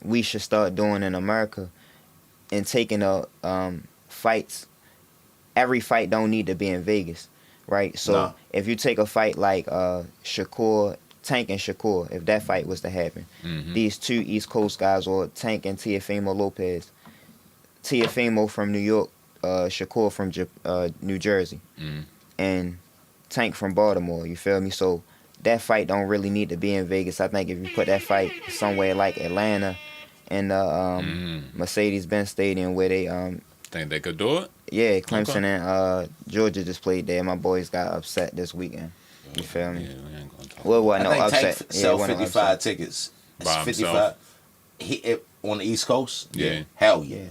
we should start doing in America, and taking fights. Every fight don't need to be in Vegas, right? So if you take a fight like Shakur, Tank and Shakur, if that fight was to happen, these two East Coast guys, or Tank and Teofimo Lopez, Teofimo from New York, Shakur from New Jersey, and Tank from Baltimore, you feel me? So that fight don't really need to be in Vegas. I think if you put that fight somewhere like Atlanta, in the Mercedes-Benz Stadium, where they Think they could do it? yeah, Clemson and Georgia just played there. My boys got upset this weekend. You feel me? Yeah, we ain't gonna talk. Well, what? I No think upset. Tank sell wasn't 55 upset. tickets. It's By 55. On the East Coast? Yeah. Hell yeah.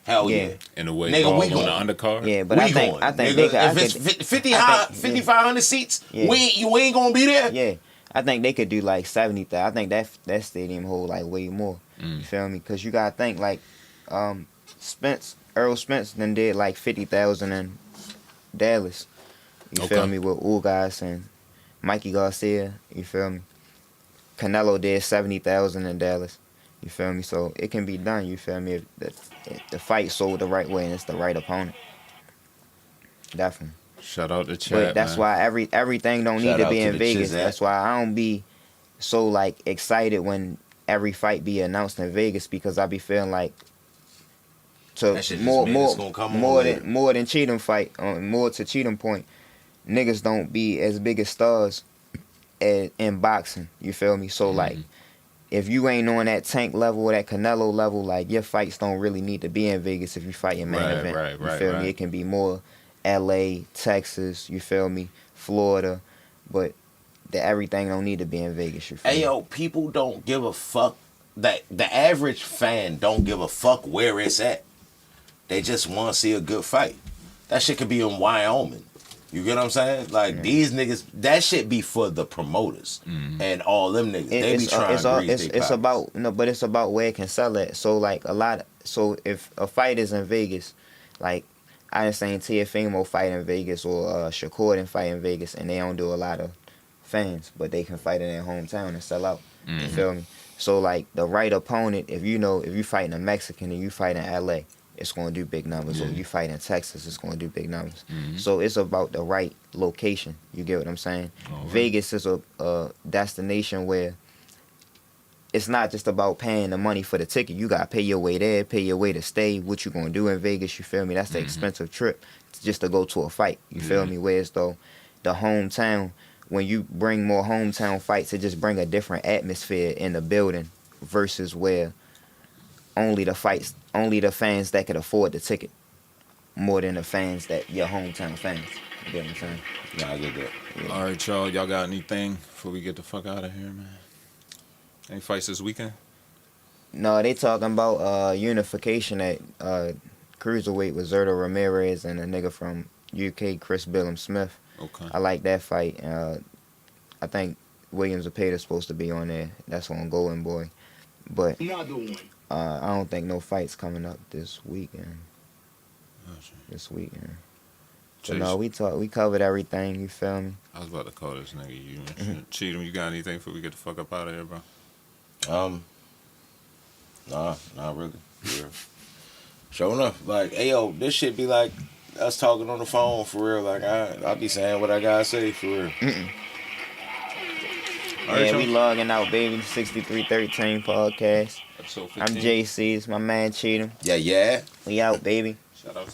Hell yeah. Yeah. In a way, Nigga, Ball we on going. the undercard? Yeah, but We I think going, I think nigga. they could. I If it's think- 5,500 seats, Yeah. you ain't gonna be there. yeah, I think they could do like 70,000. I think that stadium hold like way more. You feel me? Because you gotta think like Earl Spence then did like 50,000 in Dallas. You feel Okay. me? With Ugas and Mikey Garcia. You feel me? Canelo did 70,000 in Dallas. You feel me? So it can be done. You feel me? If the fight sold the right way and it's the right opponent. Definitely. Shout out to Chat, But that's man. why everything don't need Shout to out be to in the Vegas. Chizat. That's why I don't be so like excited when every fight be announced in Vegas, because I be feeling like That shit just mean it's gonna come on later. more than Cheatham fight, more to Cheatham point. Niggas don't be as big as stars in boxing. You feel me? So like, if you ain't on that Tank level or that Canelo level, like your fights don't really need to be in Vegas if you fight in main event. You feel me? It can be more LA, Texas, you feel me? Florida, but everything don't need to be in Vegas. You feel Hey me? yo, people don't give a fuck. That the average fan don't give a fuck where it's at. They just want to see a good fight. That shit could be in Wyoming. You get what I'm saying? Like these niggas, that shit be for the promoters and all them niggas. They be trying to grease their it's pockets. about but it's about where it can sell at. So like so if a fight is in Vegas, like I done seen Teofimo fight in Vegas, or Shakur done fight in Vegas, and they don't do a lot of fans, but they can fight in their hometown and sell out. You feel me? So like the right opponent, if you fighting a Mexican and you fight in LA, it's gonna do big numbers. Or you fight in Texas, it's gonna do big numbers. So it's about the right location. You get what I'm saying? Right. Vegas is a destination where it's not just about paying the money for the ticket. You gotta pay your way there, pay your way to stay. What you gonna do in Vegas? You feel me? That's the expensive trip just to go to a fight. You feel me? Whereas though the hometown, when you bring more hometown fights, it just bring a different atmosphere in the building versus where only the fans that could afford the ticket more than the fans that your hometown fans. You get what I'm saying? Nah, I get that. All right, y'all got anything before we get the fuck out of here, man? Any fights this weekend? No, they talking about unification at cruiserweight with Zerto Ramirez and a nigga from UK, Chris Billum Smith. Okay. I like that fight. I think Williams Zepeda supposed to be on there. That's on Golden Boy. But Another one. I don't think no fights coming up this weekend. Gotcha. This weekend. Chase, But no, we covered everything. You feel me? I was about to call this nigga you. Cheatham, you got anything before we get the fuck up out of here, bro? Nah, not really. Yeah. Sure enough, like, hey yo, this shit be like us talking on the phone for real. Like I be saying what I gotta say for real. All right, Yeah, we y'all. logging out, baby. 6313 Podcast. Episode 15. I'm JC. It's my man Cheatham. Yeah. We out, baby. Shout out to